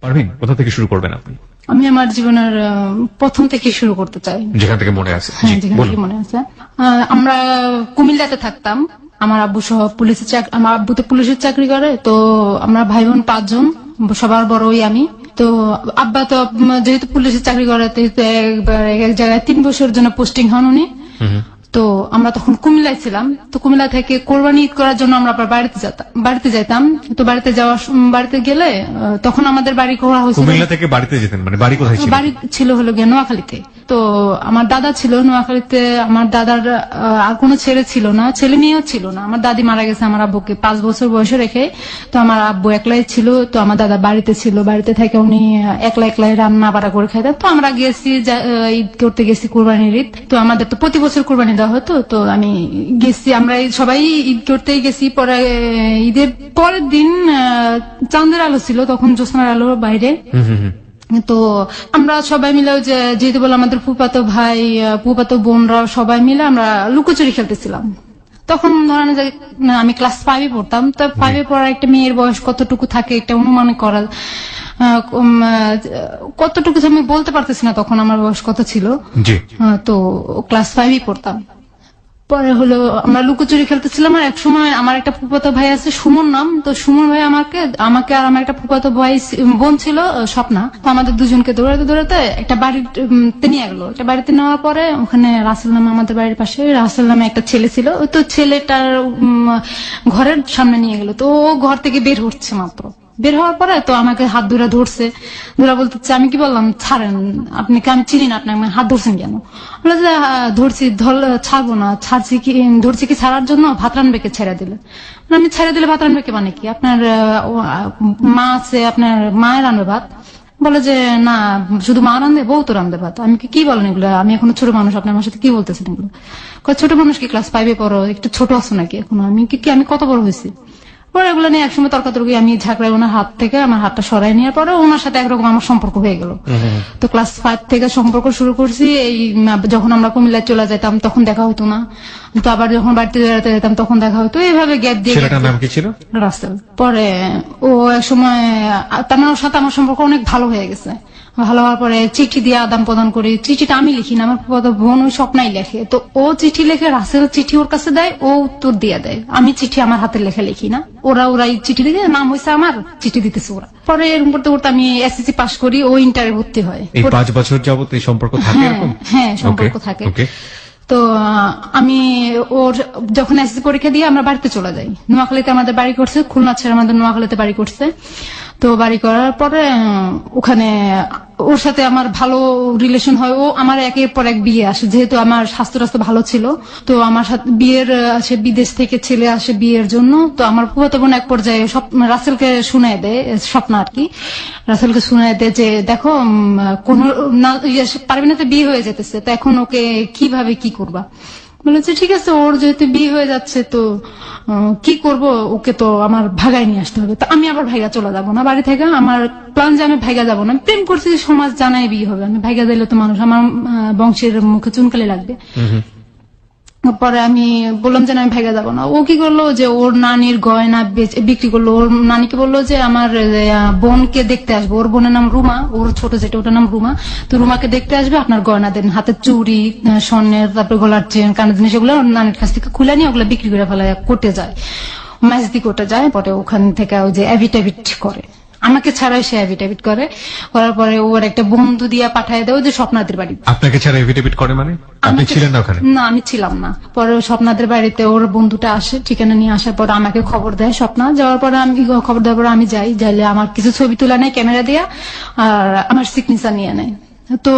পারভিন, কোথা থেকে শুরু করবেন আপনি? আমি আমার জীবনের প্রথম থেকে শুরু করতে চাই, যেখান থেকে মনে আছে। হ্যাঁ, যেখান থেকে মনে আছে। আমরা কুমিল্লাতে থাকতাম। আমার আব্বু সহ পুলিশের চাকরি, আমার আব্বু তো পুলিশের চাকরি করে। তো আমরা ভাই বোন 5 জন, সবার বড়ই আমি। তো আব্বা তো যেহেতু পুলিশের চাকরি করে, এক জায়গায় 3 বছরের জন্য পোস্টিং হন উনি। তো আমরা তখন কুমিল্লায় ছিলাম। তো কুমিল্লা থেকে কোরবানি ঈদ করার জন্য আমরা আবার বাড়িতে যেতাম। তো বাড়িতে গেলে তখন আমাদের বাড়ি করা হয়েছিল। কুমিল্লা থেকে বাড়িতে যেতেন, মানে বাড়ি কোথায় ছিল? বাড়ি ছিল হলো গিয়ে নোয়াখালীতে। তো আমার দাদা ছিল নোয়াখালীতে। আমার দাদার আর কোনো ছেলে ছিল না, ছেলে মেয়েও ছিল না। আমার দাদি মারা গেছে আমার আব্বুকে 5 বছর বয়সে রেখে। তো আমার আব্বু একলাই ছিল। তো আমার দাদা বাড়িতে ছিল, বাড়িতে থেকে উনি একলাই রান্না বাড়া করে খাইতেন। তো আমরা গেছি, ঈদ করতে গেছি, কুরবানির ঈদ। তো আমাদের তো প্রতি বছর কুরবানি দেওয়া হতো। তো আমি গেছি, আমরা সবাই ঈদ করতেই গেছি। পরে ঈদের পরের দিন চাঁদের আলো ছিল, তখন জ্যোৎস্নার আলো বাইরে। তো আমরা সবাই মিলে যেহেতু বলে আমাদের ফুফাতো ভাই ফুফাতো বোনরা সবাই মিলে আমরা লুকোচুরি খেলতেছিলাম। তখন ধরেন যে আমি ক্লাস 5-এ পড়তাম। তো 5-এ পড়ার একটা মেয়ের বয়স কতটুকু থাকে একটা অনুমান করা, কতটুকু আমি বলতে পারতেছি না তখন আমার বয়স কত ছিল। তো ক্লাস 5-এ পড়তাম। পরে হলো আমরা লুকোচুরি খেলতেছিলাম। আর এক সময় আমার একটা ফুফাতো ভাই আছে, সুমন নাম। তো সুমন ভাই আমাকে আর আমার একটা ফুফাতো বোন ছিল, স্বপ্না। তো আমাদের দুজনকে দৌড়াতে একটা বাড়িতে নিয়ে গেলো। একটা বাড়িতে নেওয়ার পরে ওখানে রাসেল নামে, আমাদের বাড়ির পাশে রাসেল নামে একটা ছেলে ছিল। তো ছেলেটার ঘরের সামনে নিয়ে গেলো। তো ও ঘর থেকে বের হচ্ছে মাত্র, বের হওয়ার পরে তো আমাকে হাত ধরছে। বলতেছে, আমি কি বললাম, ছাড়েন, আপনাকে আমি চিনি না, আপনাকে হাত ধরছেন কেন? বলে যে ধরছি, ছাড়বো না। ধরছি কি ছাড়ার জন্য? ভাত রানবেকে ছেড়ে দিলে। আমি ছেড়ে দিলে ভাত রানবেকে মানে কি? আপনার মা আছে, আপনার মায়ের রানবে ভাত? বলে যে না, শুধু মা রান্ধে, বউ তো রান্ধে ভাত। আমি কি বলেন এগুলো? আমি এখনো ছোট মানুষ, আপনি আমার সাথে কি বলতেছেন এগুলো? ছোট মানুষ কি ক্লাস 5-এ পড়ো? একটু ছোট আছো নাকি এখনো? আমি কত বড় হয়েছি? পরে এগুলো নিয়ে একসময় তর্কাতর্কি, আমি ঝাঁকড়াই ওনার হাত থেকে আমার হাতটা সরাই নেওয়ার পরে ওনার সাথে একরকম আমার সম্পর্ক হয়ে গেল। তো ক্লাস 5 থেকে সম্পর্ক শুরু করছি। এই যখন আমরা কুমিল্লায় চলে যেতাম তখন দেখা হতো না। তো আবার যখন বাড়িতে বেড়াতে যেতাম তখন দেখা হতো। এইভাবে গ্যাপ দিয়ে। ছেলেটার নাম কি ছিল? রাসেল। পরে ও এক সময় তার সাথে আমার সম্পর্ক অনেক ভালো হয়ে গেছে। ভালো হওয়ার পরে চিঠি দিয়ে আদান প্রদান করি। চিঠিটা আমি লিখি না, আমার বোন ওই স্বপ্নাই লেখে। তো ও চিঠি লেখে, রাসেল চিঠি ওর কাছে দেয়, ও উত্তর দিয়ে দেয়। আমি চিঠি আমার হাতের লেখা লিখি না, ওরা চিঠি লিখে, নাম হয়েছে আমার, চিঠি দিতেছে ওরা। পরে এরকম করতে করতে আমি এসএসসি পাস করি, ও ইন্টারে ভর্তি হয়। এই 5 বছর যাবত এই সম্পর্ক থাকে? হ্যাঁ, সম্পর্ক থাকে। তো আমি যখন এসএসসি পরীক্ষা দিয়ে আমরা বাড়িতে চলে যাই। নোয়াখালীতে আমাদের বাড়ি করছে, খুলনা ছেড়ে আমাদের নোয়াখালীতে বাড়ি করছে। তো বাড়ি করার পরে ওখানে ওর সাথে আমার ভালো রিলেশন হয়। ও আমার একের পর এক বিয়ে আসে, যেহেতু আমার স্বাস্থ্য ভালো ছিল। তো আমার সাথে বিয়ের আসে, বিদেশ থেকে ছেলে আসে বিয়ের জন্য। তো আমার ফুফাতো বোন এক পর্যায়ে রাসেলকে শুনায় দেয়, স্বপ্ন আর কি, রাসেলকে শুনায় দেয় যে দেখো কোন পারবিনাতে বিয়ে হয়ে যেতেছে, তো এখন ওকে কিভাবে কি করবা? বলেছে ঠিক আছে, ওর যেহেতু বিয়ে হয়ে যাচ্ছে তো কি করব, ওকে তো আমার ভাগায় নিয়ে আসতে হবে। তো আমি আবার ভাইগা চলে যাবো না বাড়ি থেকে। আমার প্ল্যান যে আমি ভাইগা যাবো না, প্রেম করছি, সমাজ জানাই বিয়ে হবে, আমি ভাইগা দিলে তো মানুষ আমার বংশের মুখে চুনকালি লাগবে। পরে আমি বললাম যে আমি ভাইগা যাবো না। ও কি করলো যে ওর নানির গয়না বিক্রি করলো। ওর নানিকে বললো যে আমার বোনকে দেখতে আসবো, ওর বোনের নাম রুমা, ওর ছোট যেটা ওটার নাম রুমা। তো রুমাকে দেখতে আসবে, আপনার গয়না দেন, হাতের চুড়ি, স্বর্ণের, তারপরে গলার চেন, কানের জিনিস, এগুলো ওর নানির কাছ থেকে খুলে নিয়ে ওগুলো বিক্রি করে ফেলে, কোর্টে যায়, ম্যাচদি কোর্টে যায়। পরে ওখান থেকে ওই যে অ্যাভিটাভিট করে, আমাকে ছাড়াই সে অ্যাভিটাভিট করে। করার পরে ওর একটা বন্ধু দিয়া পাঠায় দেয় যে স্বপ্নাদের বাড়ি। আপনাকে ছাড়া অ্যাভিটাভিট করে মানে? আপনি ছিলেন না ওখানে? না, আমি ছিলাম না। পরে স্বপ্নাদের বাড়িতে ওর বন্ধুটা আসে, ঠিকানা নিয়ে আসার পর আমাকে খবর দেয় স্বপ্না। যাওয়ার পরে আমি খবর দেওয়ার পরে আমি যাইলে আমার কিছু ছবি তোলা নেয় ক্যামেরা দিয়া, আর আমার সিগনেচার নিয়ে নেয়। তো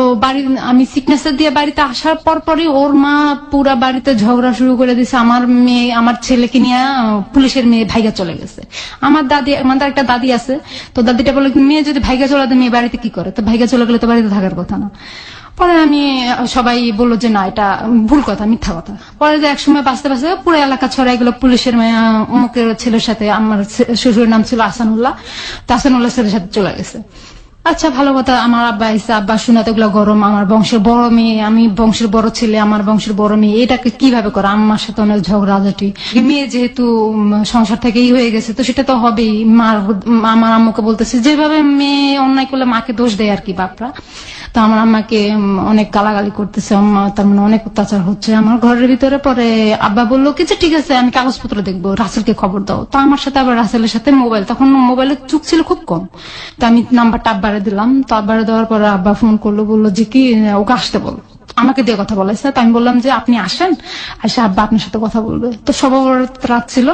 আমি সিগনেচার দিয়ে বাড়িতে আসার পরই ওর মা পুরা বাড়িতে ঝগড়া শুরু করে দিয়েছে। আমার ছেলেকে নিয়ে পুলিশের মেয়ে ভাইগা চলে গেছে। আমাদের একটা দাদি আছে, তো দাদিটা বলে মেয়ে যদি ভাইগা চলে দেয় মেয়ে বাড়িতে কি করে? তো ভাইগা চলে গেলে তো বাড়িতে থাকার কথা না। পরে সবাই বললো যে না, এটা ভুল কথা, মিথ্যা কথা। পরে যে একসময় বাঁচতে পুরো এলাকা ছড়াই গেল পুলিশের মেয়ে অমুকের ছেলের সাথে, আমার শ্বশুরের নাম ছিল আসানুল্লাহ, তো আসানুল্লাহ ছেলের সাথে চলে গেছে। আচ্ছা ভালো কথা, আমার আব্বা এসে, আব্বা শোনাতে গুলো গরম, আমার বংশের বড় মেয়ে, আমি বংশের বড় ছেলে, আমার বংশের বড় মেয়ে, এটাকে কিভাবে করে? আমার সাথে অনেক ঝগড়াঝাটি, মেয়ে যেহেতু সংসার থেকেই হয়ে গেছে তো সেটা তো হবেই। আমার আম্মুকে বলতেছে, যেভাবে মেয়ে অন্যায় করলে মাকে দোষ দেয় আর কি বাপরা। তো আমার আম্মাকে অনেক গালাগালি করতেছে, আম্মা তার মানে অনেক অত্যাচার হচ্ছে আমার ঘরের ভিতরে। পরে আব্বা বললো কি যে ঠিক আছে আমি কাগজপত্র দেখবো, রাসেলকে খবর দাও। তো আমার সাথে আবার রাসেলের সাথে মোবাইল, তখন মোবাইলের চুক ছিল খুব কম, তো আমি নাম্বারটা আব্বারে দিলাম। তো আব্বারে দেওয়ার পরে আব্বা ফোন করলো, বললো যে কি ওকে আসতে বল, আমাকে দিয়ে কথা বলাইছে। তো আমি বললাম যে আপনি আসেন, আসে আব্বা আপনার সাথে কথা বলবে। তো সবার রাত ছিল,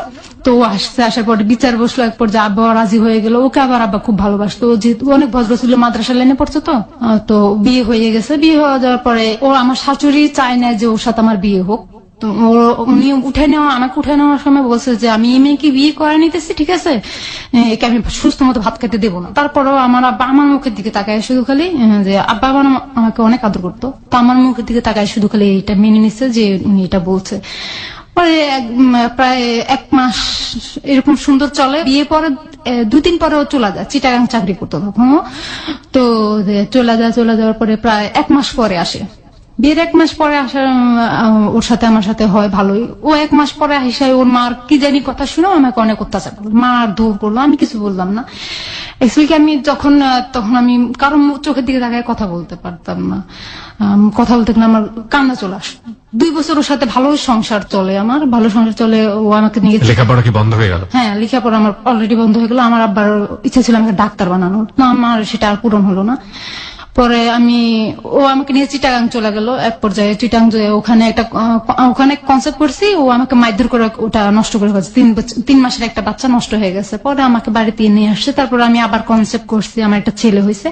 তো ও আসছে, আসার পরে বিচার বসলো, এক পর্যায়ে আব্বা রাজি হয়ে গেল। ওকে আবার আব্বা খুব ভালোবাসতো, ও যেহেতু অনেক ভদ্র ছিল, মাদ্রাসা লাইনে পড়ছে, তো বিয়ে হয়ে গেছে। বিয়ে হয়ে যাওয়ার পরে ও আমার শাশুড়ি চায় না যে ওর সাথে আমার বিয়ে হোক। তো উনি আমাকে উঠে নেওয়ার সময় বলছে যে আমি এই মেয়েকে বিয়ে করে নিতেছি, ঠিক আছে, একে আমি সুস্থ মতো ভাত খেতে দেবো না। তারপরেও আমার আব্বা আমার মুখের দিকে তাকায় শুধু খালি, যে আব্বা আমার আমাকে অনেক আদর করতো, তো আমার মুখের দিকে তাকায় শুধু খালি এটা মেনে নিচ্ছে যে উনি এটা বলছে। পরে প্রায় 1 মাস এরকম সুন্দর চলে। বিয়ে পরে 2-3 পরেও চলে যায়, চিটাগাং চাকরি করতো তখন। তো চলে যাওয়ার পরে প্রায় 1 মাস পরে আসে। বিয়ের 1 মাস পরে আসার ওর সাথে আমার সাথে হয় ভালোই। ও 1 মাস পরে আসায় ওর মার কি জানি কথা শুনে আমাকে অনেক অত্যাচার করলো, মার দৌড় করলো, আমি কিছু বললাম না। অ্যাকচুয়ালি আমি তখন আমি কারণ চোখের দিকে তাকায় কথা বলতে পারতাম না, কথা বলতে গেলে আমার কান্না চলে আসতো। 2 বছর ওর সাথে ভালো সংসার চলে, আমার ভালো সংসার চলে। ও আমাকে নিয়ে লেখাপড়া কি বন্ধ হয়ে গেল? হ্যাঁ, লেখাপড়া আমার অলরেডি বন্ধ হয়ে গেল। আমার আব্বার ইচ্ছা ছিল আমাকে ডাক্তার বানানোর, না আমার সেটা আর পূরণ হলো না। পরে ও আমাকে নিয়ে চিটাগাং চলে গেল। এক পর্যায়ে চিটাগাং ওখানে কনসেপ্ট করছি, ও আমাকে মারধর করে ওটা নষ্ট করে ফেলছে। 3 মাসের একটা বাচ্চা নষ্ট হয়ে গেছে। পরে আমাকে বাড়িতে নিয়ে আসছে। তারপর আমি আবার কনসেপ্ট করছি, আমার একটা ছেলে হয়েছে।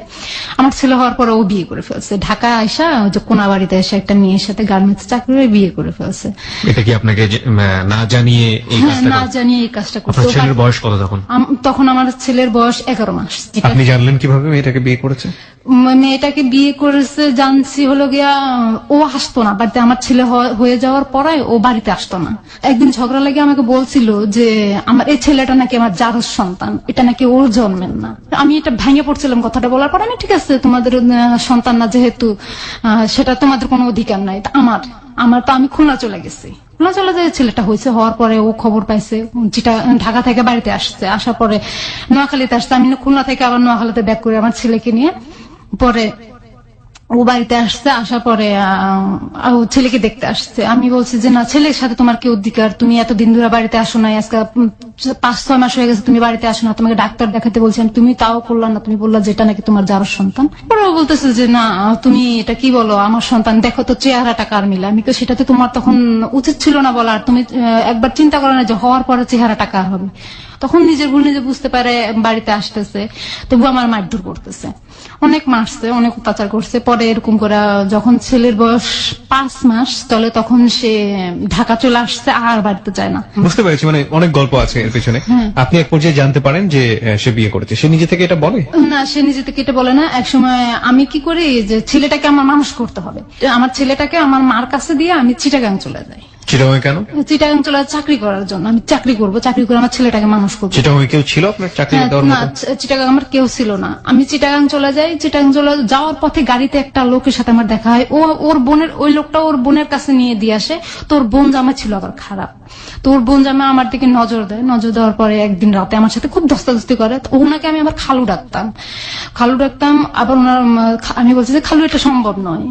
আমার ছেলে হওয়ার পরে ও বিয়ে করে ফেলছে, ঢাকা আইসা যে কোনা বাড়িতে এসে একটা মেয়ের সাথে গার্মেন্টস চাকরি করে বিয়ে করে ফেলছে। এটা কি আপনাকে না জানিয়ে এই কাজটা? না জানিয়ে এই কাজটা করছে। আপনার ছেলের বয়স কত তখন? তখন আমার ছেলের বয়স 11 মাস। আপনি জানলেন কিভাবে মেয়েটাকে বিয়ে করেছে? মেয়েটাকে বিয়ে করেছে জানছি হলো গিয়া, ও আসতো না বাড়িতে। আমার ছেলে হয়ে যাওয়ার পরে ও বাড়িতে আসতো না। একদিন ঝগড়া লাগে আমাকে বলছিল যে আমার এই ছেলেটা নাকি আমার জারজ সন্তান, এটা নাকি ওর জন্মের না। আমি এটা ভেঙে পড়ছিলাম কথাটা বলার পর। আমি ঠিক আছে, তোমাদের সন্তান না যেহেতু, সেটা তোমাদের কোনো অধিকার নাই। আমার তো আমি খুলনা চলে গেছি। খুলনা চলে যায়, ছেলেটা হয়েছে, হওয়ার পরে ও খবর পাইছে, ঢাকা থেকে বাড়িতে আসছে। আসার পরে নোয়াখালীতে আসছে। আমি খুলনা থেকে আবার নোয়াখালীতে ব্যাক করে আমার ছেলেকে নিয়ে। পরে ও বাড়িতে আসছে, আসার পরে ছেলেকে দেখতে আসছে। আমি বলছি যে না, ছেলের সাথে তোমার কি অধিকার, তুমি এতদিন ধরে বাড়িতে আসো না, আজকে 5-6 মাস হয়ে গেছে তুমি বাড়িতে আসো না, তোমাকে ডাক্তার দেখাতে বলছেন, তুমি তাও করলা না, তুমি বললা যেটা নাকি তোমার জারজ সন্তান। পরে ও বলতেছে যে না, তুমি এটা কি বলো, আমার সন্তান, দেখো তো চেহারাটা কার মিলে। আমি তো সেটা তো তোমার তখন উচিত ছিল না বলার, তুমি একবার চিন্তা করো না যে হওয়ার পরে চেহারাটা কার হবে। তখন নিজের ভুল নিজে বুঝতে পারে, বাড়িতে আসতেছে, তবু আমার মারধর করতেছে, অনেক মারছে, অনেক অত্যাচার করছে। পরে এরকম করে যখন ছেলের বয়স 5 মাস চলে, তখন সে ঢাকা চলে আসছে, আর বাড়িতে যায় না। বুঝতে পেরেছি, মানে অনেক গল্প আছে এর পেছনে। আপনি এক পর্যায়ে জানতে পারেন যে সে বিয়ে করেছে। সে নিজে থেকে এটা বলে না, সে নিজে থেকে এটা বলে না। একসময় আমি কি করি যে ছেলেটাকে আমার মানুষ করতে হবে, আমার ছেলেটাকে আমার মার কাছে দিয়ে আমি চিটাগাং চলে যাই। চিটাগাং কেন? চিটাগাং চলে চাকরি করার জন্য। আমি চাকরি করে আমার ছেলেটাকে মানুষ করবো। চিটাগাং কেউ ছিল আপনার চাকরি দেওয়ার না, চিটাগাং আমার কেউ ছিল না। আমি চিটাগাং চলে যাই। চিটাগাং চলে যাওয়ার পথে গাড়িতে একটা লোকের সাথে আমার দেখা হয়। ওই লোকটা ওর বোনের কাছে নিয়ে দিয়ে আসে। তোর বোন জামা ছিল আবার খারাপ, তোর বোন জামা আমার দিকে নজর দেয়। নজর দেওয়ার পরে একদিন রাতে আমার সাথে খুব দস্তাদস্তি করে। ওনাকে আমি আবার খালু ডাকতাম। আবার আমি বলছি যে খালু, এটা সম্ভব নয়।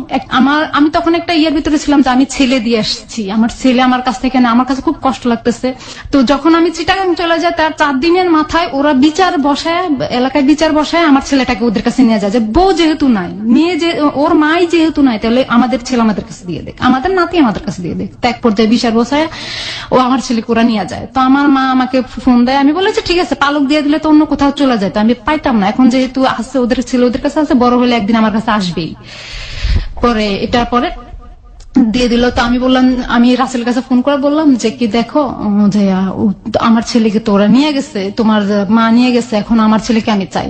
আমি তখন একটা ইয়ের ভিতরে ছিলাম যে আমি ছেলে দিয়ে আসছি, আমার ছেলে আমার কাছ থেকে না, আমার কাছে খুব কষ্ট লাগতেছে। তো যখন আমি চিটাগাং চলে যাই, তার 4 দিনের মাথায় ওরা এলাকায় বিচার বসায় আমার ছেলেটাকে ওদের কাছে নিয়ে যায়, যে বউ যেহেতু নাই, ওর মাই যেহেতু নাই, তাহলে আমাদের ছেলে আমাদের কাছে দিয়ে দেখ, আমাদের নাতি আমাদের কাছে দিয়ে দেখ। এক পর্যায়ে বিচার বসায় ও আমার ছেলেকে ওরা নিয়ে যায়। তো আমার মা আমাকে ফোন দেয়। আমি বলেছি ঠিক আছে, পালক দিয়ে দিলে তো অন্য কোথাও চলে যায়, তো আমি পাইতাম না। এখন যেহেতু আসছে, ওদের ছেলে ওদের কাছে আছে, বড় হলে একদিন আমার কাছে আসবেই। পরে এটার পরে দিয়ে দিল। তো আমি বললাম, আমি রাসেলের কাছে ফোন করে বললাম যে কি দেখো, যে আমার ছেলেকে তো ওরা নিয়ে গেছে, তোমার মা নিয়ে গেছে, এখন আমার ছেলেকে আমি চাই।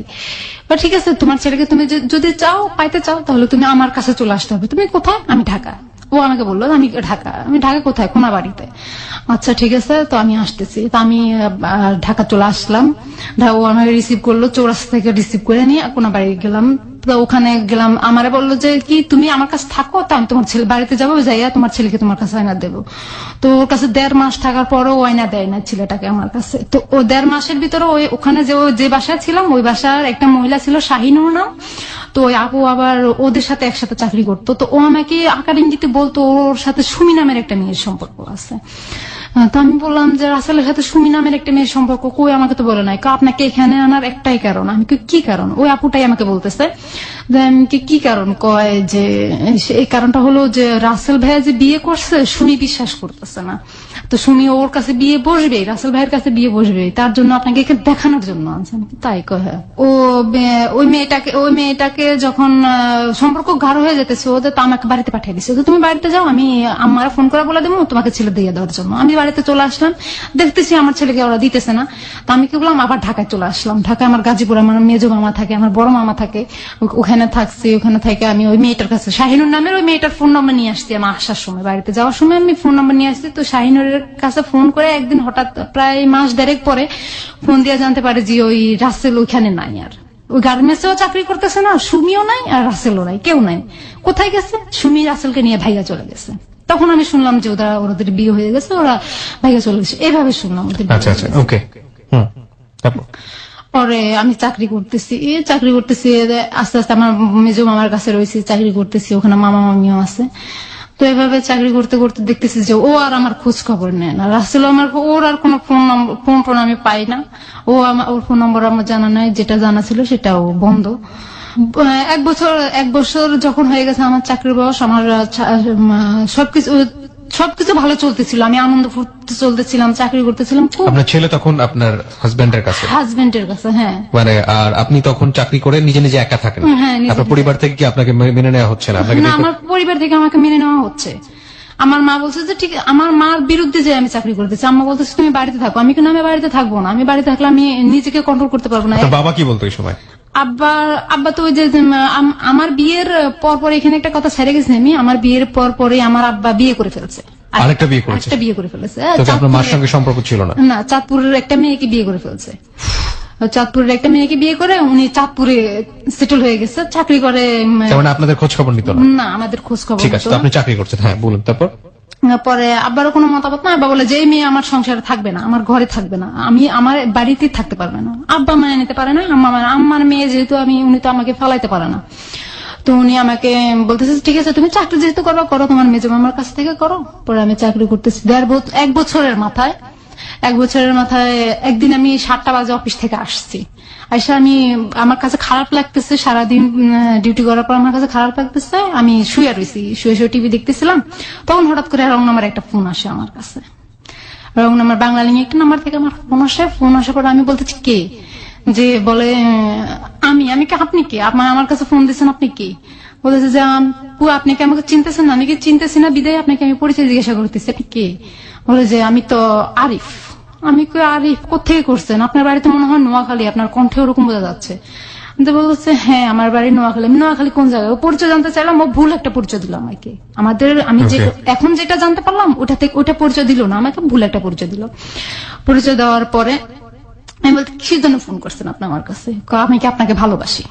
ঠিক আছে, তোমার ছেলেকে তুমি যদি পাইতে চাও, তাহলে তুমি আমার কাছে চলে আসতে হবে। তুমি কোথায়? আমি ঢাকা। ও আমাকে বললো আমি ঢাকা কোথায়? কোনা বাড়িতে। আচ্ছা ঠিক আছে, তো আমি আসতেছি। তো আমি ঢাকা চলে আসলাম। ও আমাকে রিসিভ করলো, চৌরাস্তা থেকে রিসিভ করে নিয়ে কোনো বাড়ি গেলাম। তো ওখানে গেলাম, আমারে বললো যে কি তুমি আমার কাছে থাকো, তো আমি তোমার ছেলে বাড়িতে যাবো, যাইয়া তোমার ছেলেকে তোমার কাছে আয়না দেবো। তো ওর কাছে 1.5 মাস থাকার পরও আয়না দেয় না ছেলেটাকে আমার কাছে। তো ও 1.5 মাসের ভিতরে ওখানে যে বাসায় ছিলাম, ওই বাসার একটা মহিলা ছিল শাহিনুর নাম। তো ওই আপু আবার ওদের সাথে একসাথে চাকরি করতো। তো ও আমাকে আকার ইঙ্গিতে বলতো ওর সাথে সুমি নামের একটা মেয়ের সম্পর্ক আছে। তো আমি বললাম যে রাসেলের সাথে সুমি নামের একটা মেয়ের সম্পর্ক কই, আমাকে তো বলে নাই। আপনাকে এখানে আনার একটাই কারণ। আমি কি কারণ? ওই আপুটাই আমাকে বলতেছে যে আমি কি কারণ, কয় যে এই কারণটা হলো যে রাসেল ভাইয়া যে বিয়ে করছে সুমি বিশ্বাস করতেছে না। তো সুমি ওর কাছে বিয়ে বসবে, রাসেল ভাইয়ের কাছে বিয়ে বসবে, তার জন্য আপনাকে এখানে দেখানোর জন্য আছে। তাই কয় হ্যাঁ। ওই মেয়েটাকে যখন সম্পর্ক গাঢ় হয়ে যেতেছে ওদের, তো আমাকে বাড়িতে পাঠিয়ে দিচ্ছে। তো তুমি বাড়িতে যাও, আমি আমার ফোন করে বলে দেবো তোমাকে ছেলে দিয়ে দেওয়ার জন্য। আমি বাড়িতে চলে আসলাম, দেখতেছি আমার ছেলেকে ওরা দিতেছে না। তো আমি কি বললাম, আবার ঢাকায় চলে আসলাম। ঢাকায় আমার গাজীপুরে আমার মেজো মামা থাকে, আমার বড় মামা থাকে, ওখানে থাকছি। ওখানে থেকে আমি ওই মেয়েটার কাছে, শাহিনুর নামের ওই মেয়েটার ফোন নম্বর নিয়ে আসছি। আমার আসার সময়, বাড়িতে যাওয়ার সময় আমি ফোন নম্বর নিয়ে আসছি। তো শাহিনুরের কাছে ফোন করে একদিন হঠাৎ প্রায় মাস 1.5 পরে ফোন দিয়ে জানতে পারে যে ওই রাসেল ওইখানে নাই। আর ওই গার্মেন্টসেও চাকরি করতেছে না, সুমিও নাই আর রাসেলও নাই, কেউ নাই। কোথায় গেছে? সুমি রাসেলকে নিয়ে ভাইয়া চলে গেছে। তখন আমি শুনলাম যে ওদের বিয়ে হয়ে গেছে, ওরা ভাইয়া চলে গেছে, এভাবে শুনলাম। আচ্ছা আচ্ছা, ওকে। পরে আমি চাকরি করতেছি আস্তে আস্তে আমার মেজো মামার কাছে রয়েছি, চাকরি করতেছি, ওখানে মামা মামিও আছে। তো এভাবে চাকরি করতে করতে দেখতেছি যে ও আর আমার খোঁজ খবর নেয় না। রাসেল আমার, ওর আর কোনো ফোন আমি পাই না। ওর ফোন নম্বর আমার জানা নাই, যেটা জানা ছিল সেটাও বন্ধ। 1 বছর যখন হয়ে গেছে আমার চাকরির বয়স, আমার সবকিছু ভালো চলতেছিল, আমি আনন্দ ফুর্তি চলতেছিলাম, চাকরি করতেছিলাম। আপনার ছেলে তখন আপনার হাজবেন্ডের কাছে? হ্যাঁ। মানে আর আপনি তখন চাকরি করে নিজে নিজে একা থাকেন? হ্যাঁ। আপনার পরিবার থেকে কি আপনাকে মেনে নেওয়া হচ্ছে না? না, আমার পরিবার থেকে আমাকে মেনে নেওয়া হচ্ছে। আমার মা বলছে যে ঠিক, আমার মার বিরুদ্ধে যে আমি চাকরি করতেছি। আম্মা বলতেছে তুমি বাড়িতে থাকো। আমি কিন্তু আমি বাড়িতে থাকবো না, আমি বাড়িতে থাকলে আমি নিজেকে কন্ট্রোল করতে পারবো না। বাবা কি বলতো এই সময়? আব্বা তো ওই যে আমার বিয়ের পর এখানে একটা কথা ছেড়ে গেছি আমি, আমার বিয়ের পরে আমার আব্বা বিয়ে করে ফেলছে, আরেকটা বিয়ে করে ফেলেছে। আপনার মার সঙ্গে সম্পর্ক ছিল না? না, চাঁদপুরের একটা মেয়েকে বিয়ে করে ফেলছে। চাঁদপুরের একটা মেয়েকে বিয়ে করে উনি চাঁদপুরে সেটেল হয়ে গেছে, চাকরি করে। মানে আপনাদের খোঁজ খবর নিত না? না, আমাদের খোঁজ খবর। ঠিক আছে, আপনি চাকরি করছেন। হ্যাঁ, বলুন। তারপর পরে আব্বারও কোনো মতামত না। আব্বা বলে যে এই মেয়ে আমার সংসারে থাকবে না, আমার ঘরে থাকবে না, আমি আমার বাড়িতে থাকতে পারবে না। আব্বা মানে নিতে পারে না। আম্মার মেয়ে যেহেতু উনি তো আমাকে ফালাইতে পারে না। তো উনি আমাকে বলতেছে ঠিক আছে তুমি চাকরি যেহেতু করো, তোমার মেজো মামার কাছ থেকে করো। পরে আমি চাকরি করতেছি 1 বছরের মাথায়। 1 বছরের মাথায় একদিন আমি 7টা বাজে অফিস থেকে আসছি। আমার কাছে খারাপ লাগতেছে, সারাদিন ডিউটি করার পর আমার কাছে খারাপ লাগতেছে। আমি শুয়ে রয়েছি, শুয়ে টিভি দেখতেছিলাম। তখন হঠাৎ করে রং নাম্বার একটা ফোন আসে আমার কাছে। রং নাম্বার, বাংলা লিঙ্ক একটা নাম্বার থেকে আমার ফোন আসার পর আমি বলতেছি কে? যে বলে আমি কি, আপনি কে? আমার কাছে ফোন দিচ্ছেন, আপনি কে? বলেছে যে আপনি কি আমাকে চিনতেছেন না? আমি কি চিনতেছি না, বিদায় আপনাকে আমি পরিচয় জিজ্ঞাসা করতেছি, আপনি কে? বলে যে আমি তো আরিফ। আমি কি আরিফ? কোথেকে করছেন? আপনার বাড়িতে মনে হয় নোয়াখালী, আপনার কণ্ঠে ওরকম বোঝা যাচ্ছে। বলছে হ্যাঁ আমার বাড়ি নোয়াখালী। আমি নোয়াখালী কোন জায়গায়? ও পরিচয় জানতে চাইলাম, ও ভুল একটা পরিচয় দিল আমাকে। আমি এখন যেটা জানতে পারলাম ওটা পরিচয় দিল না, আমাকে ভুল একটা পরিচয় দিল। পরিচয় দেওয়ার পরে আমি বলতে কিসের জন্য ফোন করছেন আপনি আমার কাছে? আমি কি আপনাকে ভালোবাসি?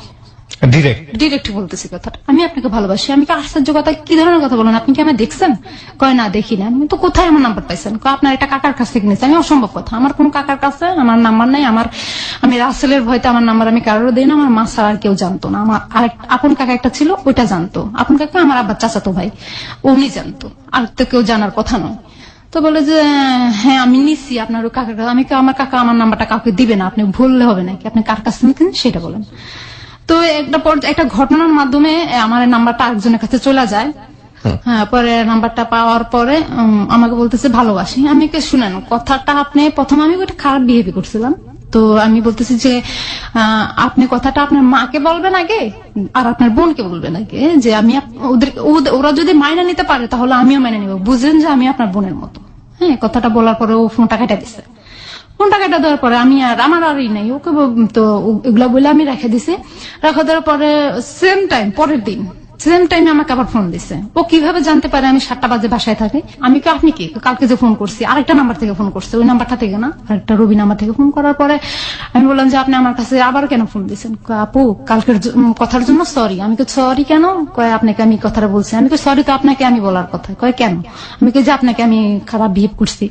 ডিরেক্ট বলতেছি কথাটা, আমি আপনাকে ভালোবাসি। আমি কি আশ্চর্য কথা, কি ধরনের কথা বলেন? আপনি কি আমায় দেখছেন? কয় না দেখি না। আমি তো কোথায় আমার নাম্বার পাইছেন? আপনার একটা কাকার কাছ থেকে নিয়েছি। আমি অসম্ভব কথা, আমার কোন কাকার কাছে আমার নাম্বার নাই। আমি রাসেলের ভয়তে আমার নাম্বার আমি কারোর দিই না। আমার মা ছাড়া আর কেউ জানতো না। আমার আপন কাকা একটা ছিল, ওইটা জানতো। আপন কাকা আমার আব্বার চাচাতো ভাই, উনি জানতো, আর তো কেউ জানার কথা নয়। তো বলে যে হ্যাঁ আমি নিচ্ছি আপনার কাকার কাছে। আমি আমার কাকা আমার নাম্বারটা কাউকে দিবে না, আপনি ভুললে হবে নাকি, আপনি কার কাছে নিতেন সেটা বলেন। তো একটা ঘটনার মাধ্যমে আমার নাম্বারটা আরেকজনের কাছে চলে যায়। হ্যাঁ, পরে নাম্বারটা পাওয়ার পরে আমাকে বলতেছে ভালোবাসি। আমি শুনেন কথাটা, আপনি প্রথমে আমি একটা খারাপ বিহেভ করছিলাম। তো আমি বলতেছি যে আপনি কথাটা আপনার মাকে বলবেন আগে, আর আপনার বোনকে বলবেন আগে, যে আমি ওরা যদি মাইনা নিতে পারে তাহলে আমিও মাইনা নিব, বুঝলেন যে আমি আপনার বোনের মতো। হ্যাঁ, কথাটা বলার পরে ও ফোনটা কেটে দিছে। ফোনটা কেটে দেওয়ার পরে আমার আরই নাই, ওকে তো এগুলা বলে আমি রেখে দিছি। রেখে দেওয়ার পরে সেম টাইম পরের দিন সেম টাইমে আমাকে আবার ফোন দিছে। ও কিভাবে জানতে পারে আমি 7টা বাজে বাসায় থাকি? আমি কি আপনি কি কালকে যে ফোন করছি আরেকটা নাম্বার থেকে ফোন করছে, ওই নাম্বারটা থেকে না, আরেকটা রবি নাম্বার থেকে ফোন করার পরে আমি বললাম যে আপনি আমার কাছে আবার কেন ফোন দিয়েছেন? আপু কালকের কথার জন্য সরি। আমি কি সরি কেন? কয় আপনাকে আমি কথাটা বলছি। আমি কি সরি তো আপনাকে আমি বলার কথা। কয় কেন? আমি কি যে আপনাকে আমি খারাপ বিহেভ করছি?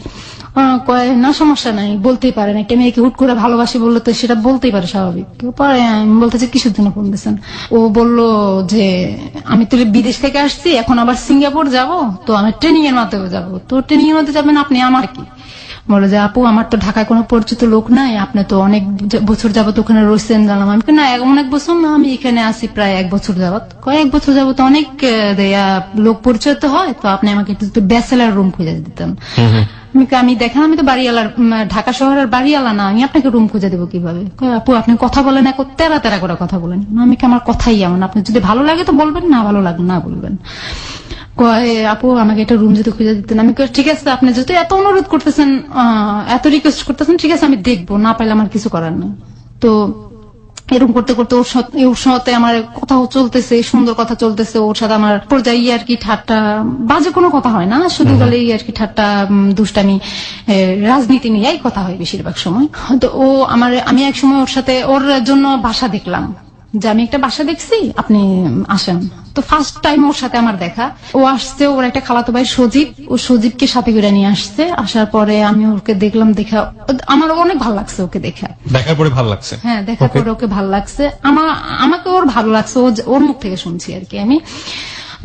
কয় না সমস্যা নাই, বলতেই পারেন, একটা মেয়েকে হুট করে ভালোবাসি বললো তো সেটা বলতেই পারে, স্বাভাবিক। পরে আমি বলতেছি কিসের জন্য ফোন দিয়েছেন? ও বললো যে আমি তো বিদেশ থেকে আসছি, এখন আবার সিঙ্গাপুর যাব, তো আমি ট্রেনিং এর মাধ্যমে যাবো। তো ট্রেনিং এর মধ্যে যাবেন আপনি, আমার কি? বলে যে আপু আমার তো ঢাকায় কোনো পরিচিত লোক নাই, আপনি তো অনেক বছর যাবত ওখানে রয়েছেন জানলাম। আমি না অনেক বছর না, আমি এখানে আসি প্রায় 1 বছর যাবত। কয়েক বছর যাবত অনেক লোক পরিচয় তো হয়, তো আপনি আমাকে একটু ব্যাচেলার রুম খুঁজে দিতেন। আমি দেখেন আমি তো বাড়িওয়ালার, ঢাকা শহরের বাড়িওয়ালা না, আমি আপনাকে রুম খুঁজে দেবো কিভাবে? আপু আপনি কথা বলেন, তেরা তেরা করে কথা বলেন। আমি কি আমার কথাই এমন, আপনি যদি ভালো লাগে তো বলবেন, না ভালো লাগে না বলবেন। আপু আমাকে একটা রুম যদি খুঁজে দিতেন। আমি ঠিক আছে, আপনি যেহেতু এত অনুরোধ করতেছেন, এত রিকোয়েস্ট করতেছেন, ঠিক আছে আমি দেখবো, না পাইলে আমার কিছু করার নেই। তো এরকম করতে করতে ওর সাথে আমার কথা চলতেছে, সুন্দর কথা চলতেছে। ওর সাথে আমার পর্যায়ে আর কি ঠাট্টা, বাজে কোনো কথা হয় না, শুধু গেলে আর কি ঠাট্টা, দুষ্টামি, রাজনীতি নিয়েই কথা হয় বেশিরভাগ সময়। তো আমি এক সময় ওর সাথে, ওর জন্য বাসা দেখলাম, যে আমি একটা বাসা দেখছি, আপনি আসেন। তো ফার্স্ট টাইম ওর সাথে আমার দেখা, ও আসছে, ওর একটা খালাতো ভাই সজীব, ও সজীবকে সাথে করে নিয়ে আসছে। আসার পরে আমি ওকে দেখলাম, দেখা আমার অনেক ভালো লাগছে ওকে দেখা। দেখার পরে ভালো লাগছে? হ্যাঁ, দেখার পরে ওকে ভালো লাগছে, আমাকে ওর ভালো লাগছে, ওর মুখ থেকে শুনছি আর কি আমি।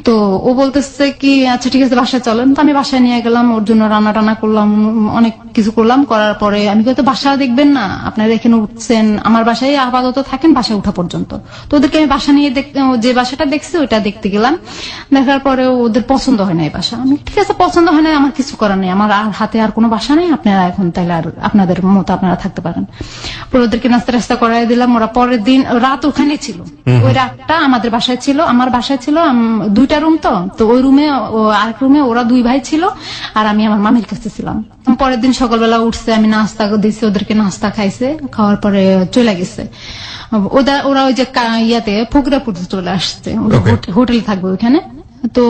তো ও বলতেছে কি আচ্ছা ঠিক আছে বাসায় চলেন। তো আমি বাসায় নিয়ে গেলাম, ওর জন্য রান্না টান্না করলাম, অনেক কিছু করলাম। করার পরে আমি হয়তো বাসা দেখবেন না, আপনারা এখানে উঠছেন, আমার বাসায় আপাতত থাকেন বাসায় উঠা পর্যন্ত। তো ওদেরকে আমি বাসা নিয়ে যে বাসাটা দেখছি ওইটা দেখতে গেলাম। দেখার পরে ওদের পছন্দ হয় না এই বাসা। আমি ঠিক আছে পছন্দ হয় না, আমার কিছু করার নেই, আমার আর হাতে আর কোনো বাসা নেই, আপনারা এখন তাইলে আর আপনাদের মতো আপনারা থাকতে পারেন। পরে ওদেরকে নাস্তা টাস্তা করাই দিলাম। ওরা পরের দিন রাত ওখানে ছিল, ওই রাতটা আমাদের বাসায় ছিল, আমার বাসায় ছিল 2টা রুম। তো ওই রুমে, আরেক রুমে ওরা 2 ভাই ছিল, আর আমি আমার মামির কাছে ছিলাম। পরের দিন সকালবেলা উঠছে, আমি নাস্তা দিয়েছি, ওদেরকে নাস্তা খাইছে, খাওয়ার পরে চলে গেছে। ওরা ওই যে ইয়াতে ফকিরাপুর চলে আসছে, হোটেল থাকবে ওইখানে। তো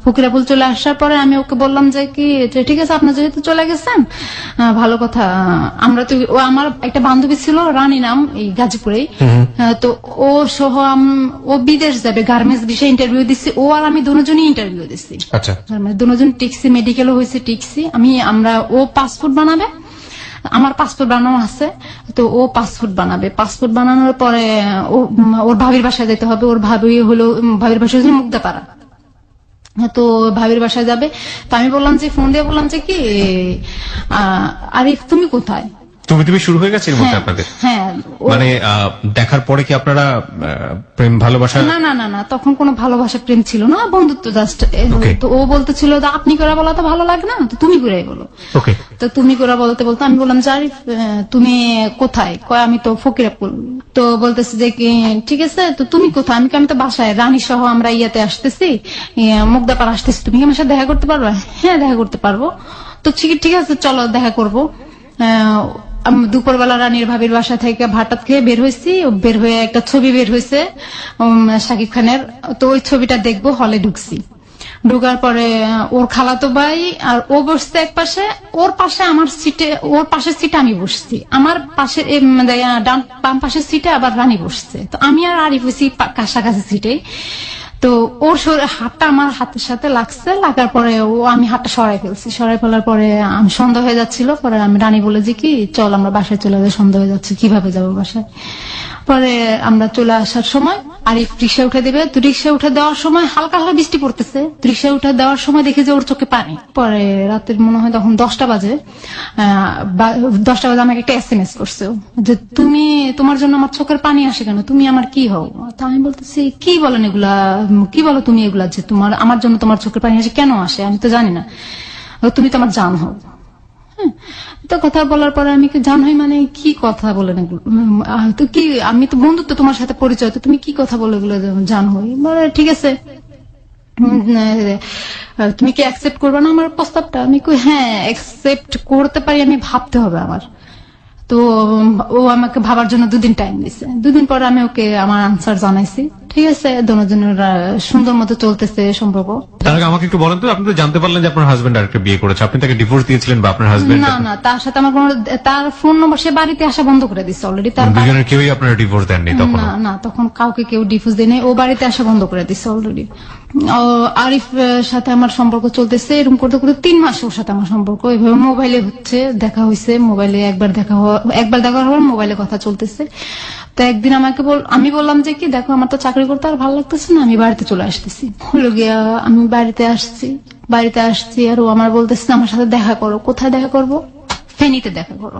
ফকিরাপুর চলে আসার পরে আমি ওকে বললাম যে কি ঠিক আছে আপনি যেহেতু চলে গেছেন ভালো কথা, আমরা তো আমার একটা বান্ধবী ছিল রানী নাম, এই গাজীপুরেই। তো ও সহ ও বিদেশ যাবে, গার্মেন্টস বিষয়ে ইন্টারভিউ দিচ্ছি, ও আর আমি দুজনই ইন্টারভিউ দিচ্ছি। আচ্ছা, দুজন টিকছি, মেডিকেলও হয়েছে টিকছি। ও পাসপোর্ট বানাবে, আমার পাসপোর্ট বানানো আছে। তো ও পাসপোর্ট বানাবে, পাসপোর্ট বানানোর পরে ওর ভাবির বাসায় যেতে হবে। ওর ভাবির বাসায় হলো মুগদাপাড়া। তো ভাবির বাসায় যাবে। তো আমি বললাম যে ফোন দিয়ে বললাম যে কি আরে তুমি কোথায়? তুমি শুরু হয়ে গেছে এর মধ্যে আপনাদের? হ্যাঁ, মানে দেখার পরে কি আপনারা প্রেম ভালোবাসা? না না না না, তখন কোনো ভালোবাসা প্রেম ছিল না, বন্ধুত্ব জাস্ট। তো ও বলতেছিল আপনি করে বলা তো ভালো লাগে না, তো তুমি করে বলো। তো তুমি করে বলতে বলতে আমি বললাম যে তুমি কোথায়? কয় আমি তো ফকিরাপুর। তো বলতেছে যে কি ঠিক আছে, তো তুমি কোথায়? আমি তো বাসায়, রানী সহ আমরা ইয়াতে আসতেছি, মুগদাপাড়া আসতেছি, তুমি কি আমার সাথে দেখা করতে পারবে? হ্যাঁ দেখা করতে পারবো। তো ঠিক আছে চলো দেখা করবো। দুপুরবেলা রানীর ভাবির বাসা থেকে ভাত খেয়ে বের হয়েছি, বের হয়ে একটা ছবি বের হয়েছে শাকিব খানের, তো ওই ছবিটা দেখবো, হলে ঢুকছি। ঢুকার পরে ওর খালাতো ভাই আর ও বসছে এক পাশে, ওর পাশে আমার সিটে, ওর পাশের সিটে আমি বসছি, আমার পাশে বাম পাশের সিটে আবার রানী বসছে। তো আমি আর আরিফ হয়েছি কাছাকাছি সিটে। তো ওর হাতটা আমার হাতের সাথে লাগছে, লাগার পরে আমি হাতটা সরাই ফেলার পরে আমি সন্দেহ হয়ে যাচ্ছিল। পরে আমি রানী বলে যে কি চল আমরা বাসায় চলে যাই, সন্দেহ হয়ে যাচ্ছে কিভাবে যাবো বাসায়। পরে আমরা চলে আসার সময় আরিফ রিক্সা উঠে দেবে, তো রিক্সা উঠে দেওয়ার সময় হালকা হালকা বৃষ্টি পড়তেছে। রিক্সা উঠে দেওয়ার সময় দেখি যে ওর চোখে পানি। পরে রাতের মনে হয় তখন 10টা বাজে, 10টা বাজে আমাকে একটা SMS করছে যে তোমার জন্য আমার চোখের পানি আসে কেন, তুমি আমার কি হও? তা আমি বলতেছি কি বলেন এগুলা, কি বলো তুমি এগুলা, যে আমার জন্য তোমার চোখের পানি আসে কেন আসে, আমি তো জানি না, তুমি তো আমার জান হও। তো কথা বলার পরে আমি কি জান হই মানে কি কথা বলেন এগুলো, তো কি আমি তো বন্ধুত্ব তোমার সাথে পরিচয়, তো তুমি কি কথা বলে এগুলো জান হই? ঠিক আছে তুমি কি অ্যাকসেপ্ট করবে না আমার প্রস্তাবটা? আমি কই হ্যাঁ অ্যাকসেপ্ট করতে পারি, আমি ভাবতে হবে আমার। তো ও আমাকে ভাবার জন্য 2 দিন টাইম দিছে। 2 দিন পরে আমি ওকে আমার আনসার জানাইছি। ঠিক আছে, দুজনের সুন্দর মতো চলতেছে সম্পর্ক। তার আগে আমাকে একটু বলেন তো, আপনি তো জানতে পারলেন যে আপনার হাজবেন্ড আরেকটা বিয়ে করেছে, আপনি তাকে ডিভোর্স দিয়েছিলেন বা আপনার হাজবেন্ড? না না, তার সাথে আমার কোনো, তার ফোন নম্বর সে বাড়িতে আসা বন্ধ করে দিচ্ছে অলরেডি। তার দুজনের কেউই আপনার ডিভোর্স দেননি তখন? না না, তখন কাউকে কেউ ডিভোর্স দেয়নি, ও বাড়িতে আসা বন্ধ করে দিচ্ছে অলরেডি। আরিফ সাথে আমার সম্পর্ক চলতেছে, এরকম করতে করতে 3 মাস ওর সাথে আমার সম্পর্ক এভাবে মোবাইলে হচ্ছে, দেখা হয়েছে মোবাইলে, একবার দেখা হওয়ার মোবাইলে কথা চলতেছে। তো একদিন আমি বললাম যে কি দেখো, আমার তো চাকরি করতে আর ভালো লাগতেছে না, আমি বাড়িতে চলে আসতেছি। হলো গিয়া আমি বাড়িতে আসছি আর ও আমার বলতেছে আমার সাথে দেখা করো। কোথায় দেখা করবো? ফেনীতে দেখা করো।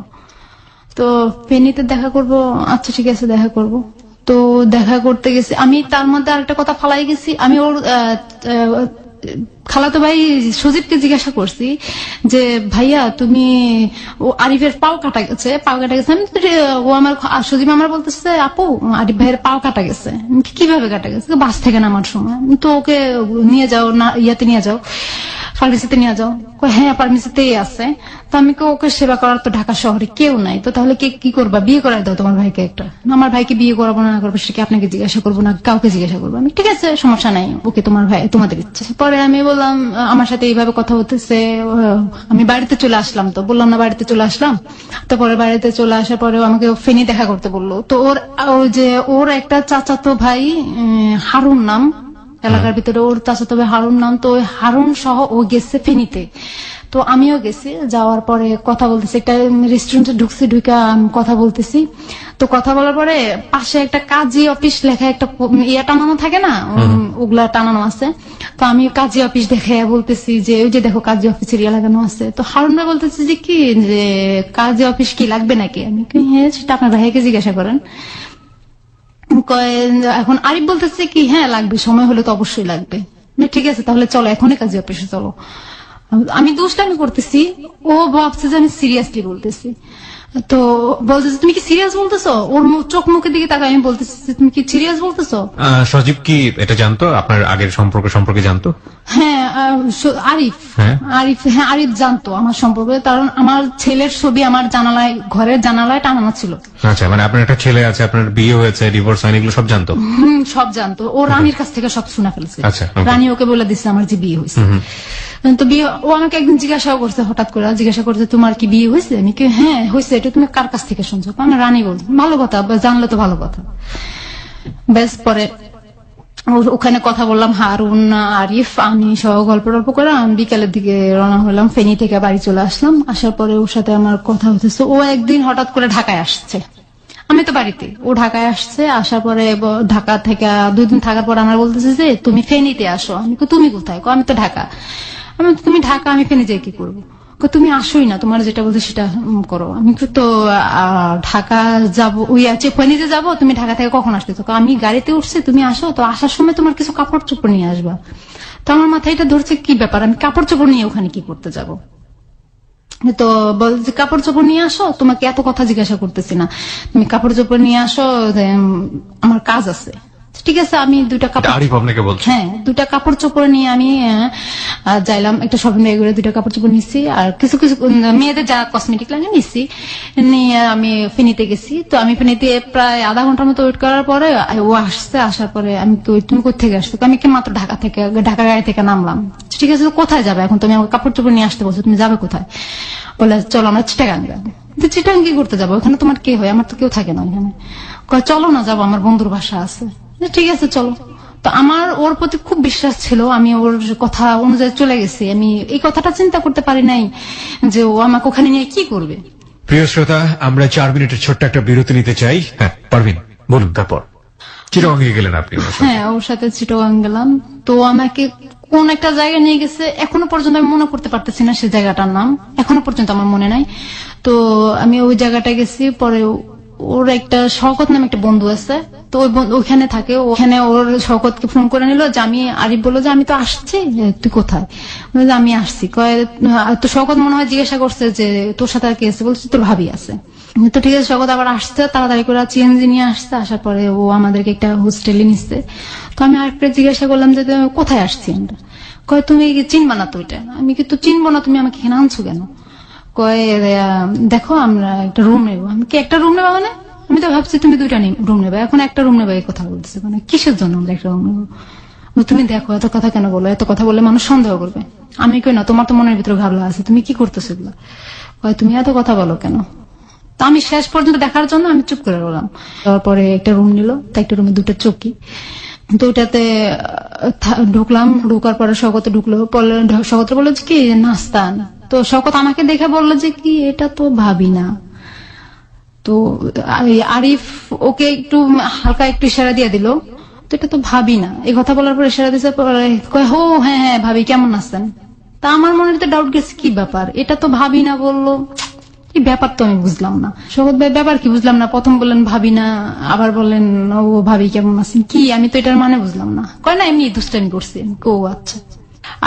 তো ফেনীতে দেখা করবো, আচ্ছা ঠিক আছে দেখা করব। তো দেখা করতে গেছি আমি, তার মধ্যে আরেকটা কথা ফালাই গেছি, আমি ওর খালাতো ভাই সজীবকে জিজ্ঞাসা করছি যে ভাইয়া তুমি, ও আরিফের পাও কাটা গেছে। ও আমার সজীব আমার বলতেছে আপু আরিফ ভাইয়ের পাও কাটা গেছে। কিভাবে কাটা গেছে? বাস থেকে নামার সময়। তো ওকে নিয়ে যাও না, ইয়াতে নিয়ে যাও, ফার্মেসিতে নিয়ে যাও। হ্যাঁ ফার্মেসিতেই আছে। তো আমি ওকে সেবা করার তো ঢাকা শহরে কেউ নাই, তো তাহলে কি করবা? বিয়ে করাই দাও তোমার ভাইকে একটা। আমার ভাইকে বিয়ে করাবো না করবো সে কি আপনাকে জিজ্ঞাসা করবো না কাউকে জিজ্ঞাসা করবো? আমি ঠিক আছে সমস্যা নাই, ওকে তোমার ভাই তোমাদের ইচ্ছে। পরে আমি বললাম আমার সাথে এইভাবে কথা হতেছে, আমি বাড়িতে চলে আসলাম। তো বললাম না বাড়িতে চলে আসলাম। তারপরে বাড়িতে চলে আসার পরে আমাকে ফেনী দেখা করতে বললো। তো ওর একটা চাচাতো ভাই হারুন নাম, এলাকার ভিতরে ওর চাচাতো ভাই হারুন নাম। তো ওই হারুন সহ ও গেছে ফেনীতে। তো আমিও গেছি, যাওয়ার পরে কথা বলতেছি, একটা রেস্টুরেন্টে ঢুকা কথা বলতেছি। তো কথা বলার পরে পাশে একটা কাজী অফিস লেখা একটা ইয়া টানানো থাকে না, ওগুলা টানানো আছে। তো আমি কাজী অফিস দেখে বলতেছি যে ওই যে দেখো কাজী অফিসের ইয়া লাগানো আছে। তো হারুন ভাই বলতেছি যে কি যে কাজী অফিস কি লাগবে নাকি? আমি হ্যাঁ সেটা আপনার ভাইকে জিজ্ঞাসা করেন। এখন আরিফ বলতেছে কি হ্যাঁ লাগবে, সময় হলে তো অবশ্যই লাগবে। ঠিক আছে তাহলে চলো এখনই কাজী অফিসে চলো। আমি দুষ্টামি করতেছি, ও ভাবছে যে আমি সিরিয়াসলি বলতেছি। তো বলতেছে তুমি কি সিরিয়াস বলতেছো? ওর চোখ মুখের দিকে তাকাই আমি বলতেছি তুমি কি সিরিয়াস বলতেছো? সজীব কি এটা জানতো, আপনার আগের সম্পর্কে জানতো? হ্যাঁ আরিফ জানতো আমার সম্পর্কে, কারণ আমার ছেলের ছবি আমার ঘরের জানালায় টানানো ছিল। আচ্ছা, মানে আপনার একটা ছেলে আছে, আপনার বিয়ে হয়েছে, ডিভোর্স হয়নি, এগুলো সব জানতো? সব জানতো। ও রানীর কাছ থেকে সব শুনে ফেলছে। আচ্ছা, রানী ওকে বলে দিচ্ছে আমার যে বিয়ে হয়েছে। তো বিয়ে, ও আমাকে একদিন জিজ্ঞাসা করছে, হঠাৎ করে জিজ্ঞাসা করছে তোমার কি বিয়ে হয়েছে? আমি কি হ্যাঁ হয়েছে। এটা তুমি কার কাছ থেকে শুনছো? আমি রানী বল। ভালো কথা, জানলে তো ভালো কথা। বেশ পরে ওখানে কথা বললাম হারুন আরিফ আমি সহ গল্প করে আমি বিকালের দিকে রওনা হলাম। ফেনী থেকে বাড়ি চলে আসলাম। আসার পরে ওর সাথে আমার কথা হতেছে। ও একদিন হঠাৎ করে ঢাকায় আসছে, আমি তো বাড়িতে, ও ঢাকায় আসছে। আসার পরে ঢাকা থেকে 2 দিন থাকার পর আমার বলতেছে যে তুমি ফেনীতে আসো। আমি তুমি কোথায়? আমি তো ঢাকা। তুমি ঢাকা, আমি ফেনী যাই কি করবো? তুমি আসোই না, তোমার যেটা বলছো সেটা করো। আমি তো ঢাকা যাবো, ফেনীতে যাবো, তুমি ঢাকা থেকে কখন আসতেছো? আমি গাড়িতে উঠছি, তুমি আসো। তো আসার সময় তোমার কিছু কাপড় চোপড় নিয়ে আসবা। তো আমার মাথায় এটা ধরছে কি ব্যাপার, আমি কাপড় চোপড় নিয়ে ওখানে কি করতে যাবো? তো বলছে কাপড় চোপড় নিয়ে আসো, তোমাকে এত কথা জিজ্ঞাসা করতেছি না, তুমি কাপড় চোপড় নিয়ে আসো, আমার কাজ আছে। ঠিক আছে আমি 2টা কাপড়, হ্যাঁ 2টা কাপড় চোপড় নিয়ে আমি যাইলাম একটা শপিং ব্যাগে করে 2টা কাপড় চোপড় নিচ্ছি আর কিছু মেয়েদের যা কসমেটিক লাগে নিচ্ছি, নিয়ে আমি ফেনীতে গেছি। তো আমি ফেনীতে প্রায় আধা ঘন্টার মতো ওয়েট করার পরে ও আসছে। আসার পরে আমি তুমি কোথেকে আসছো? আমি কি মাত্র ঢাকা গাড়ি থেকে নামলাম। ঠিক আছে কোথায় যাবে এখন? তুমি আমার কাপড় চোপড় নিয়ে আসতে বলছো, তুমি যাবে কোথায়? বলে চলো আমরা চিটাগাং যাবো। চিটাগাং কি করতে যাবো? ওখানে তোমার কে হয়? আমার তো কেউ থাকে না ওখানে। চলো না যাবো, আমার বন্ধুর বাসা আছে। ঠিক আছে চলো। তো আমার ওর প্রতি খুব বিশ্বাস ছিল, আমি ওর কথা অনুযায়ী চলে গেছি। আমি এই কথাটা চিন্তা করতে পারি নাই যে ও আমাকে ওখানে নিয়ে কি করবে। প্রিয় শ্রোতা, আমরা 4 মিনিটের ছোট্ট একটা বিরতি নিতে চাই। হ্যাঁ পারভিন বলুন, তারপর চিটাগাং গেলেন আপনি? হ্যাঁ ওর সাথে চিটাগাং গেলাম। তো আমাকে কোন একটা জায়গায় নিয়ে গেছে, এখনো পর্যন্ত আমি মনে করতে পারতেছি না সে জায়গাটার নাম, এখনো পর্যন্ত আমার মনে নাই। তো আমি ওই জায়গাটা গেছি। পরে ওর একটা শওকত নামে একটা বন্ধু আছে, তো ওইখানে থাকে। ওখানে ওর শওকতকে ফোন করে নিল যে আমি, আরিফ বললো যে আমি তো আসছি, তুই কোথায়? আমি আসছি। তো শওকত মনে হয় জিজ্ঞাসা করছে যে তোর সাথে আর কে আছে? বলছে তোর ভাবি আছে। তো ঠিক আছে শওকত আবার আসছে, তাড়াতাড়ি করে সিএনজি নিয়ে আসছে। আসার পরে ও আমাদেরকে একটা হোস্টেলে নিচ্ছে। তো আমি আরেকটা জিজ্ঞাসা করলাম যে কোথায় আসছি আমরা? তুমি চিনবা না তো এটা? আমি কিন্তু চিনবো না, তুমি আমাকে এখানে আনছো কেন? দেখো আমরা একটা রুম নেবো। আমি কি একটা রুম নেবো মানে? আমি তো ভাবছি তুমি 2টা রুম নেবে, এখন একটা রুম নেবে এই কথা বলতেছে, মানে কিসের জন্য আমরা একটা রুম নেবো? তুমি দেখো এত কথা কেন বলো, এত কথা বললে মানুষ সন্দেহ করবে। আমি কই না, তোমার তো মনের ভিতরে ঘাবলা আছে, তুমি কি করতেছো এগুলা? তুমি এত কথা বলো কেন? তা আমি শেষ পর্যন্ত দেখার জন্য আমি চুপ করে রইলাম। তারপরে একটা রুম নিল, তাই একটা রুমে 2টা চৌকি, তো ওটাতে ঢুকলাম। ঢুকার পরে শওকত ঢুকলো, শওকত বললো যে কি নাস্তা আন। তো শওকত আমাকে দেখে বললো যে কি এটা তো ভাবি না। তো আরিফ ওকে একটু হালকা একটু ইশারা দিয়ে দিল, তো এটা তো ভাবি না। এই কথা বলার পর ইশারা দিয়েছে, কয় হো হ্যাঁ হ্যাঁ ভাবি কেমন আছেন। তা আমার মনে ভিতরে ডাউট গেছে, কি ব্যাপার, এটা তো ভাবি না বললো, কি ব্যাপার তো আমি বুঝলাম না। শওকত ভাই ব্যাপার কি বুঝলাম না, প্রথম বললেন ভাবি না, আবার বললেন ও ভাবি কেমন আছেন, কি আমি তো এটার মানে বুঝলাম না। কয় না এমনি দুষ্টামি করছি। ও আচ্ছা।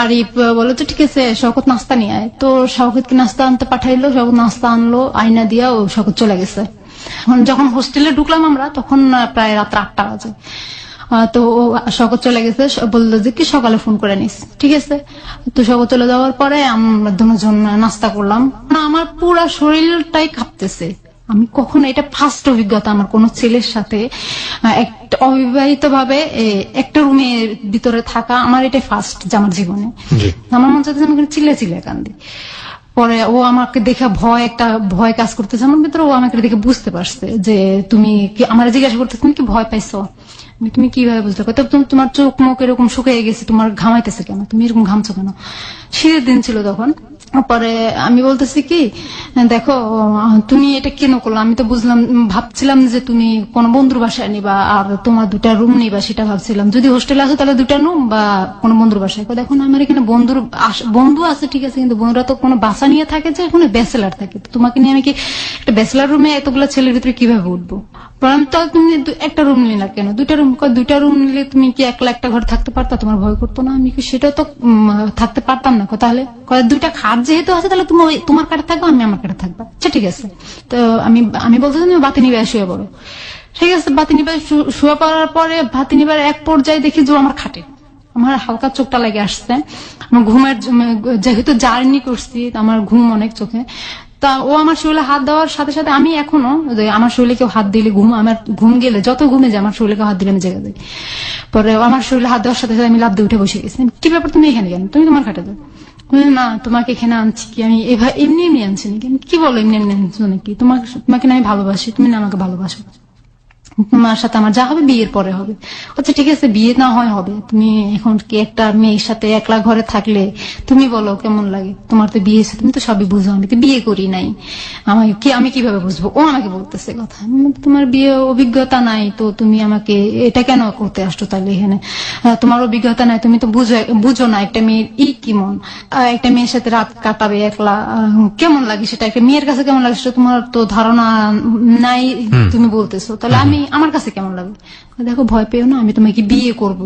আরিফ বলো তো ঠিক আছে শওকত নাস্তা নিয়ে আয়। তো শওকতকে নাস্তা আনতে পাঠাইলো, শওকত নাস্তা আনলো, আয়না দিয়া ও শওকত চলে গেছে। যখন হোস্টেলে ঢুকলাম আমরা তখন প্রায় রাত 8টা বাজে। তো শওকত চলে গেছে, বললো যে কি সকালে ফোন করে নিস, ঠিক আছে। তো শওকত চলে যাওয়ার পরে আমরা দুজন নাস্তা করলাম। আমার পুরা শরীরটাই কাঁপতেছে। আমি কখনো, এটা ফার্স্ট অভিজ্ঞতা আমার কোন ছেলের সাথে একটা অবিবাহিত ভাবে একটা রুমের ভিতরে থাকা, আমার এটা ফার্স্ট আমার জীবনে। আমার মনে হচ্ছে আমি চিল্লে চিল্লে কান্দি। পরে ও আমাকে দেখে ভয় কাজ করতেছে আমার ভিতরে। ও আমাকে দেখে বুঝতে পারছে যে তুমি আমার জিজ্ঞাসা করতেছে তুমি কি ভয় পাইছো, তুমি কিভাবে বুঝতে পারো, তোমার চোখ মুখ এরকম শুকিয়ে গেছে, তোমার ঘামাইতেছে কেন, তুমি এরকম ঘামছো কেন। শীতের দিন ছিল তখন। পরে আমি বলতেছি কি দেখো তুমি এটা কেন করলো, আমি তো বুঝলাম, ভাবছিলাম যে তুমি কোন বন্ধুর বাসায় নিবা আর তোমার 2টা রুম নিবা, সেটা ভাবছিলাম। যদি হোস্টেলে আসো তাহলে 2টা রুম বা কোনো বন্ধুর বাসায়। দেখো না আমার এখানে বন্ধু আছে ঠিক আছে, কিন্তু বন্ধুরা তো কোনো বাসা নিয়ে থাকে, যে এখানে ব্যাচেলার থাকে। তোমাকে নিয়ে আমি কি একটা ব্যাচেলার রুমে এতগুলো ছেলের ভিতরে কিভাবে উঠবো? তো তুমি একটা রুম নিলা কেন? 2টা রুম নিলে তুমি কি একলা একটা ঘর থাকতে পারতা, তোমার ভয় করতো না? আমি কি সেটাও তো থাকতে পারতাম না। তাহলে 2টা খাট যেহেতু আছে তাহলে তুমি তোমার কাটে থাকবো, আমি আমার কাটে থাকবো, আচ্ছা ঠিক আছে। তো আমি বলতেছি তুমি বাতি নিবে শুয়ে পড়ো, ঠিক আছে। বাতি নিবে শুয়ে পড়ার পরে বাতি নিবার এক পর্যায়ে দেখি যে আমার খাটে, আমার হালকা চোখটা লেগে আসছে। আমার ঘুমের যেহেতু জার্নি করছি আমার ঘুম অনেক চোখে। তা ও আমার শরীরে হাত দেওয়ার সাথে সাথে আমি এখনো আমার শরীরে কেউ হাত দিলে আমার ঘুম গেলে যত ঘুমে যায় আমার শরীরে কেউ হাত দিলে আমি জেগে যাই। পরে আমার শরীরে হাত দেওয়ার সাথে সাথে আমি লাফ দিয়ে উঠে বসে গেছি। কি ব্যাপার তুমি এখানে কেন, তুমি তোমার খাটে দাও। না তোমাকে এখানে আনছি কি আমি এমনি এমনি আনছি নাকি? কি বলো এমনি এমনি আনছো নাকি? তোমাকে না আমি ভালোবাসি, তুমি না আমাকে ভালোবাসো। তোমার সাথে আমার যা হবে বিয়ের পরে হবে। আচ্ছা ঠিক আছে বিয়ে না হয় হবে, তুমি এখন কি একটা মেয়ের সাথে একলা ঘরে থাকলে তুমি বলো কেমন লাগে? তোমার তো বিয়ে, তুমি তো সবই বুঝো, আমি তো বিয়ে করি নাই, আমি কিভাবে বুঝবো? ও আমাকে বলতেছে কথা, তোমার বিয়ে অভিজ্ঞতা নাই তো তুমি আমাকে এটা কেন করতে আসছো তাহলে এখানে? তোমার অভিজ্ঞতা নাই, তুমি তো বুঝো না একটা মেয়ের কেমন, একটা মেয়ের সাথে রাত কাটাবে একলা কেমন লাগে, সেটা একটা মেয়ের কাছে কেমন লাগে সেটা তোমার তো ধারণা নাই, তুমি বলতেছো তাহলে আমার কাছে কেমন লাগে? দেখো ভয় পেও না, আমি তোমাকে বিয়ে করব,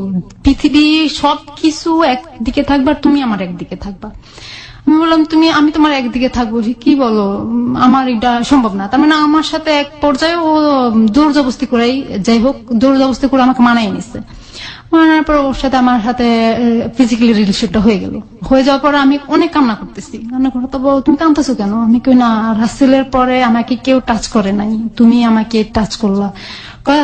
পৃথিবী সবকিছু একদিকে থাকবা, তুমি আমার একদিকে থাকবা। আমি বললাম আমি তোমার একদিকে থাকবো, কি বলো, আমার এটা সম্ভব না। তার মানে আমার সাথে এক পর্যায়ে ও জোর জবরদস্তি করেই, যাই হোক জোর জবরদস্তি করে আমাকে মানাই নিচ্ছে। মানার পর ওর সাথে আমার সাথে ফিজিক্যালি রিলেশনটা হয়ে গেল। হয়ে যাওয়ার পরে আমি অনেক কান্না করতেছি, কান্না করতে তুমি কাঁদতেছো কেন? আমি কই না রাসেলের পরে আমাকে কেউ টাচ করে নাই, তুমি আমাকে টাচ করলা।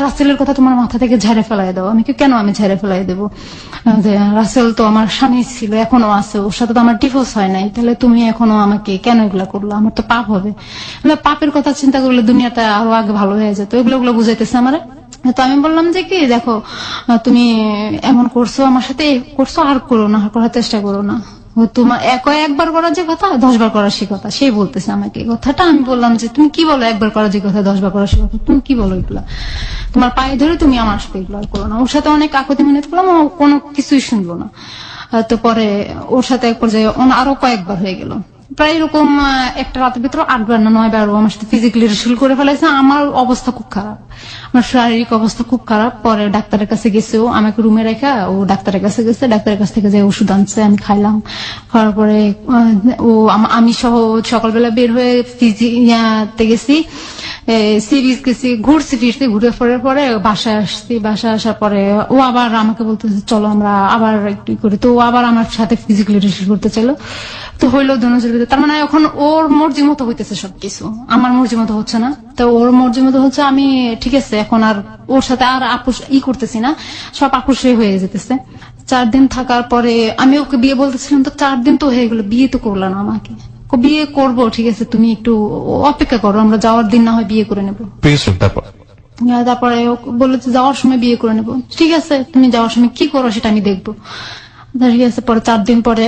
রাসেলের কথা তোমার মাথা থেকে ঝেড়ে ফেলাই দাও। আমি কেন আমি ঝেড়ে ফেলাই দেবো? রাসেল তো আমার স্বামী ছিল, এখনো আছে, ওর সাথে তো আমার ডিভোর্স হয় নাই, তাহলে তুমি এখনো আমাকে কেন এগুলা করলো? আমার তো পাপ হবে। পাপের কথা চিন্তা করলে দুনিয়াটা আরো আগে ভালো হয়ে যেত। এগুলো বুঝাইতেছে আমার। তো আমি বললাম যে কি দেখো তুমি এমন করছো আমার সাথে, করছো আর করো না, করার চেষ্টা করো না। তোমার একবার করার যে কথা 10 বার করার সে কথা, সেই বলতেছে আমাকে কথাটা। আমি বললাম যে তুমি কি বলো, একবার করার যে কথা 10 বার করার সে কথা, তুমি কি বলো এগুলা? তোমার পায়ে ধরে তুমি আমার সাথে এগুলো আর করো না। ওর সাথে অনেক কাকুতি মিনতি করলাম, ও কোনো কিছুই শুনলো না। তো পরে ওর সাথে এক পর্যায়ে আরো কয়েকবার হয়ে গেল, প্রায় এরকম একটা রাতের ভিতরে 8 বার না 9 বার ও আমার সাথে ফিজিক্যালি রিলেশন করে ফেলেছে। আমার অবস্থা খুব খারাপ, আমার শারীরিক অবস্থা খুব খারাপ। পরে ডাক্তারের কাছে গেছে, ও আমাকে রুমে রেখা ও ডাক্তারের কাছে গেছে, ডাক্তারের কাছ থেকে যে ওষুধ আনছে আমি খাইলাম। খাওয়ার পরে আমি সহ সকালবেলা বের হয়ে গেছি, সিরিজ গেছি, ঘুরছি ফিরছি, ঘুরে ফেরার পরে বাসায় আসছি। বাসায় আসার পরে ও আবার আমাকে বলতেছে চলো আমরা আবার একটু করি। তো ও আবার আমার সাথে ফিজিক্যালি রিলেশন করতে চাইলো। তো হইলো দুজনের ভিতরে। তার মানে এখন ওর মর্জি মতো হইতেছে সবকিছু, আমার মর্জি মতো হচ্ছে না। তো ওর মর্জি মতো হচ্ছে, আমি ঠিক আছে এখন আর ওর সাথে আর আপুস করতেছি না, সব আপুসে হয়ে যেতেছে। 4 দিন থাকার পরে আমি ওকে বিয়ে বলতেছিলাম, তো 4 দিন তো হয়ে গেল, বিয়ে তো করলো না আমাকে। বিয়ে করবো ঠিক আছে, তুমি একটু অপেক্ষা করো, আমরা যাওয়ার দিন না হয় বিয়ে করে নেবো। তারপরে ও বললো যে যাওয়ার সময় বিয়ে করে নেবো। ঠিক আছে, তুমি যাওয়ার সময় কি করো সেটা আমি দেখবো। ঠিক আছে, পরে 4 দিন পরে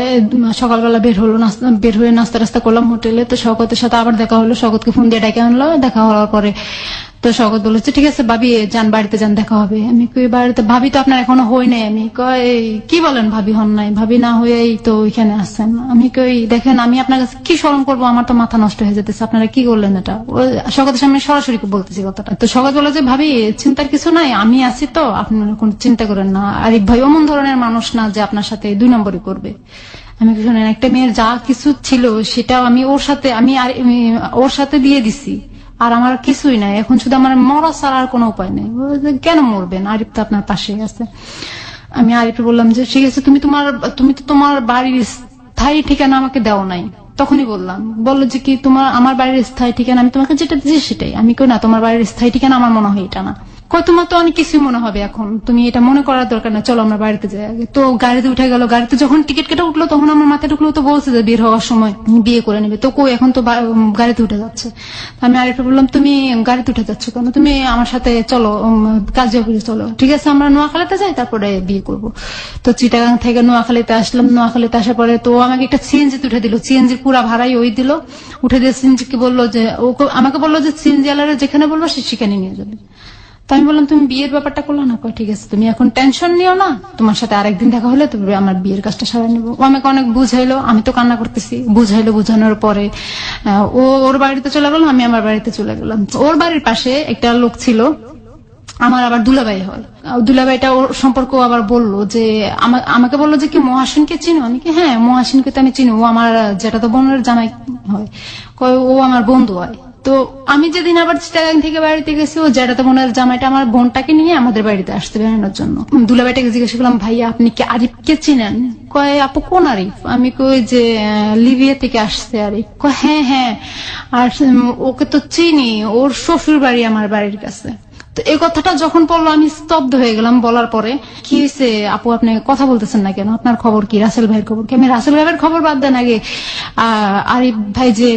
সকালবেলা বের হয়ে নাস্তা টাস্তা করলাম হোটেলে। তো শওকতের সাথে আবার দেখা হলো, শওকতকে ফোন দিয়ে ডেকে আনলো। দেখা হওয়ার পরে তো শওকত বলেছে ঠিক আছে ভাবি যান, বাড়িতে যান, দেখা হবে। আমি কই বাড়িতে? ভাবি তো আপনার এখনো হই নাই। আমি কই কি বলেন, ভাবি হন নাই? ভাবি না হয়েই তো ওইখানে আসছেন। আমি কই দেখেন আমি আপনার কাছে কি শরম করবো, আমার তো মাথা নষ্ট হয়ে যেতেছে, আপনারা কি করলেন এটা? শওকতের সামনে সরাসরি বলতেছি কথাটা। তো শওকত বলে যে ভাবি চিন্তার কিছু নাই, আমি আছি তো, আপনারা কোনো চিন্তা করেন না। আরিফ ভাই অমন ধরনের মানুষ না যে আপনার সাথে 2 নম্বরই করবে। আমি শোনেন, একটা মেয়ের যা কিছু ছিল সেটাও আমি ওর সাথে দিয়ে দিছি, আর আমার কিছুই নাই। এখন শুধু আমার মরা ছাড়া আর কোনো উপায় নেই। কেন মরবেন, আরিফ তো আপনার পাশেই আছে। আমি আরিফকে বললাম যে ঠিক আছে, তুমি তো তোমার বাড়ির স্থায়ী ঠিকানা আমাকে দাও নাই। তখনই বললো যে কি আমার বাড়ির স্থায়ী ঠিকানা আমি তোমাকে যেটা দিয়েছি সেটাই। আমি কই না, তোমার বাড়ির স্থায়ী ঠিকানা আমার মনে হয় এটা না। কই তোমার তো অনেক কিছুই মনে হবে, এখন তুমি এটা মনে করার দরকার না, চলো আমরা বাড়িতে যাই আগে। তো গাড়িতে উঠে গেল। গাড়িতে যখন টিকিট কেটে উঠলো তখন আমার মাথায় ঢুকলো, তো বলছে যে বের হওয়ার সময় বিয়ে করে নেবে। তো কই, এখন তো গাড়িতে উঠে যাচ্ছে। আমি আরেকটা বললাম তুমি গাড়িতে উঠে যাচ্ছ কেন, তুমি আমার সাথে চলো, কাজিয়াপুরে চলো। ঠিক আছে, আমরা নোয়াখালীতে যাই, তারপরে বিয়ে করবো। তো চিটাগাং থেকে নোয়াখালীতে আসলাম। নোয়াখালীতে আসার পরে তো আমাকে একটা সিএনজি উঠে দিল, সিএনজির পুরা ভাড়াই ওই দিল। উঠে দিয়ে সিএনজি কে বললো যে আমাকে বললো যে সিএনজি আলারে যেখানে বলবো সেখানে নিয়ে যাবে। তো আমি বললাম তুমি বিয়ের ব্যাপারটা করলো না? ঠিক আছে, তুমি এখন টেনশন নিও না, তোমার সাথে আরেকদিন দেখা হলে তবে আমার বিয়ের কাজটা সারা নিবো। ও আমাকে অনেক বুঝাইলো, আমি তো কান্না করতেছি। বুঝানোর পরে ও ওর বাড়িতে চলে গেল, আমি আমার বাড়িতে চলে গেলাম। ওর বাড়ির পাশে একটা লোক ছিল, আমার আবার দুলাভাই হয়। দুলাভাইটা ওর সম্পর্ক আবার বললো যে আমাকে বললো যে কি মহাসিনকে চিনো? আমি কি হ্যাঁ, মহাসিনকে তো আমি চিনি, ও আমার যেটা তো বোনের জামাই হয়, ও আমার বন্ধু হয়। তো আমি যেদিন আবার চিটাগাং থেকে বাড়িতে গেছি, ও যেটা তো বোনের জামাইটা আমার বোনটাকে নিয়ে আমাদের বাড়িতে আসতে বেরোনোর জন্য। দুলাভাইটাকে জিজ্ঞেস করলাম ভাইয়া আপনি কি আরিফকে চিনেন? কয় আপু কোন আরিফ? আমি কই যে লিবিয়া থেকে আসছে আরিফ। কয় হ্যাঁ, আর ওকে তো চিনি, ওর শ্বশুর বাড়ি আমার বাড়ির কাছে। তো এই কথাটা যখন বললো আমি স্তব্ধ হয়ে গেলাম। বলার পরে কি হয়েছে আপু, আপনি কথা বলতেছেন না কেন? আপনার খবর কি? রাসেল ভাইয়ের খবর কি? আমি রাসেল ভাইয়ের খবর বাদ দেন, আগে আরিফ ভাই যে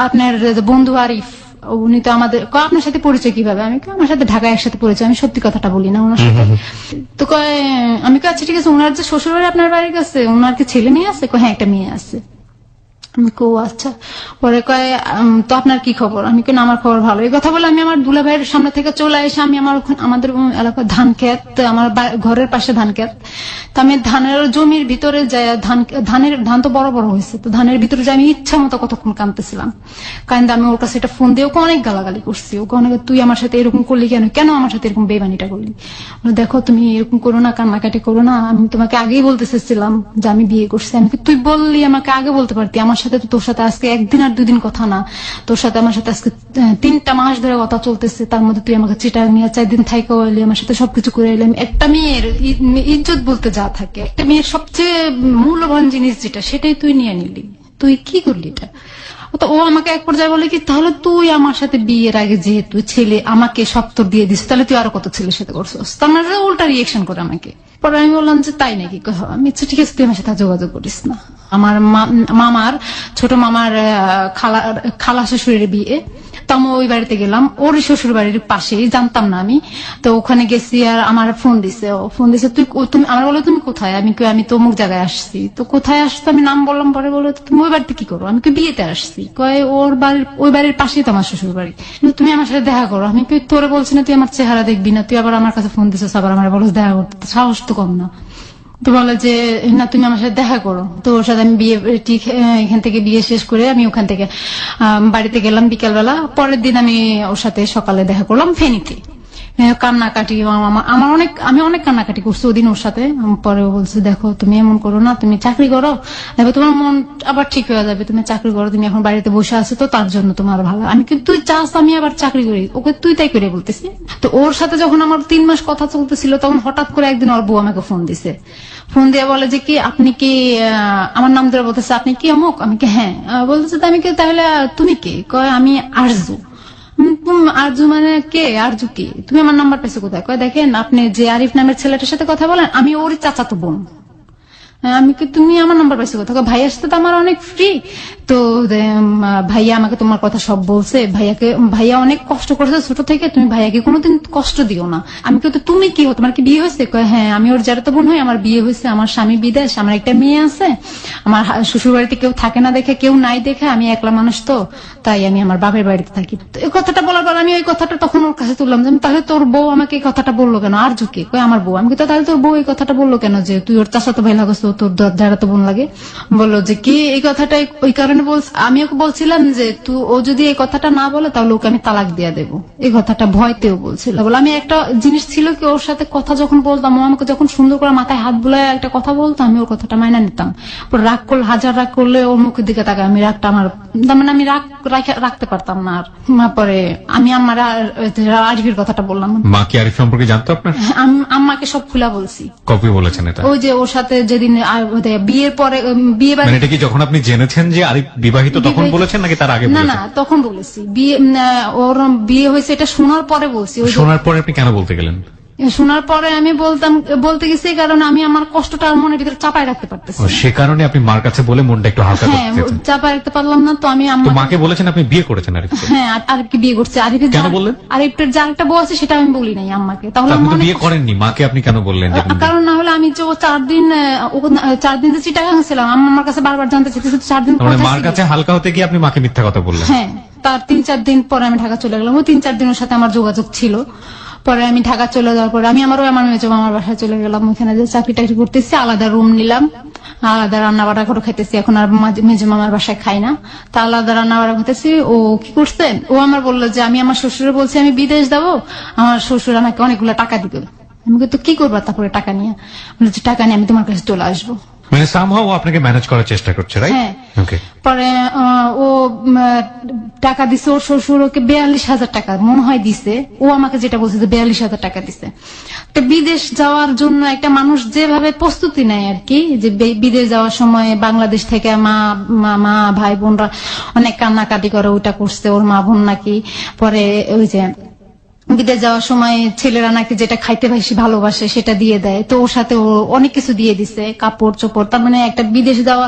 আপনার বন্ধু আরিফ, উনি তো আমাদের, আপনার সাথে পরিচয় কিভাবে? আমি আমার সাথে ঢাকায় একসাথে পরিচয়, আমি সত্যি কথাটা বলি না ওনার সাথে। তো আমি আচ্ছা ঠিক আছে, ওনার যে শ্বশুর বাড়ি আপনার বাড়ির কাছে, ওনার কি ছেলে মেয়ে আছে? হ্যাঁ একটা মেয়ে আছে। আচ্ছা। পরে কয় তো আপনার কি খবর? আমি কেন আমার খবর ভালো। এই কথা বলে আমি আমার দুলা ভাইয়ের সামনে থেকে চলে এসে আমি আমাদের এলাকায় ধান ক্ষেত, আমার ঘরের পাশে ধান ক্ষেত, তো আমি ধানের জমির ভিতরে যাই, ধান তো বড় বড় হয়েছে, তো ধানের ভিতরে যাই আমি ইচ্ছা মতো কতক্ষণ কাঁদতেছিলাম। কারণ আমি ওর কাছে একটা ফোন দিয়ে ওকে অনেক গালাগালি করছি। ওকে অনেক, তুই আমার সাথে এরকম করলি কেন আমার সাথে এরকম বেমানিটা করলি? দেখো তুমি এরকম করো না, কান্নাকাটি করো না, আমি তোমাকে আগেই বলতে চেয়েছিলাম যে আমি বিয়ে করছি। আমি তুই বললি আমাকে আগে বলতে পারতি, আমার সাথে তো তোর সাথে আজকে 1 দিন আর 2 দিন কথা না, তোর সাথে আমার সাথে আজকে 3টা মাস ধরে কথা চলতেছে। তার মধ্যে তুই আমাকে চিটাগাং নিয়ে 4 দিন থাইকাও এলি, আমার সাথে সবকিছু করে এলাম। একটা মেয়ের ইজ্জত বলতে যা থাকে, একটা মেয়ের সবচেয়ে মূল্যবান জিনিস যেটা, সেটাই তুই নিয়ে নিলি, তুই কি করলি এটা? তো ও আমাকে এক পর্যায়ে বলে কি তাহলে তুই আমার সাথে বিয়ের আগে যেহেতু ছেলে আমাকে সত্তর দিয়ে দিস, তাহলে তুই আরো কত ছেলের সাথে করছিস? তার মানে উল্টা রিয়েকশন করে আমাকে। পরে আমি বললাম যে তাই নাকি? আমি ঠিক আছে, তুই আমার সাথে যোগাযোগ করিস না। আমার মামার ছোট মামার খালা শ্বশুরের বিয়ে, তো আমি ওই বাড়িতে গেলাম, ওর শ্বশুর বাড়ির পাশেই, জানতাম না আমি। তো ওখানে গেছি, আর আমার ফোন দিছে তুমি আমার বলো তুমি কোথায়? আমি তো অমুক জায়গায় আসছি। তো কোথায় আসতো আমি নাম বললাম। পরে বলো তুমি ওই বাড়িতে কি করো? আমি বিয়েতে আসছি। কয় ওই বাড়ির পাশেই তো আমার শ্বশুর বাড়ি, তুমি আমার সাথে দেখা করো। আমি তোরে বলছি না তুই আমার চেহারা দেখবি না, তুই আবার আমার কাছে ফোন দিছিস, আবার আমার বলো দেখা করতে, সাহস তো কম না। তো বলে যে না তুমি আমার সাথে দেখা করো। তো ওর সাথে আমি এখান থেকে বিয়ে শেষ করে আমি ওখান থেকে বাড়িতে গেলাম বিকালবেলা। পরের দিন আমি ওর সাথে সকালে দেখা করলাম ফেনীতে। কান্নাকাটি আমি অনেক কান্নাকাটি করছি ওদিন ওর সাথে। পরে ও বলছে দেখো তুমি এমন করো না, তুমি চাকরি করো, দেখো তোমার মন আবার ঠিক হয়ে যাবে, তুমি চাকরি করো, তুমি এখন বাড়িতে বসে আছো তো তার জন্য তোমার ভালো। আমি কিন্তু তুই চাস আমি আবার চাকরি করি, ওকে তুই তাই করে বলতেছি। তো ওর সাথে যখন আমার 3 মাস কথা চলতেছিল তখন হঠাৎ করে একদিন ওর বউ আমাকে ফোন দিছে। ফোন দিয়ে বলে যে কি আপনি কি আমার নাম ধরে বলতেছে আপনি কি অমুক, আমি কি হ্যাঁ, বলতেছে আমি কি তাহলে তুমি কে, কয় আমি আরজু। আরজু মানে কে, আরজু কি, তুমি আমার নাম্বার পেয়েছো কোথায়, কয় দেখেন আপনি যে আরিফ নামের ছেলেটার সাথে কথা বলেন আমি ওরই চাচাতো বোন। আমি কি তুমি আমার নাম্বার পাইছো কোথাও, ভাইয়ার সাথে তো আমার অনেক ফ্রি, তো ভাইয়া আমাকে তোমার কথা সব বলছে, ভাইয়া অনেক কষ্ট করেছে ছোট থেকে, তুমি ভাইয়াকে কোনোদিন কষ্ট দিও না। আমি কিন্তু তুমি কি হো, তোমার কি বিয়ে হয়েছে, কয় হ্যাঁ আমি ওর যারা তো বোন হয়, আমার বিয়ে হয়েছে, আমার স্বামী বিদেশ, আমার একটা মেয়ে আছে, আমার শ্বশুর বাড়িতে কেউ থাকে না দেখে, কেউ নাই দেখে, আমি একলা মানুষ তো তাই আমি আমার বাপের বাড়িতে থাকি। তো এই কথাটা বলার পর আমি ওই কথাটা তখন ওর কাছে তুললাম যে তাহলে তোর বউ আমাকে এই কথাটা বললো কেন, আর ঝুঁকে, কয় আমার বউ। আমি তাহলে তোর বউ এই কথাটা বললো কেন যে তুই ওর চাচাতো ভাই লাগছো, তোর যারা তো বোন লাগে, বললো যে কি এই কথাটা ওই কারণে বলছে। আমি ওকে বলছিলাম যে ও যদি এই কথাটা না বলে তাহলে ওকে আমি তালাক দিয়ে দেবো, এই কথাটা ভয়তেও বলছিল। বলে আমি একটা জিনিস ছিল কি ওর সাথে কথা যখন বলতাম, ও আমাকে যখন সুন্দর করে মাথায় হাত বুলায় একটা কথা বলতো আমি ওর কথাটা মাইনা নিতাম। রাগ করলে, হাজার রাগ করলে ওর মুখের দিকে তাকায়, আমি রাগটা আমার মানে আমি রাখতে পারতাম না। আর পরে আমি আমার আরিফের কথাটা বললাম। মা কি আরিফ সম্পর্কে জানতো আপনার? আম্মাকে সব খুলা বলছি। কবে বলেছেন এটা? ওই যে ওর সাথে যেদিন বিয়ের পরে মানে এটা কি যখন আপনি জেনেছেন যে আরিফ বিবাহিত তখন বলেছেন নাকি তার আগে? না না তখন বলেছি, ওর বিয়ে হয়েছে এটা শোনার পরে বলছি। শোনার পরে আপনি কেন বলতে গেলেন? শোনার পরে আমি বলতে গেছি কারণ আমি আমার কষ্টটা মনের ভিতরে চাপায় রাখতে পারতেছি। সে কারণে আপনি মার কাছে বলে মনটা একটু হালকা করতে চেয়েছেন। চাপায় রাখতে পারলাম না, তো আমি মাকে বলেছেন আপনি বিয়ে করেছেন আরিফকে? হ্যাঁ আরিফকে বিয়ে করছি। কেন বললেন? আরিফের যে আরেকটা বউ আছে সেটা আমি বলি নাই আম্মাকে। তাহলে আপনি তো বিয়ে করেননি, মাকে আপনি কেন বললেন? কারণ না হলে আমি যে 4 দিন যে চিটাগাং ছিলাম, আমার কাছে বারবার জানতে চেয়েছি 4 দিন মার কাছে হালকা হতে গিয়ে আপনি মাকে মিথ্যা কথা বললেন? হ্যাঁ, তার 3-4 দিন পরে আমি ঢাকা চলে গেলাম। ওই 3-4 দিনের সাথে আমার যোগাযোগ ছিল। পরে আমি ঢাকা চলে যাওয়ার পরে আমি আমার মেজো মামার বাসায় চলে গেলাম। ওখানে যে চাকরি টাকরি করতেছি, আলাদা রুম নিলাম, আলাদা রান্না বাড়া করে খাইতেছি। এখন আর মেজো মামার বাসায় খাই না, তা আলাদা রান্না বাড়া খাইতেছি। ও কি করছে, ও আমার বললো যে আমি আমার শ্বশুরে বলছি আমি বিদেশ যাবো, আমার শ্বশুর আমাকে অনেকগুলো টাকা দিবে। আমি তো কি করবো তারপরে টাকা নিয়ে, বলছি টাকা নিয়ে আমি তোমার কাছে চলে আসবো। মানে সামহাও আপনাকে ম্যানেজ করার চেষ্টা করছে, রাইট? হ্যাঁ। ওকে। পরে ও টাকা দিছে, ওর শ্বশুর ওকে 42,000 টাকা মনে হয় দিছে। ও আমাকে যেটা বলছে যে 42,000 টাকা দিছে। তো বিদেশ যাওয়ার জন্য একটা মানুষ যেভাবে প্রস্তুতি নেয় আর কি, যে বিদেশ যাওয়ার সময় বাংলাদেশ থেকে মা ভাই বোনরা অনেক কান্নাকাটি করে, ওটা করছে ওর মা বোন নাকি। পরে ওই যে বিদেশ যাওয়ার সময় ছেলেরা নাকি যেটা খাইতে বেশি ভালোবাসে সেটা দিয়ে দেয়, তো ওর সাথে ও অনেক কিছু দিয়ে দিছে, কাপড় চোপড়। তার মানে একটা বিদেশ যাওয়া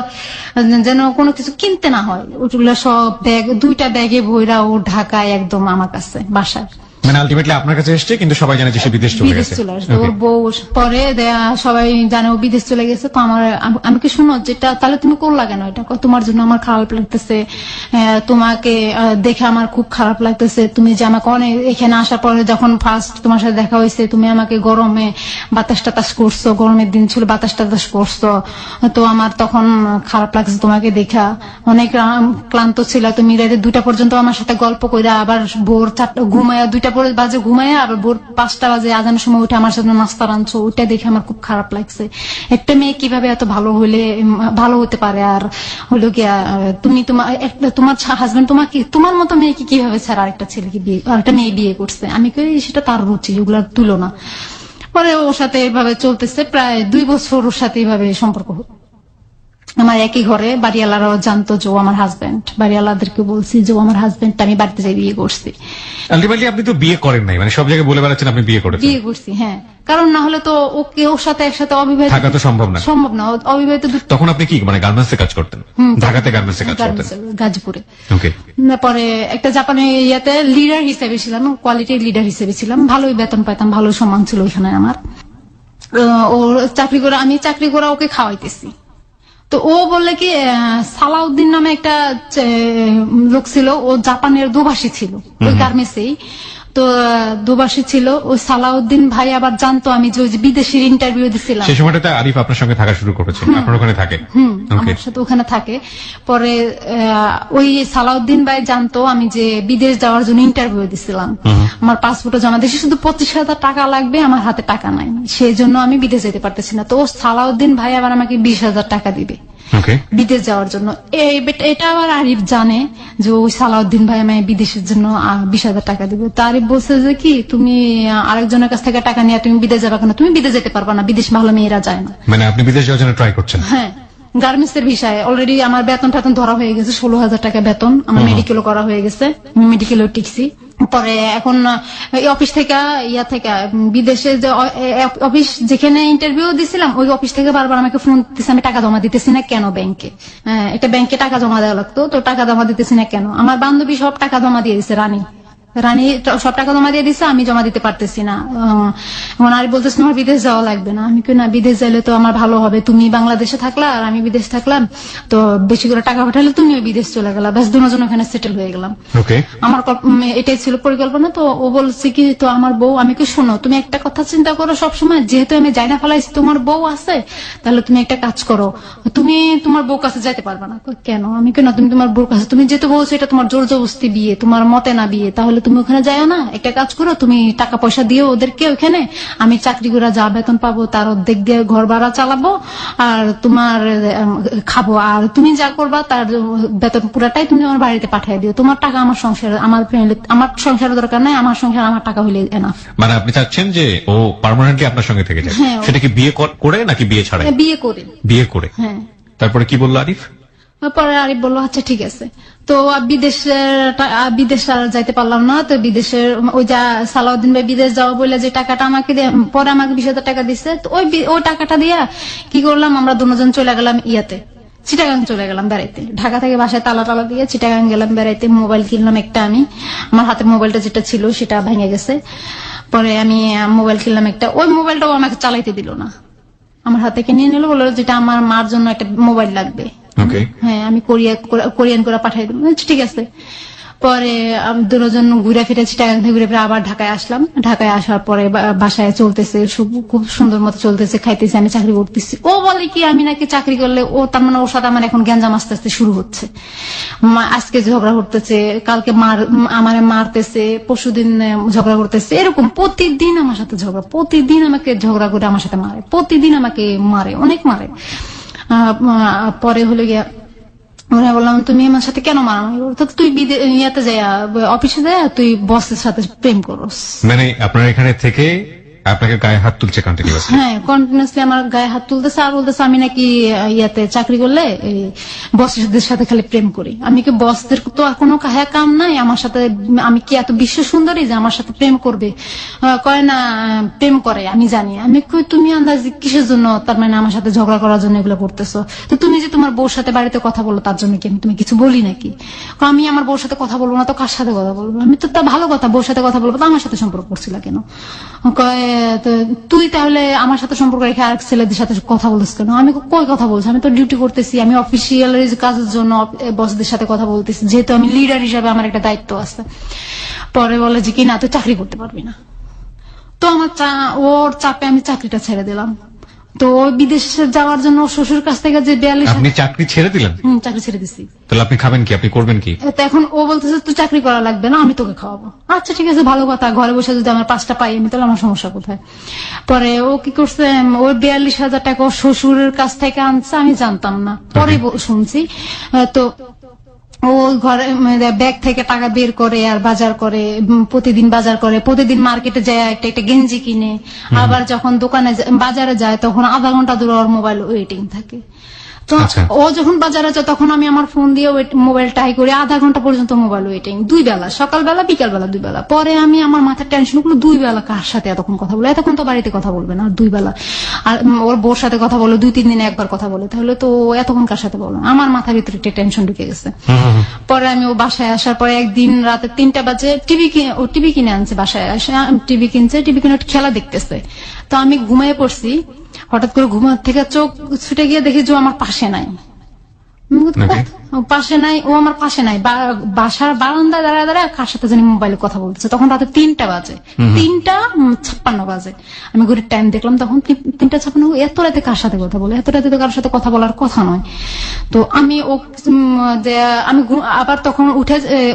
যেন কোনো কিছু কিনতে না হয়, ওগুলো সব ব্যাগ 2টা ব্যাগে ভইরা ও ঢাকায় একদম আমার কাছে বাসায়। মানে আলটিমেটলি আপনার কাছে এসেছে, কিন্তু সবাই জানে যে সে বিদেশ চলে গেছে। ওর বউ পরে সবাই জানে ও বিদেশ চলে গেছে। তো আমি কি শুনো যেটা তাহলে তুমি করলা কেন এটা, তোমার জন্য আমার খারাপ লাগতেছে, তোমাকে দেখে আমার খুব খারাপ লাগতেছে। তুমি যে আমাকে অনেক এখানে আসার পরে যখন ফার্স্ট তোমার সাথে দেখা হয়েছে, তুমি আমাকে গরমে বাতাস টাতাস করছো, গরমের দিন ছিল বাতাস টাতাস করছো, তো আমার তখন খারাপ লাগছে তোমাকে দেখা, অনেক ক্লান্ত ছিল। তুমি রাতে 2টা পর্যন্ত আমার সাথে গল্প করে, আবার ভোর 4টা ঘুমায়া 2টা বাজে ঘুমায়, আবার ভোর 5টা বাজে আজানের সময় উঠে আমার সাথে নাস্তা রাঁধছো, ওইটা দেখে আমার খুব খারাপ লাগছে। একটা মেয়ে কিভাবে এত ভালো হতে পারে, আর হলো গিয়া তুমি তোমার হাজবেন্ড তোমার মতো মেয়েকে কিভাবে ছাড়া আরেকটা ছেলেকে আরেকটা মেয়ে বিয়ে করছে। আমি কই সেটা তার রুচি, ওগুলার তুলনা। পরে ওর সাথে এভাবে চলতেছে প্রায় 2 বছর, ওর সাথে এভাবে সম্পর্ক। আমার একই ঘরে বাড়িওয়ালারাও জানতো যে ও আমার হাজবেন্ড, বাড়িওয়ালাদেরকে বলছি যে ও আমার হাজবেন্ড, আমি বাড়িতে যাই বিয়ে করছি। আলটিমেটলি আপনি তো বিয়ে করেন নাই, মানে সব জায়গায় বলে বেড়াচ্ছেন আপনি বিয়ে করেছেন। বিয়ে করছি, হ্যাঁ, কারণ না হলে তো ওকে ওর সাথে একসাথে অবিবাহিত থাকা তো সম্ভব না। অবিবাহিত। তখন আপনি কি মানে গার্মেন্টসে কাজ করতেন? ঢাকাতে গার্মেন্টসে কাজ করতেন? গাজীপুরে। ওকে। পরে একটা জাপানি ইয়াতে লিডার হিসেবে ছিলাম, কোয়ালিটি লিডার হিসেবে ছিলাম, ভালোই বেতন পাইতাম, ভালো সম্মান ছিল ওইখানে আমার। ওর আমি চাকরি করে ওকে খাওয়াইতেছি। তো ও বললে কি সালাউদ্দিন নামে একটা লোক ছিল, ও জাপানের দোভাষী ছিল ওই গার্মেন্টসেই। তো দুবাসী ছিল। ওই সালাউদ্দিন ভাই আবার জানতো আমি যে ওই যে বিদেশের ইন্টারভিউ দিছিলাম, সেই সময়টাতে আরিফ আপনার সঙ্গে থাকা শুরু করেছে, আপনার ওখানে থাকে। ওকে, আমার সাথে ওখানে থাকে। পরে ওই সালাউদ্দিন ভাই জানতো আমি যে বিদেশ যাওয়ার জন্য ইন্টারভিউ দিছিলাম, আমার পাসপোর্টে জমা দিয়েছি, শুধু 25,000 টাকা লাগবে, আমার হাতে টাকা নাই, সেই জন্য আমি বিদেশ যেতে পারতেছি না। তো সালাউদ্দিন ভাই আবার আমাকে 20,000 টাকা দিবে ওকে, বিদেশ যাওয়ার জন্য। এটা আবার আরিফ জানে যে ওই সালাউদ্দিন ভাই আমি বিদেশের জন্য 20,000 টাকা দিবে। তো আরিফ বলছে যে কি তুমি আরেকজনের কাছ থেকে টাকা নিয়ে তুমি বিদেশ যাবে কেন, তুমি বিদেশ যেতে পারবা না, বিদেশ ভালো মেয়েরা যায় না। মানে আপনি বিদেশ যাওয়ার জন্য ট্রাই করছেন? হ্যাঁ, গার্মেন্টস এর বিষয়ে অলরেডি আমার বেতন টেতন ধরা হয়ে গেছে, 16,000 টাকা বেতন, আমার মেডিকেলও করা হয়ে গেছে, মেডিকেলও টিকছি। পরে এখন এই অফিস থেকে বিদেশে যে অফিস যেখানে ইন্টারভিউ দিছিলাম ওই অফিস থেকে বারবার আমাকে ফোন দিতেছে আমি টাকা জমা দিতেছি না কেন ব্যাংকে। এটা ব্যাংকে টাকা জমা দেওয়া লাগতো, তো টাকা জমা দিতেছি না কেন। আমার বান্ধবী সব টাকা জমা দিয়ে দিছে, রানী সব টাকা জমা দিয়ে দিচ্ছে, আমি জমা দিতে পারতেছি না। এখন আর বলতেছে আমার বিদেশ যাওয়া লাগবে না। আমি না, বিদেশ যাইলে তো আমার ভালো হবে, তুমি বাংলাদেশে থাকলা আর আমি বিদেশ থাকলাম, তো বেশি করে টাকা পাঠালে তুমিও বিদেশ চলে গেলা, ব্যাস দুজন ওখানে সেটেল হয়ে গেলাম। আমার এটাই ছিল পরিকল্পনা। তো ও বলছে কি, তো আমার বউ, আমি কি শোনো, তুমি একটা কথা চিন্তা করো সবসময়, যেহেতু আমি যাই না ফেলাইছি, তোমার বউ আছে, তাহলে তুমি একটা কাজ করো, তুমি তোমার বউ কাছে যাইতে পারবে না। কেন? আমি কেন, তুমি তোমার বউর কাছে, তুমি যেহেতু বলছো এটা তোমার জোর জবরদস্তি বিয়ে, তোমার মতে না বিয়ে, তাহলে তুমি ওখানে যাও না, একটা কাজ করো, তুমি টাকা পয়সা দিও ওদেরকে ওখানে, আমি চাকরি করে যা বেতন পাবো তার অর্ধেক দিয়ে ঘর ভাড়া চালাবো আর তোমার খাবো, আর তুমি যা করবা তার বেতন পুরাটাই তুমি আমার বাড়িতে পাঠিয়ে দিও, তোমার টাকা আমার সংসার, আমার ফ্যামিলি, আমার সংসারের দরকার নাই, আমার সংসার আমার টাকা হইলে এনাফ। মানে আপনি চাচ্ছেন যে ও পার্মানেন্টলি আপনার সঙ্গে থেকে যায়? সেটা কি বিয়ে করে নাকি বিয়ে ছাড়াই? বিয়ে করে। বিয়ে করে, হ্যাঁ। তারপরে কি বললো আরিফ? পরে আরিফ বললো আচ্ছা ঠিক আছে। তো বিদেশ আর যাইতে পারলাম না। তো বিদেশের ওই যা সালাউদ্দিন ভাই বিদেশ যাওয়া বলে যে টাকাটা আমাকে পরে আমাকে 20,000 টাকা দিচ্ছে, তো ওই টাকাটা দিয়া কি করলাম, আমরা দুজন চলে গেলাম চিটাগাং চলে গেলাম বেড়াইতে। ঢাকা থেকে বাসায় তালা দিয়ে চিটাগাং গেলাম বেড়াইতে। মোবাইল কিনলাম একটা, আমি আমার হাতে মোবাইলটা যেটা ছিল সেটা ভেঙে গেছে। পরে আমি মোবাইল কিনলাম একটা, ওই মোবাইলটাও আমাকে চালাইতে দিল না, আমার হাতে নিয়ে নিল, বললো যেটা আমার মার জন্য একটা মোবাইল লাগবে। হ্যাঁ, আমি কোরিয়ান করে পাঠাই দিলাম, ঠিক আছে। পরে দুজন ঘুরে ফিরে চিটাগাং থেকে ঘুরে ফিরে আবার ঢাকায় আসলাম। ঢাকায় আসার পরে বাসায় চলতেছে, খুব সুন্দর মতো চলতেছে, খাইতেছি, আমি চাকরি করতেছি। ও বলে কি আমি নাকি চাকরি করলে ও তার মানে ওর সাথে আমার এখন গ্যাঞ্জাম আস্তে আস্তে শুরু হচ্ছে। আজকে ঝগড়া করতেছে, কালকে আমারে মারতেছে, পরশুদিন ঝগড়া করতেছে, এরকম প্রতিদিন আমার সাথে ঝগড়া, প্রতিদিন আমাকে ঝগড়া করে আমার সাথে মারে, প্রতিদিন আমাকে মারে, অনেক মারে। পরে হলো গিয়া বললাম তুমি আমার সাথে কেন মারামারি করো, তুই ইয়াতে যায় অফিসে যায় তুই বসের সাথে প্রেম করস। মানে আপনার এখানে থেকে আপনাকে গায়ে হাত তুলছে কন্টিনিউয়াসলি? হ্যাঁ, কন্টিনিউয়াসলি আমার গায়ে হাত তুলতেছে আর বলতেছে আমি নাকি ইয়াতে চাকরি করলে বসদের সাথে খালি প্রেম করি। আমি কি বসদের তো কোনো কাম নাই আমার সাথে, আমি কি এত বিশ্ব সুন্দরী যে আমার সাথে প্রেম করবে? কয় না প্রেম করে, আমি জানি। আমি কই তুমি আন্দাজ কিসের জন্য, তার মানে আমার সাথে ঝগড়া করার জন্য এগুলো করতেছো? তো তুমি যে তোমার বউর সাথে বাড়িতে কথা বলো তার জন্য কি আমি তুমি কিছু বলি নাকি? আমি আমার বউর সাথে কথা বলবো না তো কার সাথে কথা বলবো? আমি তো তা ভালো কথা, বউর সাথে কথা বলবো, তো আমার সাথে সম্পর্ক করছিল কেন? কয় তুই তাহলে আমার সাথে সম্পর্ক রেখে আরেক ছেলেদের সাথে কথা বলছিস কেন? আমি কই কথা বলছি, আমি তো ডিউটি করতেছি, আমি অফিসিয়াল কাজের জন্য বসদের সাথে কথা বলতেছি, যেহেতু আমি লিডার হিসাবে আমার একটা দায়িত্ব আছে। পরে বলে যে কি না তুই চাকরি করতে পারবি না। তো আমার ওর চাপে আমি চাকরিটা ছেড়ে দিলাম। তো ওই বিদেশে যাওয়ার জন্য শ্বশুর কাছ থেকে যে 42। আপনি চাকরি ছেড়ে দিলেন? চাকরি ছেড়ে দিছি। তাহলে আপনি খাবেন কি, আপনি করবেন কি? তো এখন ও বলতেছে তুই চাকরি করা লাগবে না, আমি তোকে খাওয়াবো। আচ্ছা ঠিক আছে, ভালো কথা, ঘরে বসে যদি আমার 5টা পাই আমি, তাহলে আমার সমস্যা কোথায়? পরে ও কি করছে, ওই 42,000 টাকা ওর শ্বশুরের কাছ থেকে আনছে, আমি জানতাম না, পরে শুনছি। তো ও ঘরে ব্যাগ থেকে টাকা বের করে আর বাজার করে, প্রতিদিন বাজার করে, প্রতিদিন মার্কেটে যায় একটা গেঞ্জি কিনে, আবার যখন দোকানে বাজারে যায় তখন আধা ঘন্টা ধরে ওর মোবাইল ওয়েটিং থাকে। তো ও যখন বাজারে যায় তখন আমি আমার ফোন দিয়ে মোবাইল ট্রাই করি, আধা ঘন্টা পর্যন্ত মোবাইল ওয়েটিং, 2 বেলা, সকালবেলা বিকালবেলা 2 বেলা। পরে আমি আমার মাথার টেনশন গুলো 2 বেলা কার সাথে এতক্ষণ কথা বলে, এতক্ষণ তো বাড়িতে কথা বলবে না, 2 বেলা। আর ওর বউর সাথে কথা বলে 2-3 দিনে একবার কথা বলে, তাহলে তো এতক্ষণ কার সাথে বলো? আমার মাথার ভিতরে একটা টেনশন ঢুকে গেছে। পরে আমি ও বাসায় আসার পরে একদিন রাতে 3টা বাজে টিভি কিনে আনছে, বাসায় আসে টিভি কিনে খেলা দেখতেছে। তো আমি ঘুমিয়ে পড়ছি, হঠাৎ করে ঘুমার থেকে চোখ ছুটে গিয়ে দেখি যে আমার পাশে নাই। আমি বলছি, Okay. ও পাশে নাই, ও আমার পাশে নাই, বাসার বারান্দায় দাঁড়ায় দাঁড়ায় কার সাথে জানি মোবাইলে কথা বলতেছে। তখন রাতে 3টা বাজে, 3:56 বাজে। আমি ঘড়ির টাইম দেখলাম, তখন 3:56। এত রাতে কার সাথে কথা বলে? এত রাতে তো কারোর সাথে কথা বলার কথা নয়। তো আমি আমি আবার তখন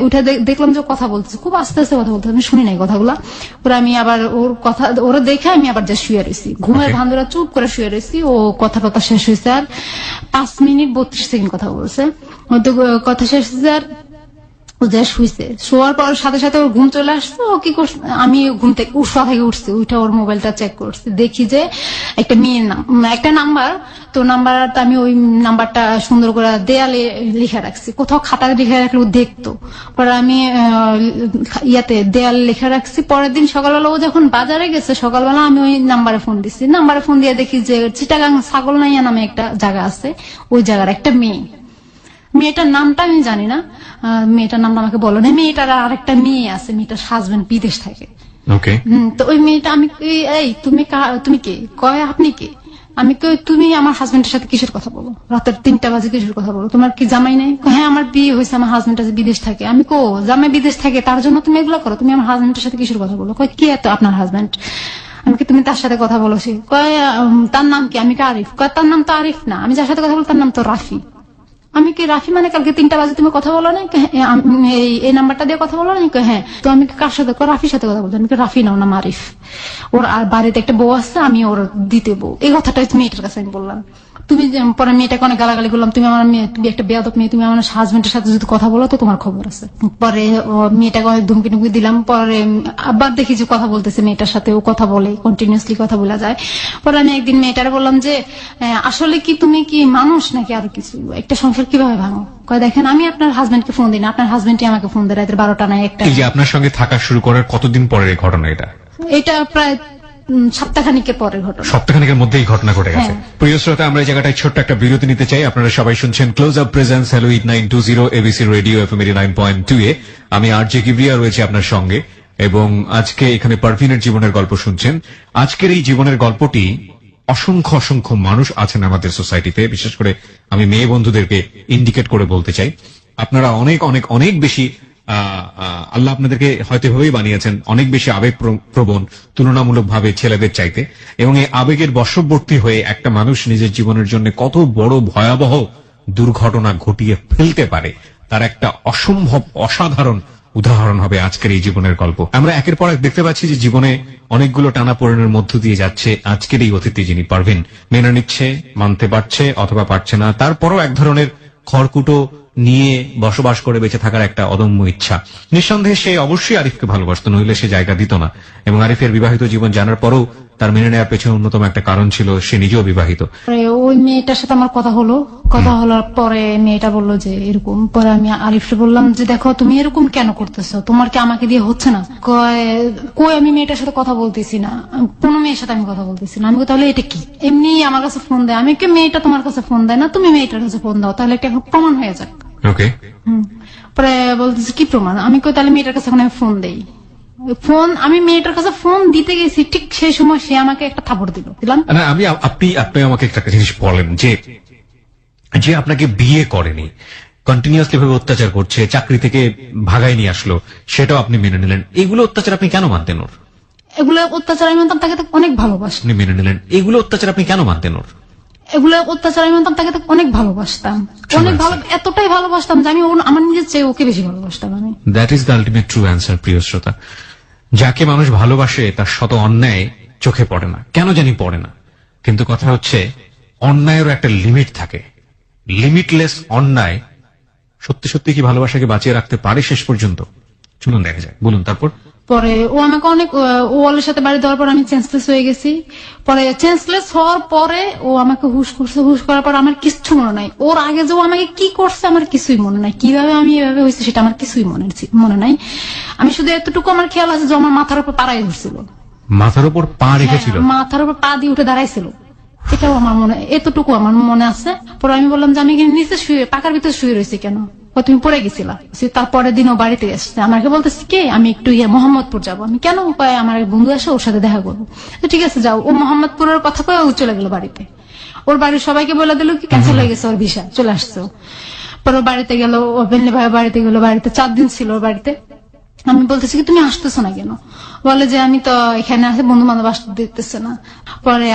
উঠে দেখলাম যে কথা বলতেছে, খুব আস্তে আস্তে কথা বলতেছে, আমি শুনি নাই কথাগুলা। পরে আমি আবার ওরা দেখে আমি আবার যে শুয়ে রয়েছি, ঘুমের ভান্দরা চুপ করে শুয়ে রয়েছি। ও কথা শেষ হয়েছে আর 5 মিনিট 32 সেকেন্ড কথা বলছে। কথা শেষ হয়েছে আর ও যা শুয়েছে, শোয়ার পর সাথে সাথে ওর ঘুম চলে আসছে। ও কি করছে, আমি ঘুম থেকে শোয়া থেকে উঠছি, উঠে ওর মোবাইলটা চেক করছি, দেখি যে একটা মেয়ের একটা নাম্বার। তো নাম্বারটা আমি ওই নাম্বারটা সুন্দর করে দেয়ালে লিখে রাখছি, কোথাও খাতায় লিখে রাখলে ও দেখতো। পরে আমি দেয়ালে লিখে রাখছি। পরের দিন সকালবেলা ও যখন বাজারে গেছে, সকালবেলা আমি ওই নাম্বারে ফোন দিচ্ছি। নাম্বারে ফোন দিয়ে দেখি যে চিটাগাং ছাগলনাইয়া নামে একটা জায়গা আছে, ওই জায়গার একটা মেয়েটার নামটা আমি জানি না, মেয়েটার নামটা আমাকে বলো না। মেয়েটার আরেকটা মেয়ে আছে, মেয়েটার হাজবেন্ড বিদেশ থাকে। ওকে। তো ওই মেয়েটা, আমি এই তুমি কে? কয় আপনি কে? আমি কই তুমি আমার হাজবেন্ডের সাথে কিসের কথা বলো? রাতের 3টা বাজে কিসের কথা বলো? তোমার কি জামাই নেই? হ্যাঁ, আমার বিয়ে হয়েছে, আমার হাজবেন্ড আছে বিদেশ থাকে। আমি কো জামাই বিদেশ থাকে, তার জন্য তুমি এগুলো করো? তুমি আমার হাজবেন্ডের সাথে কিসের কথা বলো? কয় কি এত আপনার হাজবেন্ড? আমি কি তুমি তার সাথে কথা বলো? সে কয় তার নাম কি? আমি কি আরিফ? কয় তার নাম তো আরিফ না, আমি যার সাথে কথা বলো তার নাম তো রাফি। আমি কি রাফি মানে কালকে 3টা বাজে তুমি কথা বলো না? এই নাম্বারটা দিয়ে কথা বলো না? হ্যাঁ। তো আমি কার সাথে? রাফির সাথে কথা বলতো। আমি রাফি নাও না, আরিফ। ওর আর বাড়িতে একটা বউ আছে, আমি ওর দিতে বউ। এই কথাটাই মেয়েটার কাছে আমি বললাম। তুমি পরে মেয়েটাকে অনেক গালাগালি করলাম, তুমি আমার মেয়ে, তুমি একটা বেয়াদব মেয়ে, তুমি আমার হাজবেন্ডের সাথে যদি কথা বলো তো তোমার খবর আছে। পরে মেয়েটাকে অনেক ধুমকি টুমকি দিলাম। পরে আবার দেখি যে কথা বলতেছে মেয়েটার সাথে, ও কথা বলে, কন্টিনিউসলি কথা বলা যায়। পরে আমি একদিন মেয়েটার বললাম যে আসলে কি তুমি কি মানুষ নাকি আরো কিছু? একটা সংসার কিভাবে ভাঙো? কয় দেখেন, আমি আপনার হাজবেন্ডকে ফোন দিই না, আপনার হাজবেন্ডই আমাকে ফোন দেয় রাতের 12টা নাই 1টা। এই যে আপনার সঙ্গে থাকা শুরু করার কতদিন পরের এই ঘটনা এটা? এটা প্রায় সপ্তাহখানিকের পরের ঘটনা। সপ্তাহখানেকের মধ্যেই ঘটনা ঘটে গেছে। হ্যাঁ। প্রিয় শ্রোতা, আমরা এই জায়গাটায় ছোট্ট একটা বিরতি নিতে চাই। আপনারা সবাই শুনছেন close up presence hello 8920 ABC radio FM 89.2 এ। আমি আরজে কিবরিয়া রয়েছে আপনার সঙ্গে, এবং আজকে এখানে পারভিনের জীবনের গল্প শুনছেন। আজকের এই জীবনের গল্পটি অসংখ্য অসংখ্য মানুষ আছেন আমাদের সোসাইটিতে, বিশেষ করে আমি মেয়ে বন্ধুদেরকে ইন্ডিকেট করে বলতে চাই, আপনারা অনেক অনেক অনেক বেশি আল্লাহ আপনাদেরকে হয়তো এভাবেই বানিয়েছেন, অনেক বেশি আবেগ প্রবণ তুলনামূলকভাবে ছেলেদের চাইতে। এবং এই আবেগের বশবর্তী হয়ে একটা মানুষ নিজের জীবনের জন্য কত বড় ভয়াবহ দুর্ঘটনা ঘটিয়ে ফেলতে পারে, তার একটা অসম্ভব অসাধারণ উদাহরণ হবে আজকের এই জীবনের গল্প। আমরা একের পর এক দেখতে পাচ্ছি যে জীবনে অনেকগুলো টানাপোড়েনের মধ্য দিয়ে যাচ্ছে আজকের এই অতিথি, যিনি পারভিন। মেনে নিচ্ছে, মানতে পারছে অথবা পারছে না, তারপরও এক ধরনের খড়কুটো নিয়ে বসবাস করে বেঁচে থাকার একটা অদম্য ইচ্ছা। নিঃসন্দেহে সে অবশ্যই আরিফকে ভালোবাসতো, নইলে সে জায়গা দিত না। এবং আরিফের বিবাহিত জীবন জানার পরেও তার মেনে নেওয়ার পেছনে অন্যতম একটা কারণ ছিল সে নিজেও বিবাহিত। ওই মেয়েটার সাথে আমার কথা হলোর পরে মেয়েটা বললো যে এরকম। পরে আমি আরিফকে বললাম যে দেখো, তুমি এরকম কেন করতেছো? তোমার কি আমাকে দিয়ে হচ্ছে না? কই আমি মেয়েটার সাথে কথা বলতেছি না, কোনো মেয়ের সাথে আমি কথা বলতেছি না। আমি তাহলে এটা কি? এমনি আমার কাছে ফোন দেয়। আমি কি মেয়েটা তোমার কাছে ফোন দেয় না, তুমি মেয়েটার কাছে ফোন দাও, তাহলে একটা প্রমাণ হয়ে যাক। ওকে। পরে বলতেছে কি প্রমাণ? আমি কই তাহলে মেয়েটার কাছে এখন আমি ফোন দেই। আমি মেয়েটার কাছে ফোন দিতে গেছি, ঠিক সেই সময় সে আমাকে একটা থাপড় দিলাম। আপনি আমাকে একটা জিনিস বলেন, যে আপনাকে বিয়ে করেনি, কন্টিনিউয়াসলি ভাবে অত্যাচার করছে, চাকরি থেকে ভাগাই নিয়ে আসলো, সেটাও আপনি মেনে নিলেন। এগুলো অত্যাচার আপনি কেন মানতেন ওর? এগুলো অত্যাচার আমি মানতাম, তাকে অনেক ভালোবাসতাম। আপনি মেনে নিলেন। এগুলো অত্যাচার আপনি কেন মানতেন ওর? এগুলো অত্যাচার আমি মানতাম, তাকে অনেক ভালোবাসতাম, অনেক ভালো, এতটাই ভালোবাসতাম যে আমি আমার নিজের চেয়ে ওকে বেশি ভালোবাসতাম আমি। That is the ultimate true answer. প্রিয় শ্রোতা, যাকে মানুষ ভালোবাসে তার শত অন্যায় চোখে পড়ে না, কেন জানি পড়ে না। কিন্তু কথা হচ্ছে, অন্যায়েরও একটা লিমিট থাকে। লিমিটলেস অন্যায় সত্যি সত্যি কি ভালোবাসাকে বাঁচিয়ে রাখতে পারে শেষ পর্যন্ত? চলুন দেখা যায়। বলুন তারপর। পরে ও আমাকে অনেক, ওয়ালের সাথে বাড়ি দেওয়ার পর আমি চেঞ্জলেস হয়ে গেছি। পরে চেঞ্জলেস হওয়ার পরে ও আমাকে হুশ করছে, হুশ করার পর আমার কিচ্ছু মনে নাই। ওর আগে যে ও আমাকে কি করছে আমার কিছুই মনে নাই, কিভাবে আমি এভাবে হয়েছে সেটা আমার কিছুই মনে নাই। আমি শুধু এতটুকু আমার খেয়াল আছে যে আমার মাথার উপর পাড়াই ধরছিল, মাথার উপর পা রেখেছিল, মাথার উপর পা দিয়ে উঠে দাঁড়াইছিল, এটাও আমার মনে, এতটুকু আমার মনে আছে। পরে আমি বললাম যে আমি নিচে শুয়ে, পাকার ভিতরে শুয়ে রয়েছি কেন? ও তুমি পড়ে গেছিলা। তারপরের দিন ও বাড়িতে এসছে, আমাকে বলতেছে কে, আমি একটু মোহাম্মদপুর যাবো। আমি কেন? কয় আমার এক বন্ধু আসে, ওর সাথে দেখা করবো। তো ঠিক আছে যাও। ও মোহাম্মদপুরের কথা কয়ে ও চলে গেল বাড়িতে। ওর বাড়ির সবাইকে বলে দিল কি ক্যান্সেল হয়ে গেছে, ওর ভিসা চলে আসছে। পরে ও বাড়িতে গেল, ও বেনলি ভাই বাড়িতে গেল। বাড়িতে 4 দিন ছিল ওর বাড়িতে। আমি বলতেছি কি তুমি আসতেছো না কেন? বলে যে আমি তো এখানে আসে বন্ধু বান্ধব আসতে দিতেছে না। পরে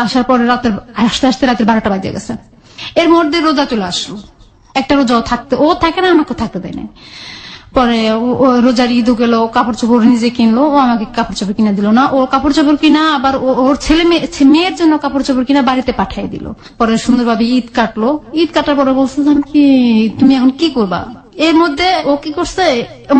আসার পরে আসতে আসতে রাতের 12টা বাজে গেছে। এর মধ্যে রোজা চলে আসলো। একটা রোজাও ও থাকে না, আমাকে থাকতে দেয় না। পরে রোজার ঈদ গেল, কাপড় চোপড় নিজে কিনলো, ও আমাকে কাপড় চোপড় কিনে দিল না। ওর কাপড় চোপড় কিনা আবার ওর মেয়ের জন্য কাপড় চোপড় কিনা বাড়িতে পাঠিয়ে দিল। পরে সুন্দরভাবে ঈদ কাটলো। ঈদ কাটার পরে বলছিলাম কি তুমি এখন কি করবা? এর মধ্যে ও কি করছে,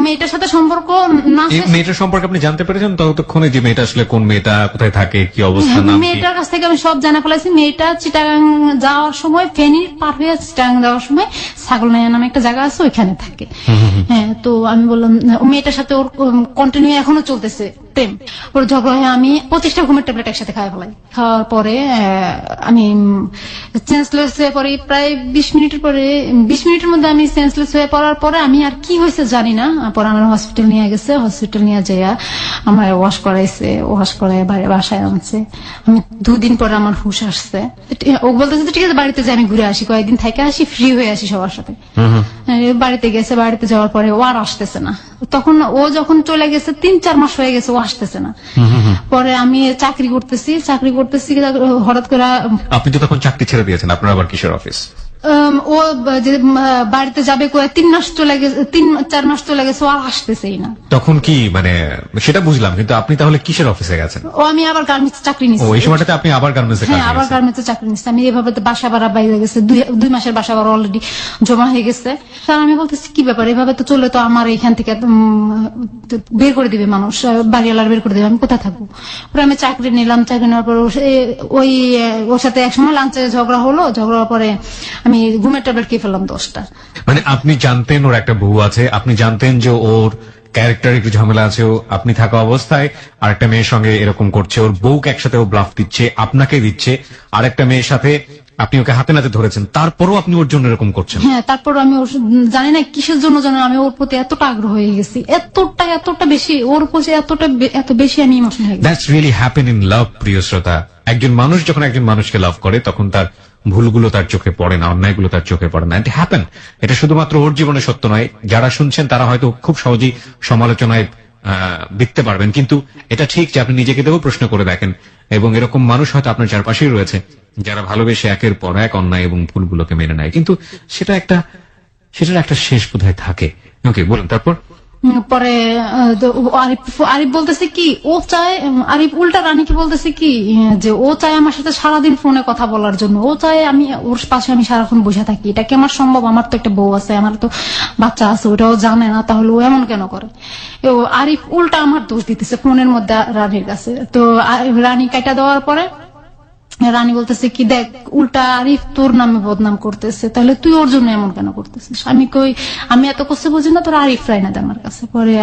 মেয়েটার সাথে সম্পর্ক না, মেয়েটার সম্পর্কে আপনি জানতে পেরেছেন ততক্ষণে যে মেয়েটা আসলে কোন মেয়েটা, কোথায় থাকে, কি অবস্থা, নাম কি? মেয়েটার কাছ থেকে আমি সব জানা ফেলাইছি। মেয়েটা চিটাগাং যাওয়ার সময়, ফেনী পার হয়ে চিটাগাং যাওয়ার সময় ছাগলনাইয়া নামে একটা জায়গা আছে, ওইখানে থাকে। হ্যাঁ, তো আমি বললাম মেয়েটার সাথে ওর কন্টিনিউ এখনো চলতেছে প্রেম। ওর ঝগড়া হয়ে আমি 25টা ঘুমের ট্যাবলেট একসাথে খাওয়া ফেলাই। খাওয়ার পরে আমি সেন্সলেস হয়ে পড়ি। প্রায় 20 মিনিটের মধ্যে আমি সেন্সলেস হয়ে পড়ার পরে আমি আর কি হয়েছে জানি না। পরে আমার হসপিটাল নিয়ে গেছে। হসপিটাল নিয়ে যাইয়া আমার ওয়াশ করাইছে, ওয়াশ করাই বাসায় আনছে। আমি 2 দিন পরে আমার হুশ আসছে। ও বলতেছে ঠিক আছে বাড়িতে যাই, আমি ঘুরে আসি, কয়েকদিন থেকে আসি, ফ্রি হয়ে আসি সবার সাথে। বাড়িতে গেছে। বাড়িতে যাওয়ার পরে ও আর আসতেছে না। তখন ও যখন চলে গেছে 3-4 মাস হয়ে গেছে, ও আসতেছে না। পরে আমি চাকরি করতেছি হঠাৎ করে। আপনি তো তখন চাকরি ছেড়ে দিয়েছেন, আপনার আবার কিসের অফিস? ও যে বাড়িতে যাবে কয়ে 3 মাস চলে গেছে, 3-4 মাস চলে গেছে, ও আর আসতেছেই না। তখন কি মানে সেটা বুঝলাম, কিন্তু আপনি তাহলে কিসের অফিসে গেছেন? ও আমি আবার গার্মেন্টস চাকরি নিচ্ছি। ওই সময়টাতে আপনি আবার গার্মেন্টসে কাজ হ্যাঁ, আবার করেছেন? গার্মেন্টসে চাকরি নিচ্ছি আমি। এভাবে তো বাসা ভাড়া বাইরে গেছে, 2 মাসের বাসা ভাড়া অলরেডি জমা হয়ে গেছে। তার আমি বলতেছি কি ব্যাপার, এভাবে তো চলে তো আমার এখান থেকে বের করে দিবে মানুষ, বাড়িওয়ালার বের করে দিবে, আমি কোথায় থাকবো? পরে আমি চাকরি নিলাম। চাকরি নেওয়ার পর ওর সাথে একসময় লাঞ্চে ঝগড়া হলো। ঝগড়ার পরে আমি ঘুমের ট্যাবলেট খেয়ে ফেললাম 10টা। মানে আপনি জানতেন ওর একটা বউ আছে, আপনি জানতেন যে ওর ক্যারেক্টার একটু ঝামেলা আছে, আপনি থাকা অবস্থায় আরেকটা মেয়ের সঙ্গে এরকম করছে, ওর বউকে একসাথে ও ব্লাফ দিচ্ছে, আপনাকে দিচ্ছে, আরেকটা মেয়ের সাথে আপনি ওকে হাতে নাতে ধরেছেন, তারপরও আপনি ওর জন্য এরকম করছেন? হ্যাঁ, তারপর আমি জানি না কিসের জন্য জানি আমি ওর প্রতি এতটা আগ্রহ হয়ে গেছি, এতটা বেশি ওর প্রতি এত বেশি আমি ইমোশনাল হয়ে গেছি। That's really happen in love, প্রিয় শ্রোতা। একজন মানুষ যখন একজন মানুষকে লাভ করে তখন তার ভুলগুলো তার চোখে পড়ে না, অন্যায়গুলো তার চোখে পড়ে না। It happen. এটা শুধুমাত্র ওর জীবনে সত্য নয়, যারা শুনছেন তারা হয়তো খুব সহজেই সমালোচনায় দেখতে পারবেন, কিন্তু এটা ঠিক যে আপনি নিজেকে দেও প্রশ্ন করে দেখেন, এবং এরকম মানুষ হয়তো আপনার চারপাশেই রয়েছে যারা ভালোবেসে একের পর এক অন্যায় এবং ভুলগুলোকে মেনে নেয়, কিন্তু সেটার একটা শেষ বোধহয় থাকে। ওকে, বলুন তারপর। পরে আরিফ বলতেছে কি ও চায়, আরিফ উল্টা রানীকে বলতেছে কি যে ও চায় আমার সাথে সারাদিন ফোনে কথা বলার জন্য, ও চায় আমি ওর পাশে আমি সারাক্ষণ বসে থাকি। এটা কি আমার সম্ভব? আমার তো একটা বউ আছে, আমার তো বাচ্চা আছে, ওটাও জানে না, তাহলে ও এমন কেন করে? আরিফ উল্টা আমার দোষ দিতেছে ফোনের মধ্যে রানীর কাছে। তো রানী কাটা দেওয়ার পরে রানী বলতেছে কি দেখ উল্টা আরিফ তোর নামে বদনাম করতেছে, তাহলে তুই ওর জন্য এমন কেন করতেছিস? আমি এত কষ্ট বুঝি না, তোর আরিফ রায় না দে আমার কাছে। পরে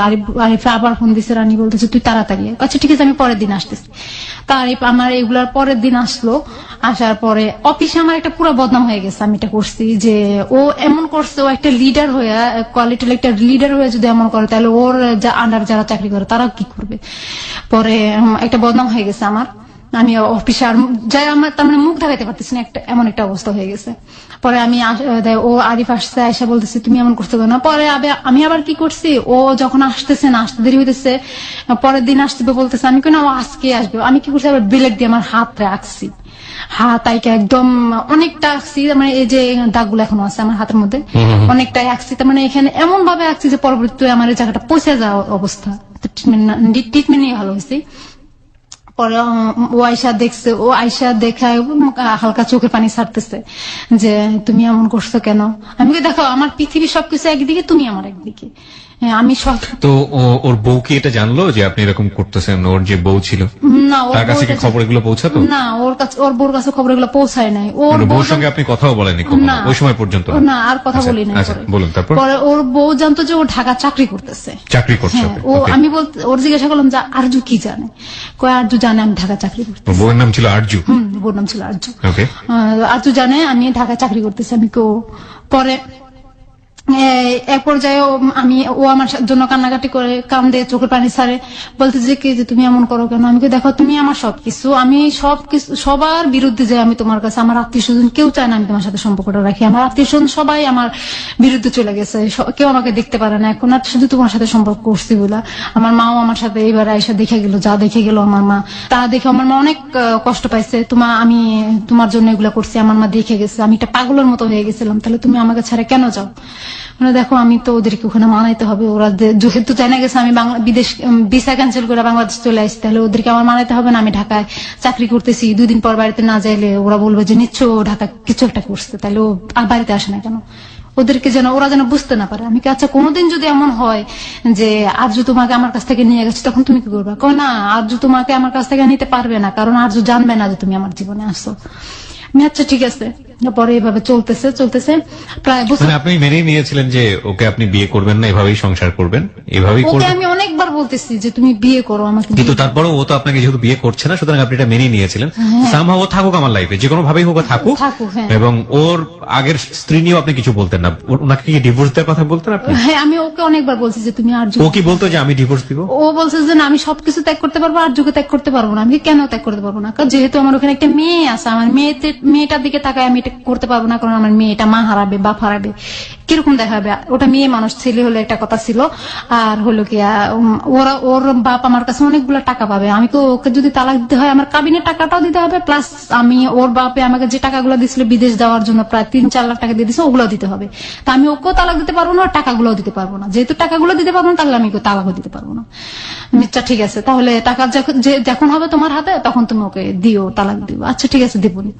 আরিফ আবার ফোন দিছে, রানী বলতেছে তুই তাড়াতাড়ি। আচ্ছা ঠিক আছে, আমি পরের দিন আসতেছি। তা আরিফ আমার এগুলার পরের দিন আসলো। আসার পরে অফিসে আমার একটা পুরো বদনাম হয়ে গেছে, আমি এটা করছি যে ও এমন করছে, ও একটা লিডার হয়ে, কোয়ালিটির একটা লিডার হয়ে যদি এমন করে তাহলে ওর আন্ডার যারা চাকরি করে তারা কি করবে? পরে একটা বদনাম হয়ে গেছে আমার। আমি অফিসে আর যাই আমার তার মানে মুখ দেখাতে পারতেছি না, এমন একটা অবস্থা হয়ে গেছে। পরে আমি ও আরিফ আসছে, আয়সা বলতেছি তুমি এমন করতে পারো না। পরে আমি আবার কি করছি, ও যখন আসতেছে না, আসতে দেরি হইতেছে, পরের দিন আসতে বলতেছে, আমি কেন ও আজকে আসবে। আমি কি করছি, আবার ব্লেড দিয়ে আমার হাত রাখছি, হাত আইকে একদম অনেকটা আঁকছি, মানে এই যে দাগগুলো এখনো আছে আমার হাতের মধ্যে, অনেকটাই আঁকছি। তার মানে এখানে এমন ভাবে আঁকছি যে পরবর্তীতে আমার এই জায়গাটা পচে যাওয়ার অবস্থা। ট্রিটমেন্ট নিয়ে ভালো হয়েছে। পরে ও আয়সা দেখছে, ও আয়সা দেখায় হালকা চোখে পানি ছাড়তেছে যে তুমি এমন করছো কেন? আমি দেখো আমার পৃথিবী সবকিছু একদিকে, তুমি আমার একদিকে। আমি তো ওর বউ কি এটা জানলো যে আপনি এরকম করতেছেন? ওর যে বউ ছিল না, তার কাছে কি খবর এগুলো পৌঁছাতো? না, ওর বউর কাছে খবর এগুলো পৌঁছায় নাই। ওর বউর সঙ্গে আপনি কথাও বলেননি ওই সময় পর্যন্ত? না, আর কথা বলি না। বলুন তারপর। পরে ওর বউ জানতো যে ও ঢাকা চাকরি করতেছে। আমি ওর জিজ্ঞাসা করলাম যে আরজু কি জানে? কয় আরজু জানে আমি ঢাকা চাকরি করতেছি। বউয়ের নাম ছিল আরজু? বউর নাম ছিল আরজু। আরজু জানে আমি ঢাকা চাকরি করতেছি। আমি পরে এক পর্যায়ে ও আমার জন্য কান্নাকাটি করে, কান্দে, চোখের পানি ছাড়ে, বলতে যে কি যে তুমি এমন করো কেন? আমি দেখো তুমি আমার সবকিছু, আমি সবকিছু সবার বিরুদ্ধে যে আমি তোমার কাছে, আমার আত্মীয় স্বজন কেউ চায় না আমি তোমার সাথে সম্পর্কটা রাখি, আমার আত্মীয় স্বজন সবাই আমার বিরুদ্ধে চলে গেছে, কেউ আমাকে দেখতে পারে না, এখন আর শুধু তোমার সাথে সম্পর্ক করছি বলে। আমার মাও আমার সাথে এইবার আইসা দেখে গেল, যা দেখে গেল আমার মা, তা দেখে আমার মা অনেক কষ্ট পাইছে। আমি তোমার জন্য এগুলা করছি, আমার মা দেখে গেছে, আমি একটা পাগলের মতো হয়ে গেছিলাম, তাহলে তুমি আমাকে ছাড়া কেন যাও? মানে দেখো আমি তো ওদেরকে ওখানে মানাইতে হবে, ওরা যেহেতু জানা গেছে আমি বিদেশ ভিসা ক্যান্সেল করে বাংলাদেশ চলে আসছি, তাহলে ওদেরকে আমার মানাইতে হবে না আমি ঢাকায় চাকরি করতেছি, 2 দিন পর বাড়িতে না যাইলে ওরা বলবে যে নিশ্চয় ও ঢাকা কিছু একটা করছে, তাহলে ও আর বাড়িতে আসে না কেন? ওদেরকে যেন ওরা যেন বুঝতে না পারে। আমি কি আচ্ছা কোনোদিন যদি এমন হয় যে আরজু তোমাকে আমার কাছ থেকে নিয়ে গেছে, তখন তুমি কি করবে? কয় না, আরজু তোমাকে আমার কাছ থেকে নিতে পারবে না, কারণ আরজু জানবে না যে তুমি আমার জীবনে আসছো। আমি আচ্ছা ঠিক আছে। পরে এভাবে চলতেছে প্রায় বছর। মানে আপনি মেনে নিয়েছিলেন যে ওকে আপনি বিয়ে করবেন না, এভাবেই সংসার করবেন, এভাবেই ওকে করবেন। আমি অনেকবার বলতেছি যে তুমি বিয়ে করো আমাকে, কিন্তু তারপরেও ও তো আপনাকে যেহেতু বিয়ে করছে না, সুতরাং আপনি এটা মেনে নিয়েছিলেন। সামহাও ও থাকুক আমার লাইফে, যে কোনো ভাবেই হোক ও থাকুক। হ্যাঁ। এবং ওর আগের স্ত্রী নিয়েও আপনি কিছু বলতেন না, ওনাকে কি ডিভোর্স দেওয়ার কথা বলতেন আপনি? হ্যাঁ, আমি ওকে অনেকবার বলছি যে তুমি আরজু। ও কি বলতো যে আমি ডিভোর্স দিব? ও বলছে যে না, আমি সবকিছু ত্যাগ করতে পারবো, আরজুকে ত্যাগ করতে পারবো না। আমি কেন ত্যাগ করতে পারবো না? কারণ যেহেতু আমার ওখানে একটা মেয়ে আছে, আমার মেয়েটার দিকে তাকায় আমি এটা করতে পারবো না, কারণ আমার মেয়েটা মা হারাবে, বাপ হারাবে, কিরকম দেখাবে? ওটা মেয়ে মানুষ, ছেলে হলে একটা কথা ছিল। আর হলো কি ওর বাপ আমার কাছে অনেকগুলো টাকা পাবে, আমি তো ওকে যদি তালাক দিতে হয় আমার কাবিনের টাকাটাও দিতে হবে, প্লাস আমি ওর বাপে আমাকে যে টাকাগুলো দিছিল বিদেশ যাওয়ার জন্য প্রায় 3-4 লাখ টাকা দিয়ে দিছে, ওগুলো দিতে হবে। তা আমি ওকেও তালাক দিতে পারবো না, টাকাগুলো দিতে পারবো না। যেহেতু টাকাগুলো দিতে পারবো না, তাহলে আমি ওকে তালাকও দিতে পারবো না। আচ্ছা ঠিক আছে, তাহলে টাকা যখন হবে তোমার হাতে তখন তুমি ওকে দিও, তালাক দিও। আচ্ছা ঠিক আছে, দিবনি।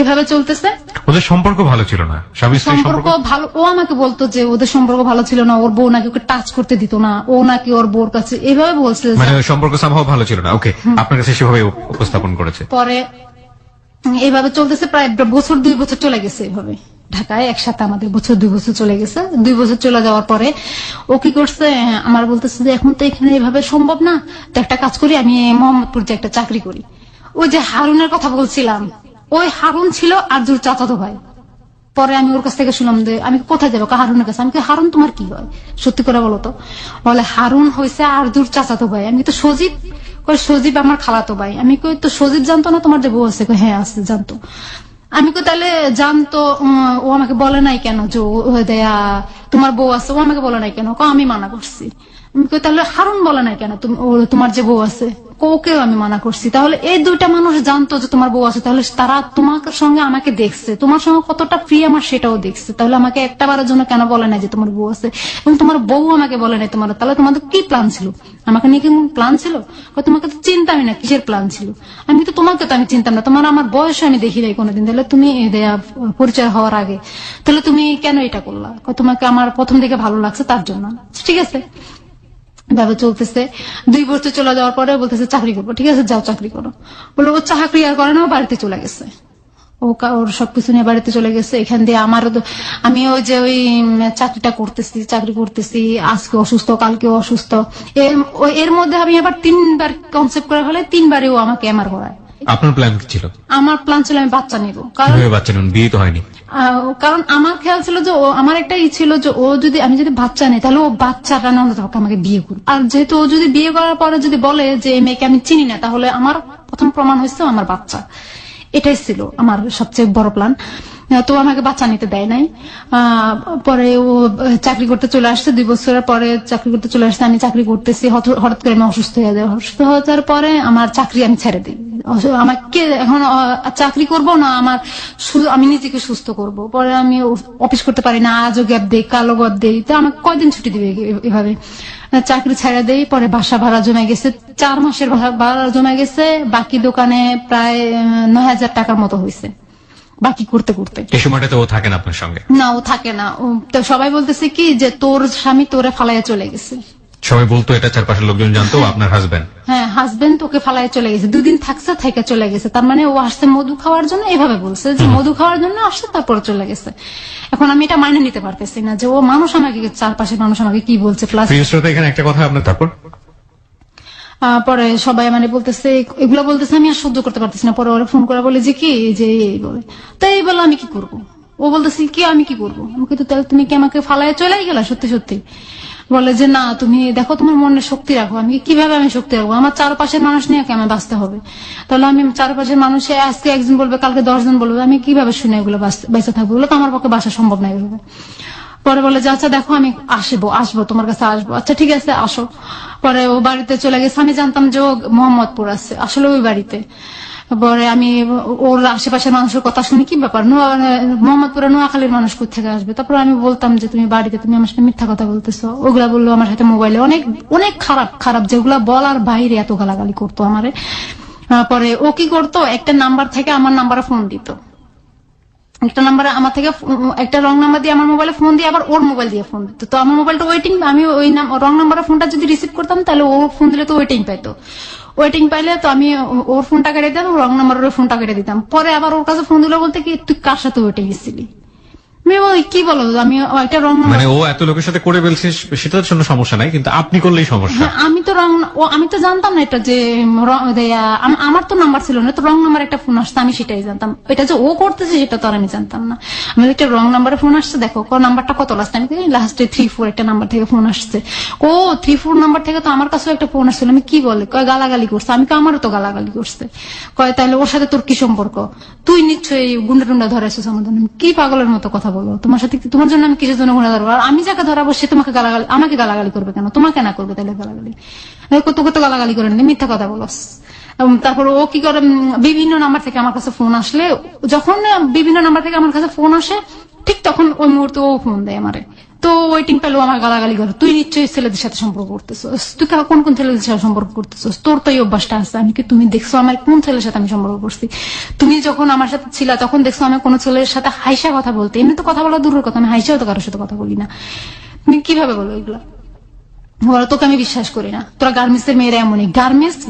এভাবে চলতেছে। ওদের সম্পর্ক ভালো ছিল না, স্বামী স্ত্রীর সম্পর্ক ভালো। ও আমাকে বলতো যে ওদের সম্পর্ক ভালো ছিল না, ওর বউ নাকি ওকে টাচ করতে দিত না, ও নাকি ওর বউর কাছে এভাবে বলছে, মানে সম্পর্ক সামহাও ভালো ছিল না। ওকে, আপনার কাছে সেভাবে উপস্থাপন করেছে। পরে এইভাবে চলতেছে প্রায় 2 বছর চলে গেছে এভাবে ঢাকায় একসাথে, আমাদের 2 বছর চলে গেছে। 2 বছর চলে যাওয়ার পরে ও কি করছে, আমার বলতেছে যে এখন তো এখানে এভাবে সম্ভব না, তো একটা কাজ করি, আমি মোহাম্মদপুর যে একটা চাকরি করি। ওই যে হারুনের কথা বলছিলাম, ওই হারুন ছিল আরজুর চাচাতো ভাই। পরে আমি ওর কাছ থেকে শুনলাম যে আমি কোথায় যাবো, হারুনের কাছে। আমি হারুন তোমার কি হয়, সত্যি করে বলো তো? বলে হারুন হয়েছে আরজুর চাচাতো ভাই। আমি তো সজীব, সজীব আমার খালাতো ভাই। আমি কই তো সজীব জানতো না তোমার যে বউ আছে? হ্যাঁ আছে, জানতো। আমি কই তাহলে জানতো, ও আমাকে বলে নাই কেন যে দেয়া তোমার বউ আছে? ও আমাকে বলে নাই কেন? আমি মানা করছি। আমি কই তাহলে হারুন বলে নাই কেন তোমার যে বউ আছে? ওকেও আমি মানা করছি। তাহলে এই 2টা মানুষ জানতো যে তোমার বউ আছে, তাহলে তারা তোমার সঙ্গে আমাকে দেখছে, তোমার সঙ্গে কতটা ফ্রি আমার সেটাও দেখছে, তাহলে আমাকে একটা বারের জন্য কেন বলে নাই যে তোমার বউ আছে? এবং তোমার বউ আমাকে বলে নাই তোমার, তাহলে তোমাদের কি প্ল্যান ছিল? আমাকে নিয়ে কি প্ল্যান ছিল? তোমাকে তো চিন্তামই না, কিসের প্ল্যান ছিল? আমি তো তোমাকে তো আমি চিন্তাম না, তোমার আমার বয়স আমি দেখি নাই কোনোদিন, তাহলে তুমি পরিচয় হওয়ার আগে তাহলে তুমি কেন এটা করলা? তোমাকে আমার প্রথম থেকে ভালো লাগছে তার জন্য। ঠিক আছে, ভাবে চলতেছে। 2 বছর চলে যাওয়ার পরে বলতেছে চাকরি করবো। ঠিক আছে, যাও চাকরি করো। বলে ও চাকরি আর করে না, ও বাড়িতে চলে গেছে। ওর সবকিছু নিয়ে বাড়িতে চলে গেছে। এখান দিয়ে আমি ওই যে ওই চাকরি করতেছি, আজকে অসুস্থ, কালকে অসুস্থ। এর মধ্যে আমি আবার 3বার কনসেপ্ট করে ফেলে, 3বারই ও আমাকে এমআর করায়। আপনার প্ল্যান কি ছিল? আমার প্ল্যান ছিল আমি বাচ্চা নিব, কারণ বাচ্চা নেন, বিয়ে তো হয়নি। কারণ আমার খেয়াল ছিল যে আমার একটা ই ছিল যে আমি যদি বাচ্চা নেই তাহলে ও বাচ্চাটা না আমাকে বিয়ে করবে। আর যেহেতু ও যদি বিয়ে করার পরে যদি বলে যে এই মেয়েকে আমি চিনি না, তাহলে আমার প্রথম প্রমাণ হয়েছে আমার বাচ্চা। এটাই ছিল আমার সবচেয়ে বড় প্ল্যান। তো আমাকে বাচ্চা নিতে দেয় নাই। পরে ও চাকরি করতে চলে আসছে, 2 বছরের পরে চাকরি করতে চলে আসছে। আমি চাকরি করতেছি, হঠাৎ করে আমি অসুস্থ হয়ে যাই। অসুস্থ হয়ে যাওয়ার পরে আমার চাকরি আমি ছেড়ে দিই। আমাকে এখন চাকরি করব না, আমি নিজেকে সুস্থ করব। পরে আমি অফিস করতে পারি না, আজও গ্যাপ দেই, কালো গ্যাপ দেই। তো আমাকে কয়দিন ছুটি দিবে এভাবে? চাকরি ছেড়ে দেই। পরে বাসা ভাড়া জমে গেছে, 4 মাসের ভাড়া জমে গেছে। বাকি দোকানে প্রায় 9,000 টাকার মতো হয়েছে বাকি করতে করতে। এই সময়টাতে ও থাকে না আপনার সঙ্গে? না, ও থাকে না। তো সবাই বলতেছে কি যে তোর স্বামী তোরে ফালাইয়া চলে গেছে। সবাই বলতো এটা, চারপাশের লোকজন জানতো আপনার হাজবেন্ড? হ্যাঁ, হাজবেন্ড তোকে ফালাইয়া চলে গেছে, 2 দিন থাকছে, থেকে চলে গেছে। তার মানে ও আসছে মধু খাওয়ার জন্য, এভাবে বলছে যে মধু খাওয়ার জন্য আসছে, তারপরে চলে গেছে। এখন আমি এটা মাইনে নিতে পারতেছি না যে ও মানুষ আমাকে, চারপাশের মানুষ আমাকে কি বলছে। প্লাস এখানে একটা কথা আপনার, তারপর পরে সবাই মানে বলতেছে, এগুলো বলতেছে, আমি আর সহ্য করতে পারতেছি না। পরে ওরা ফোন করে বলে যে কি যে এই বলে, তো এই বলে আমি কি করবো? ও বলতেছি কি আমি কি করবো? আমি কিন্তু তাহলে তুমি কি আমাকে ফালায় চলে গেলা সত্যি সত্যি? বলে যে না তুমি দেখো তোমার মনে শক্তি রাখো। আমি কিভাবে আমি শক্তি রাখবো? আমার চারপাশের মানুষ নিয়ে আমার বাঁচতে হবে। তাহলে আমি চারপাশের মানুষে আজকে একজন বলবে কালকে 10 জন বলবে, আমি কিভাবে শুনে এগুলো বেঁচে থাকবো? এগুলো তো আমার পক্ষে বাসা সম্ভব না এভাবে। পরে বলে যে আচ্ছা দেখো আমি আসবো তোমার কাছে আসবো। আচ্ছা ঠিক আছে আসো। পরে ও বাড়িতে চলে গেছে। আমি জানতাম যে ও মোহাম্মদপুর আছে, আসলে ওই বাড়িতে। পরে আমি ওর আশেপাশের মানুষের কথা শুনি কি ব্যাপার মোহাম্মদপুরে নোয়াখালীর মানুষ কোথেকে আসবে। তারপর আমি বলতাম যে তুমি বাড়িতে তুমি আমার সাথে মিথ্যা কথা বলতেছো। ওগুলা বললো আমার সাথে মোবাইলে অনেক অনেক খারাপ খারাপ যেগুলা বলার বাইরে এত গালাগালি করতো আমারে। পরে ও কি করতো, একটা নাম্বার থেকে আমার নাম্বারে ফোন দিত। একটা নাম্বারে আমার থেকে একটা রং নাম্বার দিয়ে আমার মোবাইলে ফোন দিয়ে আবার ওর মোবাইল দিয়ে ফোন দিত। তো আমার মোবাইলটা ওয়েটিং, আমি ওই রং নাম্বারের ফোনটা যদি রিসিভ করতাম তাহলে ও ফোন দিলে তো ওয়েটিং পাইতো। ওয়েটিং পাইলে তো আমি ওর ফোনটা কেটে দিতাম, রং নাম্বারের ফোনটা কেটে দিতাম। পরে আবার ওর কাছে ফোন দিল বলতে কি তুই কার সাথে ওয়েটিং এসেছিলি? কি বলো, আমি একটা রং মানে ও এত লোকের সাথে করে ফেলছে সেটার জন্য সমস্যা নাই, কিন্তু আপনি করলেই সমস্যা। আমি তো জানতাম না এটা যে আমার তো নাম্বার ছিল না, তো রং নাম্বার একটা ফোন আসছে আমি সেটাই জানতাম। এটা যে ও করতেছে সেটা তো আর আমি জানতাম না। আমি একটা রং নাম্বারে ফোন আসছে, দেখো নাম্বারটা কত লাস্ট, আমি লাস্টে 3-4 একটা নাম্বার থেকে ফোন আসছে। ও 3-4 নাম্বার থেকে তো আমার কাছেও একটা ফোন আসছিল। আমি কি বলে কয় গালাগালি করছে। আমি আমারও তো গালাগালি করছে। কয় তাহলে ওর সাথে তোর কি সম্পর্ক? তুই নিশ্চয়ই গুন্ডা টুন্ডা ধরেছিস আমাদের। কি পাগলের মতো কথা বলো, তোমার সাথে তোমার জন্য আমি কিসের জন্য গুণা ধরবো? আর আমি যাকে ধরাবো সে তোমাকে আমাকে গালাগালি করবে কেন? তোমাকে না করবে তাহলে গালাগালি? কত কত গালাগালি করে নি, মিথ্যা কথা বলস। তারপর ও কি করে, বিভিন্ন নাম্বার থেকে আমার কাছে ফোন আসলে, যখন বিভিন্ন নাম্বার থেকে আমার কাছে ফোন আসে ঠিক তখন ওই মুহূর্তে ও ফোন দেয় আমারে। তো ওয়েটিং পেলেও আমার গালাগালি করে, তুই নিশ্চয়ই ছেলেদের সাথে সম্পর্ক করতেছিস, তুই কোন কোন ছেলেদের সাথে সম্পর্ক করতেছিস, তোর তো এই অভ্যাসটা আছে। আমি কি তুমি দেখছো আমার কোন ছেলের সাথে আমি সম্পর্ক করছি? তুমি যখন আমার সাথে ছিলা তখন দেখছো আমি কোন ছেলের সাথে হাইসা কথা বলতে? এমনি তো কথা বলা দূরের কথা, আমি হাইসাও তো কারোর সাথে কথা বলি না। তুমি কিভাবে বলো এগুলা? বলো তোকে আমি বিশ্বাস করি না, তোরা গার্মেন্টসের মেয়েরা এমনই।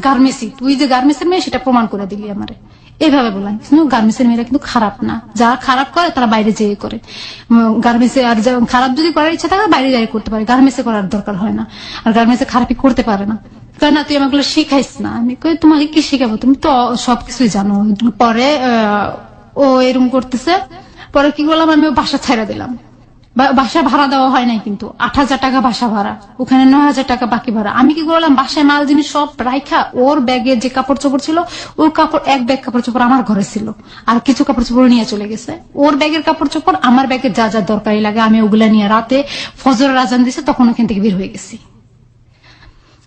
গার্মেন্টসই, তুই যে গার্মেন্টসের মেয়ে সেটা প্রমাণ করে দিলি আমারে। এইভাবে বললাম গার্মেন্টসের মেয়েরা কিন্তু খারাপ না, যারা খারাপ করে তারা বাইরে যেয়ে করে। গার্মেন্টসে আর খারাপ যদি করার ইচ্ছা থাকে বাইরে যাই করতে পারে, গার্মেন্টসে করার দরকার হয় না। আর গার্মেন্টসে খারাপই করতে পারে না। না তুই আমাকে শিখাইস না। আমি কই তোমাকে কি শিখাবো, তুমি তো সবকিছুই জানো। পরে ও এরকম করতেছে। পরে কি করলাম, আমি বাসা ছাইড়া দিলাম। বাসা ভাড়া দেওয়া হয় নাই, কিন্তু 8,000 টাকা বাসা ভাড়া, ওখানে 9,000 টাকা বাকি ভাড়া। আমি কি করলাম, বাসায় মাল জিনিস সব রাইখা ওর ব্যাগে যে কাপড় চোপড় ছিল, ওর কাপড় এক ব্যাগ কাপড় চোপড় আমার ঘরে ছিল, আর কিছু কাপড় চোপড় নিয়ে চলে গেছে। ওর ব্যাগের কাপড় চোপড় আমার ব্যাগে যা যা দরকারি লাগে আমি ওগুলা নিয়ে রাতে ফজরের আজান দিছে তখন ওখান থেকে বের হয়ে গেছি।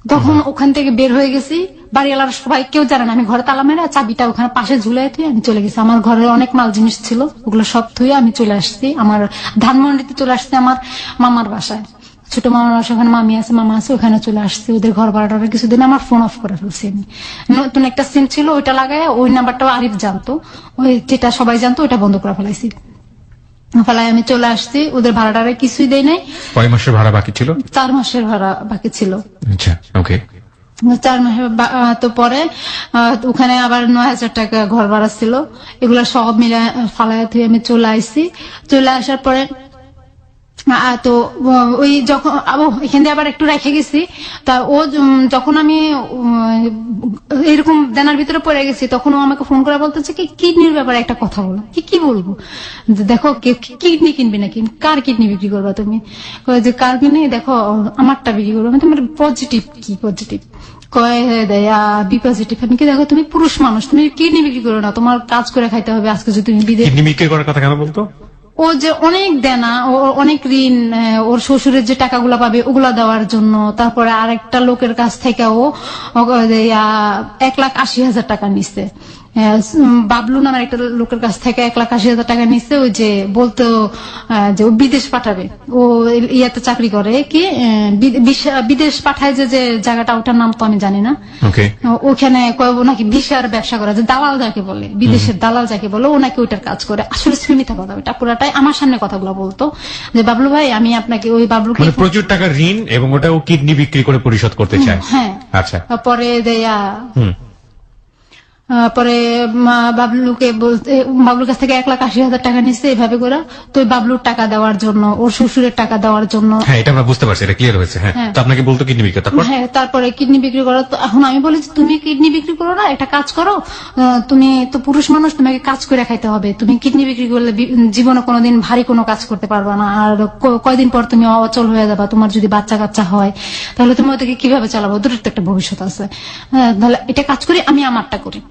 তখন ওখান থেকে বের হয়ে গেছি, বাড়িওয়ালার সবাই কেউ জানে না। আমি ঘরে তালা মেরে চাবিটা ওখানে পাশে ঝুলাই থুয়ে আমি চলে গেছি। আমার ঘরের অনেক মাল জিনিস ছিল, ওগুলো সব থুয়ে আমি চলে আসছি আমার ধানমন্ডিতে চলে আসছি আমার মামার বাসায়। ছোট মামার বাসায়, ওখানে মামি আছে মামা আছে, ওখানে চলে আসছি। ওদের ঘর ভাড়াটা কিছুদিন আমার ফোন অফ করে ফেলছি আমি। নতুন একটা সিম ছিল ওইটা লাগাই, ওই নাম্বারটাও আরিফ জানতো, ওই যেটা সবাই জানতো ওইটা বন্ধ করে ফেলাইছি। ফেলায় আমি চলে আসছি, ওদের ভাড়াটা কিছুই দেয় নাই। কয় মাসের ভাড়া বাকি ছিল? 4 মাসের ভাড়া বাকি ছিল। আচ্ছা, ওকে। 4 মাসের তো পরে ওখানে আবার 9,000 টাকা ঘর ভাড়া ছিল। এগুলা সব মিলে ফালায় থেকে আমি চলে আসছি। চলে আসার পরে তো ওই যখন এখান দিয়ে আবার একটু রেখে গেছি, তা ও যখন আমি এরকম দেনার ভিতরে পড়ে গেছি তখন ও আমাকে ফোন করে বলতেছে কি কিডনির ব্যাপারে একটা কথা বলো। কি বলবো, দেখো কিডনি কিনবি নাকি, কার কিডনি বিক্রি করবা তুমি? যে কার কিডনি, দেখো আমারটা বিক্রি করবো। আমি তোমার পজিটিভ কি পজিটিভ কয় দেয়া বি পজিটিভ। আমি কি দেখো তুমি পুরুষ মানুষ, তুমি কিডনি বিক্রি করো না, তোমার কাজ করে খাইতে হবে। আজকে যদি তুমি কিডনি বিক্রি করার কথা কেন বলতো? ও যে অনেক দেনা, অনেক ঋণ, ওর শ্বশুরের যে টাকাগুলা পাবে ওগুলা দেওয়ার জন্য। তারপরে আরেকটা লোকের কাছ থেকে ও 1,80,000 টাকা নিচ্ছে। বাবলু নামের একটা লোকের কাছ থেকে 1,80,000 টাকা নিচ্ছে, ওই যে বলতো যে ও বিদেশ পাঠাবে। ও ইয়াতে চাকরি করে, কি বিদেশ পাঠায় যে জায়গাটা, ওটার নাম তো আমি জানি না। ওখানে নাকি ভিসার ব্যবসা করে, যে দালাল যাকে বলে, বিদেশের দালাল যাকে বলে, ও নাকি ওইটার কাজ করে। আসলে মিথ্যা কথা, ওটা পুরাটাই আমার সামনে কথাগুলো বলতো যে বাবলু ভাই আমি আপনাকে ওই বাবলুকে প্রচুর টাকা ঋণ এবং ওটা ও কিডনি বিক্রি করে পরিশোধ করতে চায়। হ্যাঁ, আচ্ছা। পরে দেয়া পরে বাবলুকে বলতে, বাবলুর কাছ থেকে 1,80,000 টাকা নিচ্ছে এভাবে করে। তো ওই বাবলুর টাকা দেওয়ার জন্য, ওর শ্বশুরের টাকা দেওয়ার জন্য, হ্যাঁ এটা আমরা বুঝতে পারছি, এটা ক্লিয়ার হয়েছে। হ্যাঁ, তো আপনাকে বলতো কিডনি বিক্রি, তারপর হ্যাঁ তারপরে কিডনি বিক্রি করো। তো এখন আমি বলি যে, তুমি কিডনি বিক্রি করো না, একটা কাজ করো, তুমি তো পুরুষ মানুষ, তোমাকে কাজ করে খাইতে হবে। তুমি কিডনি বিক্রি করলে জীবনে কোনোদিন ভারী কোনো কাজ করতে পারবে না, আর কয়দিন পর তুমি অচল হয়ে যাবা। তোমার যদি বাচ্চা কাচ্চা হয় তাহলে তুমি ওদেরকে কিভাবে চালাবো? দুটোর তো একটা ভবিষ্যৎ আছে। তাহলে এটা কাজ করি, আমি আমারটা করি।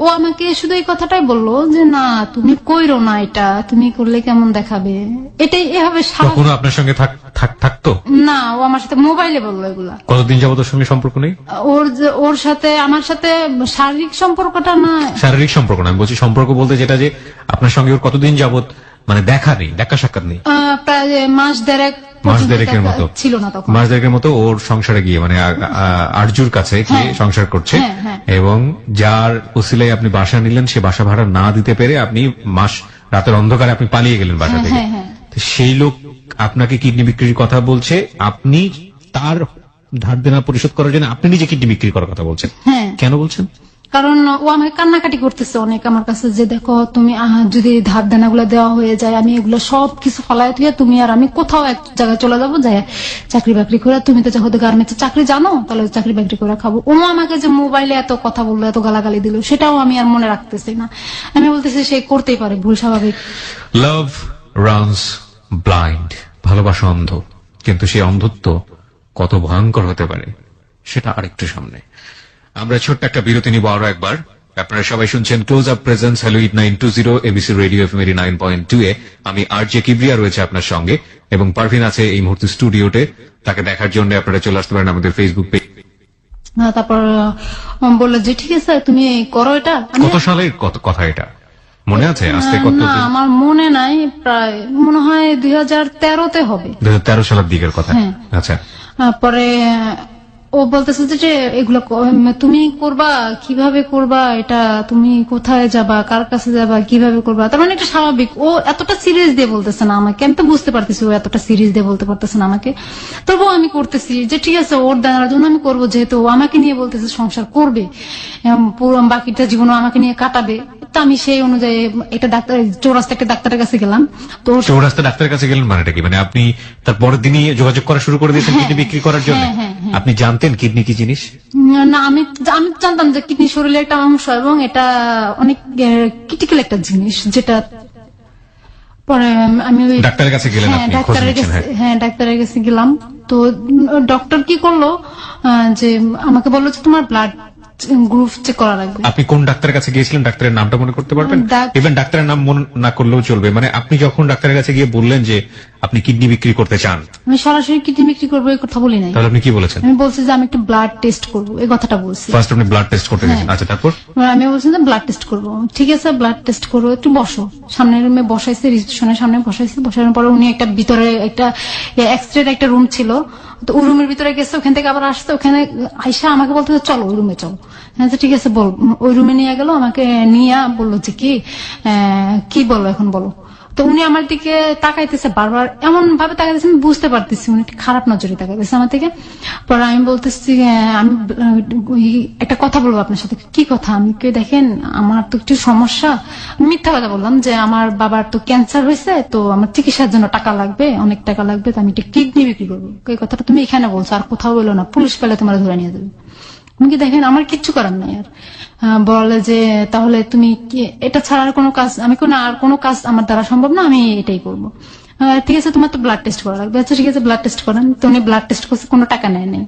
ও আমাকে শুধু এই কথাটাই বললো যে, না তুমি কইরো না, এটা তুমি করলে কেমন দেখাবে, এটাই এভাবে কখনো আপনার সঙ্গে থাকতো না। ও আমার সাথে মোবাইলে বললো এগুলা। কতদিন যাবত ওর সঙ্গে সম্পর্ক নেই? ওর সাথে আমার সাথে শারীরিক সম্পর্কটা না, শারীরিক সম্পর্ক না, আমি বলছি সম্পর্ক বলতে যেটা, যে আপনার সঙ্গে ওর কতদিন যাবত মানে দেখা নেই, দেখা সাক্ষাৎ নেই? প্রায় মাস দেড়েকের মতো ছিল না তখন। মাস দেড়েকের মতো ওর সংসারে গিয়ে, মানে আরজুর কাছে গিয়ে সংসার করছে, এবং যার উসিলায় আপনি বাসা নিলেন, সে বাসা ভাড়া না দিতে পেরে আপনি রাতের অন্ধকারে আপনি পালিয়ে গেলেন বাসা থেকে। তো সেই লোক আপনাকে কিডনি বিক্রির কথা বলছে, আপনি তার ধার দেনা পরিশোধ করার জন্য আপনি নিজে কিডনি বিক্রি করার কথা বলছেন। কেন বলছেন? কারণ ও আমাকে কান্নাকাটি করতেছে অনেক আমার কাছে, যে দেখো তুমি যদি ধার দেনাগুলো দেওয়া হয়ে যায়, আমি এগুলো সব কিছু ফলায় তুই, তুমি আর আমি কোথাও এক জায়গায় চলে যাবো, যাই চাকরি বাকরি করে, তুমি তো যখন গার্মেন্টসে চাকরি জানো, তাহলে চাকরি বাকরি করে খাবো। ও আমাকে যে মোবাইলে এত কথা বললো, এত গালাগালি দিল, সেটাও আমি আর মনে রাখতেছি না। আমি বলতেছি সে করতেই পারে, ভুল, স্বাভাবিক। লাভ রানস ব্লাইন্ড, ভালোবাসা অন্ধ, কিন্তু সেই অন্ধত্ব কত ভয়ঙ্কর হতে পারে সেটা আরেকটু সামনে। আমরা ছোট্ট একটা বিরতি নিব আরো একবার। আপনারা সবাই শুনছেন close up presence hello 8920 ABC radio FM 89.2 এ। আমি আরজে কিবরিয়া রয়েছে আপনার সঙ্গে, এবং পারভিন আছে এই মুহূর্তে স্টুডিওতে। তাকে দেখার জন্য আপনারা চলে আসতে পারেন আমাদের ফেসবুক পেজ। তারপর বললো যে ঠিক আছে তুমি করো এটা। কত সালের কথা এটা মনে আছে? আজকে কত? না আমার মনে নাই, প্রায় মনে হয় 2013-তে হবে, 2013 সালের দিকের কথা। আচ্ছা, পরে ও বলতেছে যে এগুলো তুমি করবা, কিভাবে করবা, এটা তুমি কোথায় যাবা, কার কাছে যাবা, কিভাবে করবা। তার মানে এটা স্বাভাবিক। ও এতটা সিরিয়াস দিয়ে বলতেছে না আমাকে, আমি তো বুঝতে পারতেছি ও এতটা সিরিয়াস দিয়ে বলতে পারতেছে না আমাকে। তবুও আমি করতেছি যে ঠিক আছে, ওর দেওয়ার জন্য আমি করবো, যেহেতু ও আমাকে নিয়ে বলতেছে সংসার করবে, পুরো বাকিটা জীবন আমাকে নিয়ে কাটাবে। তো আমি সেই অনুযায়ী একটা ডাক্তার, চৌরাস্তা একটা ডাক্তারের কাছে গেলাম। তো চৌরাস্তা ডাক্তারের কাছে গেলেন মানেটা কি? মানে আপনি তার পরের দিনই যোগাযোগ করা শুরু করে দিয়েছেন কিডনি বিক্রি করার জন্য? আপনি জানতেন কিডনি কি জিনিস? না, আমি জানতাম যে কিডনি শরীরের একটা অংশ, এবং এটা অনেক ক্রিটিক্যাল একটা জিনিস, যেটা পরে আমি ডাক্তারের কাছে গেলেন। হ্যাঁ ডাক্তারের কাছে গেলাম। তো ডক্টর কি করলো যে আমাকে বললো যে তোমার ব্লাড গ্রুপ চেক করা লাগবে। আপনি কোন ডাক্তারের কাছে গিয়েছিলেন? ডাক্তারের নামটা মনে করতে পারবেন? ইভেন ডাক্তারের নাম মনে না করলেও চলবে। মানে আপনি যখন ডাক্তারের কাছে গিয়ে বললেন যে আপনি কিডনি বিক্রি করতে চান, আমি সরাসরি কিডনি বিক্রি করবো এই কথা বলি নাই। তাহলে আপনি কি বলেছেন? আমি বলছি যে আমি একটু ব্লাড টেস্ট করবো, এই কথাটা বলছি। ফার্স্ট আপনি ব্লাড টেস্ট করতে গেছেন। আচ্ছা, তারপর? আমি বলছি যে ব্লাড টেস্ট করবো। ঠিক আছে, ব্লাড টেস্ট করবো, একটু বসো। সামনের রুমে বসাইছে, রিসেপশনের সামনে বসাইছে। বসানোর পরে উনি একটা ভিতরে একটা এক্সরে একটা রুম ছিল, তো ওই রুমের ভিতরে গেছে, ওখান থেকে আবার আসছে, ওখানে আইসা আমাকে বলতে চলো ওই রুমে চলো। হ্যাঁ ঠিক আছে বল। ওই রুমে নিয়ে গেল, আমাকে নিয়ে বললো যে কি বলো এখন বলো। তো উনি আমার দিকে তাকাইতেছে বারবার, এমন ভাবে তাকাইতেছে আমি বুঝতে পারতেছি উনি খারাপ নজরে তাকাইতেছে আমার দিকে। পরে আমি বলতেছি আমি একটা কথা বলবো আপনার সাথে। কি কথা? আমি দেখেন আমার তো একটু সমস্যা। মিথ্যা কথা বললাম যে আমার বাবার তো ক্যান্সার হয়েছে, তো আমার চিকিৎসার জন্য টাকা লাগবে, অনেক টাকা লাগবে, তো আমি একটা কিডনি বিক্রি করবো। এই কথাটা তুমি এখানে বলছো, আর কোথাও বলো না, পুলিশ পেলে তোমার ধরে নিয়ে যাবে। আমি দেখেন আমার কিচ্ছু করার নাই আর। বলে যে তাহলে তুমি এটা ছাড়া আর কোনো কাজ, আমি আর কোনো কাজ আমার দ্বারা সম্ভব না, আমি এটাই করবো। ঠিক আছে, তোমার তো ব্লাড টেস্ট করা লাগবে। আচ্ছা ঠিক আছে, ব্লাড টেস্ট করেন। তো উনি ব্লাড টেস্ট করছে, কোনো টাকা নেয় নাই।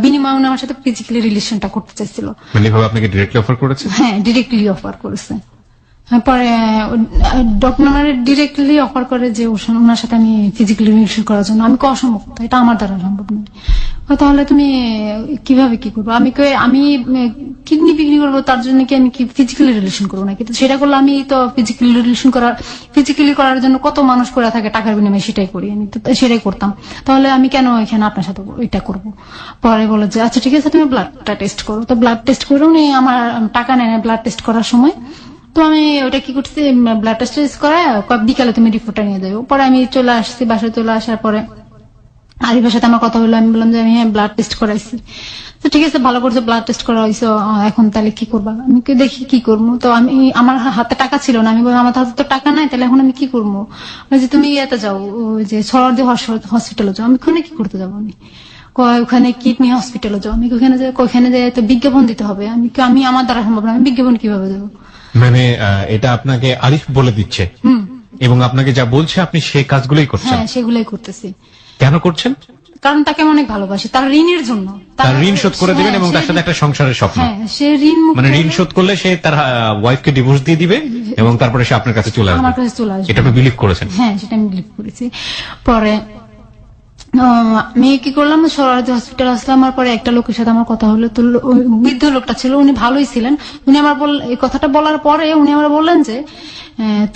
বিনিময়ে উনি আমার সাথে ফিজিক্যালি রিলেশনটা করতে চাইছিল। মানে এভাবে আপনাকে ডিরেক্টলি অফার করেছে? হ্যাঁ, ডিরেক্টলি অফার করেছে। পরে ডক্টর ডিরেক্টলি অফার করে যে ওনার সাথে আমি ফিজিক্যালি রিলেশন করার জন্য। আমি অসম্ভব, এটা আমার দ্বারা সম্ভব নয়। তাহলে তুমি কিভাবে কি করবো? আমি কিডনি বিক্রি করবো, তার জন্য কি আমি কি ফিজিক্যালি রিলেশন করবো নাকি? তো সেটা করলে আমি তো ফিজিক্যালি করার জন্য কত মানুষ করে থাকে টাকার বিনিময়ে, সেটাই করি আমি, তো সেটাই করতাম। তাহলে আমি কেন এখানে আপনার সাথে এটা করবো? পরে বলে যে আচ্ছা ঠিক আছে, তুমি ব্লাডটা টেস্ট করো। তো ব্লাড টেস্ট করে উনি আমার টাকা নেয় ব্লাড টেস্ট করার সময়। তো আমি ওটা কি করছি, ব্লাড টেস্ট করা বিকালে তুমি রিপোর্টটা নিয়ে যাবো। পরে আমি চলে আসছি, বাসায় চলে আসার পরে আরিফের সাথে আমার কথা হলো, আমি বললাম যে আমি ব্লাড টেস্ট করাইছি। তো ঠিক আছে, ভালো করছে, ব্লাড টেস্ট করা হয়েছে, এখন তাহলে কি করবা? আমি দেখি কি করবো। তো আমি, আমার হাতে টাকা ছিল না, আমি বললাম আমার হাতে তো টাকা নাই, তাহলে এখন আমি কি করবো? যে তুমি ইয়েতে যাও, ওই যে সরদি হসপিটালে যাও। আমি ওখানে কি করতে যাবো? আমি ওখানে কিডনি হসপিটালে যাও। আমি ওখানে যে তো বিজ্ঞাপন দিতে হবে। আমি আমার দ্বারা সম্ভব না, আমি বিজ্ঞাপন কিভাবে দেবো? মানে এটা আপনাকে আরিফ বলে দিচ্ছে এবং আপনাকে যা বলছে আপনি সেই কাজগুলোই করছেন? হ্যাঁ, সেগুলাই করতেছি। কেন করছেন? কারণ তাকে আমি অনেক ভালোবাসি, তার ঋণের জন্য। তার ঋণ শোধ করে দিবেন এবং তার সাথে একটা সংসারের স্বপ্ন। হ্যাঁ, সে ঋণ মানে ঋণ শোধ করলে সে তার ওয়াইফকে ডিভোর্স দিয়ে দিবে এবং তারপরে সে আপনার কাছে চলে আসবে। আমার কাছে চলে আসবে। এটা আপনি বিলিভ করেছেন? হ্যাঁ, সেটা আমি বিলিভ করেছি। পরে আমি কি করলাম, সরারদি হসপিটাল আসলাম। আমার পরে একটা লোকের সাথে আমার কথা হলো। তো ওই বৃদ্ধ লোকটা ছিল, উনি ভালোই ছিলেন। উনি আমার এই কথাটা বলার পরে উনি আমার বললেন যে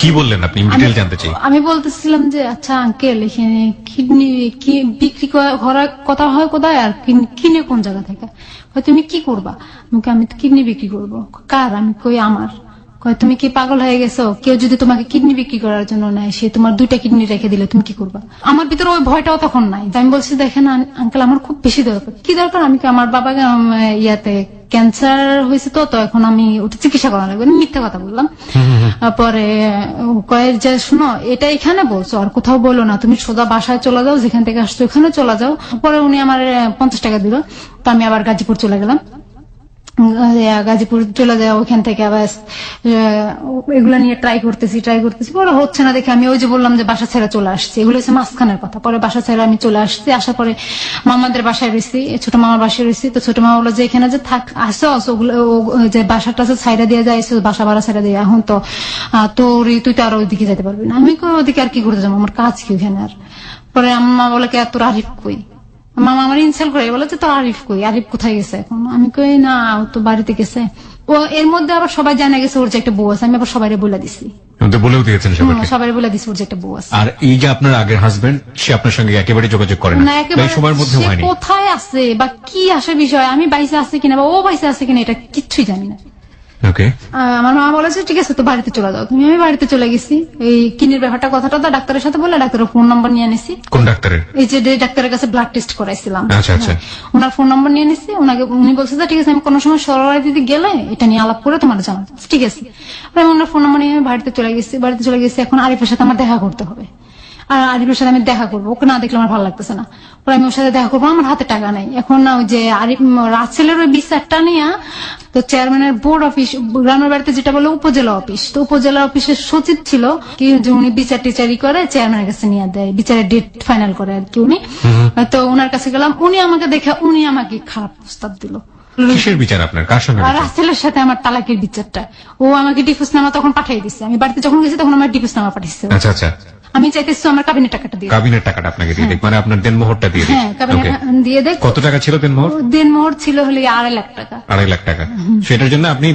কি বললেন আপনি? ডিটেইল জানতে চাই। আমি বলতেছিলাম যে আচ্ছা আঙ্কেল, এখানে কিডনি কি বিক্রি করার কথা হয় কোথায়, আর কিনে কোন জায়গা থেকে? তুমি কি করবা? আমি তো কিডনি বিক্রি করবো। কার? আমি কই আমার। তুমি কি পাগল হয়ে গেছো? কেউ যদি তোমাকে কিডনি বিক্রি করার জন্য নেয়, সে তোমার 2টা কিডনি রেখে দিলে তুমি কি করবা? আমার ভিতরে ওই ভয়টাও তখন নাই। আমি বলছি দেখেন আঙ্কেল, আমার খুব বেশি দরকার। কি দরকার? আমি আমার বাবাকে ইয়াতে ক্যান্সার হয়েছে, তো এখন আমি ওটা চিকিৎসা করা লাগবে। মিথ্যা কথা বললাম। পরে কয়েক যে শুনো, এটা এখানে বলছো, আর কোথাও বলো না, তুমি সোজা বাসায় চলে যাও, যেখান থেকে আসছো ওখানে চলে যাও। পরে উনি আমার 50 টাকা দিল। তো আমি আবার গাজীপুর চলে গেলাম। গাজীপুর চলে যায়, ওখান থেকে আবার এগুলো নিয়ে ট্রাই করতেছি। পরে হচ্ছে না দেখে আমি ওই যে বললাম যে বাসা ছেড়ে চলে আসছি। এগুলো হচ্ছে মাঝখানের কথা। পরে বাসা ছেড়ে আমি চলে আসছি। আসার পরে মামাদের বাসায় রয়েছি, ছোট মামার বাসায় রয়েছি। তো ছোট মামা বললো যে এখানে যে আসো, ওগুলো যে বাসাটা ছাইড়া দিয়ে যায়, বাসা ভাড়া ছাইড়া দিয়ে, এখন তো তুই তো আর ওইদিকে যেতে পারবি না। আমি ওদিকে আর কি করতে যাবো, আমার কাজ কি ওখানে আর? পরে আম্মা বলে কে তোর আরিফ কই? মামা আমার ইনসাল্ট করে বলে যে তো আরিফ কই, আরিফ কোথায় গেছে এখন? আমি কই না, ও তো বাড়িতে গেছে। ও এর মধ্যে আবার সবাই জানা গেছে ওর যে একটা বউ আছে। আমি আবার সবাই বলে দিছি, বলেও দিয়েছেন সবাই বলে দিছি ওর যে একটা বউ আছে। আর এই যে আপনার আগের হাজবেন্ড, সে আপনার সঙ্গে একেবারে যোগাযোগ করে না, এই সময়ের মধ্যে হয়নি। কোথায় আছে বা কি আসে বিষয়, আমি বাইসে আছে কিনা বা ও বাইসে আছে কিনা, এটা কিচ্ছুই জানি না। আমার মা বলেছে ঠিক আছে তো বাড়িতে চলে যাও তুমি। আমি বাড়িতে চলে গেছি। এই কিডনির ব্যাপারটা কথাটা তো ডাক্তারের সাথে বলে, ডাক্তারের ফোন নম্বর নিয়ে নিছি। কোন ডাক্তারের? এই যে ডাক্তারের কাছে ব্লাড টেস্ট করাইছিলাম। আচ্ছা আচ্ছা। ওনার ফোন নম্বর নিয়ে নিছি। উনি বলছে যে ঠিক আছে, আমি কোনো সময় সরাই দিতে গেলে এটা নিয়ে আলাপ করে তোমার জানাবো। ঠিক আছে, আমি ওনার ফোন নম্বর নিয়ে বাড়িতে চলে গেছি। এখন আরিফের সাথে আমার দেখা করতে হবে। আর আরিফের সাথে আমি দেখা করবো, ওকে না দেখলে আমার ভালো লাগতেছে না। পরে আমি ওর সাথে দেখা করবো, আমার হাতে টাকা নাই। এখন ওই যে আরিফ রাসেলের ওই বিচারটা নিয়ে তো চেয়ারম্যানের বোর্ড অফিস, গ্রামের বাড়িতে যেটা বলে উপজেলা অফিস, তো উপজেলা অফিসের সচিব ছিল কি, যে উনি বিচার টিচারি করে চেয়ারম্যানের কাছে নিয়ে দেয়, বিচারের ডেট ফাইনাল করে আর কি উনি। তো ওনার কাছে গেলাম, উনি আমাকে দেখে উনি আমাকে খারাপ প্রস্তাব দিল। কিসের বিচার আপনার? কার সঙ্গে? রাসেলের সাথে আমার তালাকের বিচারটা। ও আমাকে ডিভোর্স নামা তখন পাঠিয়ে দিচ্ছে। আমি বাড়িতে যখন গেছি তখন আমার ডিভোর্স নামা পাঠিয়েছে। আচ্ছা আচ্ছা। আমি চাইতেছি আমার কাবিনের টাকাটা দিয়ে। কাবিনের টাকাটা আপনাকে দিয়ে দেখ, মানে আপনার দেনমোহরটা দিয়ে দেখ। হ্যাঁ, কাবিনের দিয়ে দেখ। কত টাকা ছিল দেনমোহর? দেনমোহর ছিল হলে 2.5 লাখ টাকা। 2.5 লাখ টাকা। সেটার জন্য আপনি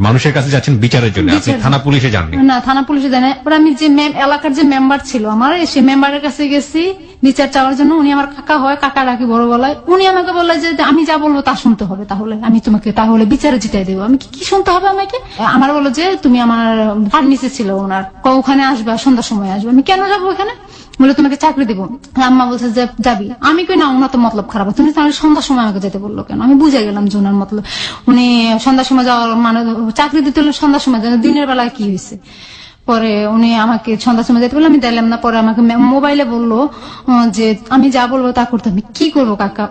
মানুষের কাছে যাচ্ছেন বিচারের জন্য, আপনি থানা পুলিশে যাননি? না, থানা পুলিশে যাই না। আমি যে এলাকার যে মেম্বার ছিল আমার, সেই মেম্বারের কাছে গেছি বিচার চাওয়ার জন্য। উনি আমার কাকা হয়, কাকা ডাকি বড় গলায়। উনি আমাকে বললে যে আমি যা বলবো তা শুনতে হবে, তাহলে আমি তোমাকে তাহলে বিচারে জিতাই দেবো। আমি কি শুনতে হবে আমাকে? আমার বললো যে তুমি আমার ফার্নিচে ছিল ওনার, ওখানে আসবে, সন্ধ্যার সময় আসবে। আমি কেন যাবো ওখানে? বলে তোমাকে চাকরি দেবো। আম্মা বলছে যে যাবি। আমি কই না, ওনার তো মতলব খারাপ। তুমি তাহলে সন্ধ্যার সময় আমাকে যেতে বললো কেন? আমি বুঝে গেলাম যে ওনার মতলব উনি সন্ধ্যার সময় যাওয়ার মানে চাকরি দিতে হলে সন্ধ্যার সময়, দিনের বেলায় কি হয়েছে। পরে উনি আমাকে সন্ধ্যার সময় যেতে বললো, আমি দিলাম না। পরে আমাকে মোবাইলে বললো যে আমি যা বলবো তা করতে। আমি কি করবো কাকা?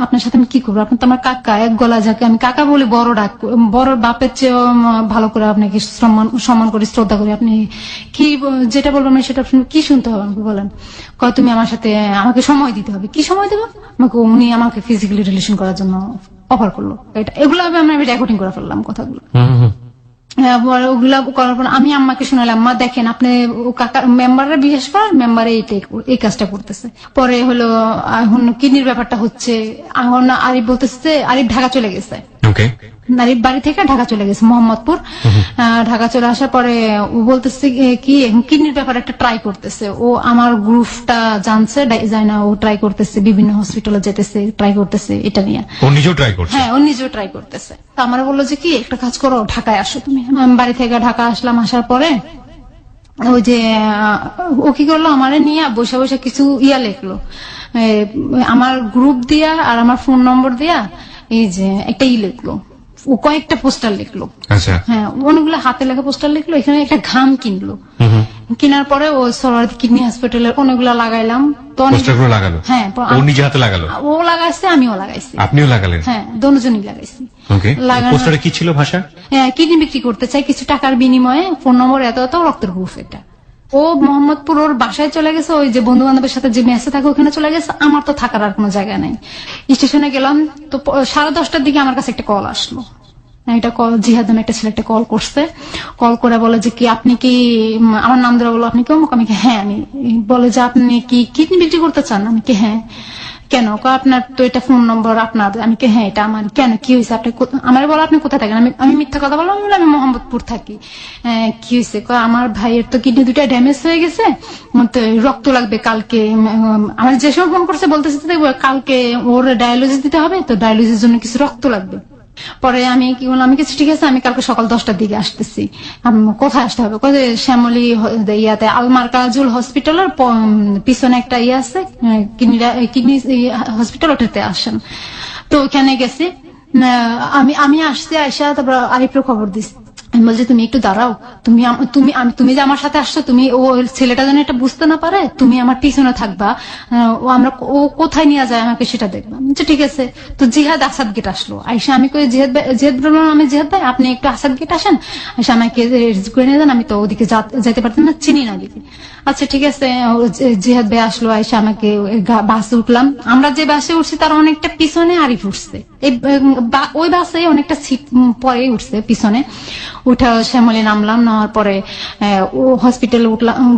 আপনার সাথে আমি কি করবো? আপনি তো আমার কাকা, এক গলা যাকে আমি কাকা বলি, বড় ডাক, বড় বাপের চেয়েও ভালো করে আপনাকে সম্মান করি, শ্রদ্ধা করি। আপনি কি যেটা বলবেন সেটা কি শুনতে হবে আমাকে বলেন? তুমি আমার সাথে আমাকে সময় দিতে হবে। কি সময় দেবো আমাকে? উনি আমাকে ফিজিক্যালি রিলেশন করার জন্য অফার করলো। এগুলো আমি রেকর্ডিং করে ফেললাম কথাগুলো। ওগুলা করার পর আমি আম্মাকে শোনালাম, আম্মা দেখেন আপনি কাকার মেম্বাররা বিশেষ করে মেম্বারে এই কাজটা করতেছে। পরে হলো এখন কিডনির ব্যাপারটা হচ্ছে, এখন আরিফ বলতেছে যে আরিফ ঢাকা চলে গেছে। আরিফ বাড়ি থেকে ঢাকা চলে গেছে, মোহাম্মদপুর। ঢাকা চলে আসার পরে ও বলতেছে কি এখন কিডনির ব্যাপারে একটা ট্রাই করতেছে। ও আমার গ্রুপটা জানছে, যায় না, ও ট্রাই করতেছে, বিভিন্ন হসপিটালে যেতেছে, ট্রাই করতেছে এটা নিয়ে। ও নিজেও ট্রাই করছে? হ্যাঁ, ও নিজেও ট্রাই করতেছে। তো আমার বললো যে কি একটা কাজ করো, ঢাকায় আসো তুমি। আমি বাড়ি থেকে ঢাকা আসলাম। আসার পরে ওই যে ও কি করলো, আমার নিয়ে বসে বসে কিছু লিখলো, আমার গ্রুপ দিয়া আর আমার ফোন নম্বর দিয়া এই যে একটা লিখলো, ও কয়েকটা পোস্টার লিখলো। আচ্ছা। হ্যাঁ, অনেকগুলো হাতে লেখা পোস্টার লিখলো, এখানে একটা ঘাম কিনলো। কেনার পরে ও সরোয়ার্দী কিডনি হসপিটালের অনেকগুলো লাগাইলাম। তো পোস্টারগুলো লাগালো? হ্যাঁ, ও নিজে হাতে লাগালো? ও লাগাইছে, আমিও লাগাইছি। আপনিও লাগালেন? হ্যাঁ, দুজনই লাগাইছি। ওকে। পোস্টারে কি ছিল ভাষা? কিডনি বিক্রি করতে চাই, কিছু টাকার বিনিময়ে ফোন নম্বর এত এত, রক্তের গ্রুপ এটা। ও মোহাম্মদপুর ওর বাসায় চলে গেছে, ওই যে বন্ধু বান্ধবের সাথে যে মেসে থাকে ওখানে চলে গেছে। আমার তো থাকার আর কোনো জায়গা নাই। স্টেশনে গেলাম তো 10:30টার দিকে আমার কাছে একটা কল আসলো। একটা কল, জিহাদ নামে একটা ছেলে একটা কল করছে। কল করে বলে যে কি আপনি কি, আমার নাম ধরে বলো আপনি কি অমুক, আমি কি হ্যাঁ আমি। বলে যে আপনি কি কিডনি বিক্রি করতে চান, আমি কি হ্যাঁ। কেন, আপনার তো এটা ফোন নম্বর আপনার, আমি কি হ্যাঁ এটা আমার। কেন, কি হয়েছে, আপনি আমার বলো আপনি কোথায় থাকেন, আমি মিথ্যা কথা বললাম, আমি মোহাম্মদপুর থাকি। কি হয়েছে, আমার ভাইয়ের তো কিডনি দুটা ড্যামেজ হয়ে গেছে, তো রক্ত লাগবে কালকে। আমার যে সময় ফোন করছে বলতেছে কালকে ওর ডায়ালিসিস দিতে হবে, তো ডায়ালিসিসের জন্য কিছু রক্ত লাগবে। পরে আমি কি বললাম, আমি কিছু ঠিক আছে, আমি কালকে সকাল 10টার দিকে আসতেছি। কোথায় আসতে হবে, শ্যামলী ইয়াতে আলমার কাজুল হসপিটালের পিছনে একটা ইয়ে আছে, কিডনি হসপিটাল, ওটাতে আসেন। তো ওখানে গেছি, আমি আসছি, আইসা তারপর আরিফের খবর দিচ্ছি। আমি বলছি তুমি একটু দাঁড়াও, তুমি যে আমার সাথে আসছো, তুমি ও ছেলেটা যেন এটা বুঝতে না পারে, তুমি আমার পিছনে থাকবা, ও কোথায় নিয়ে যায় আমাকে সেটা দেখবা। ঠিক আছে। তো জিহাদ আসাদ গেট আসলো, আইসা আমি কই জিহাদ বললাম, আমি জিহাদ ভাই আপনি একটু আসাদ গেট আসেন, আইসা আমাকে করে নিয়ে যান, আমি তো ওদিকে যেতে পারতাম না, চিনি না দিকে। আচ্ছা ঠিক আছে। জিহাদ ভাই আসলো, আইসা আমাকে বাসে উঠলাম। আমরা যে বাসে উঠছি তার অনেকটা পিছনে আরিফ উঠছে, ওই বাসে অনেকটা সিট পরে উঠছে পিছনে। উঠা শ্যামলী নামলাম, নেওয়ার পরে ও হসপিটালে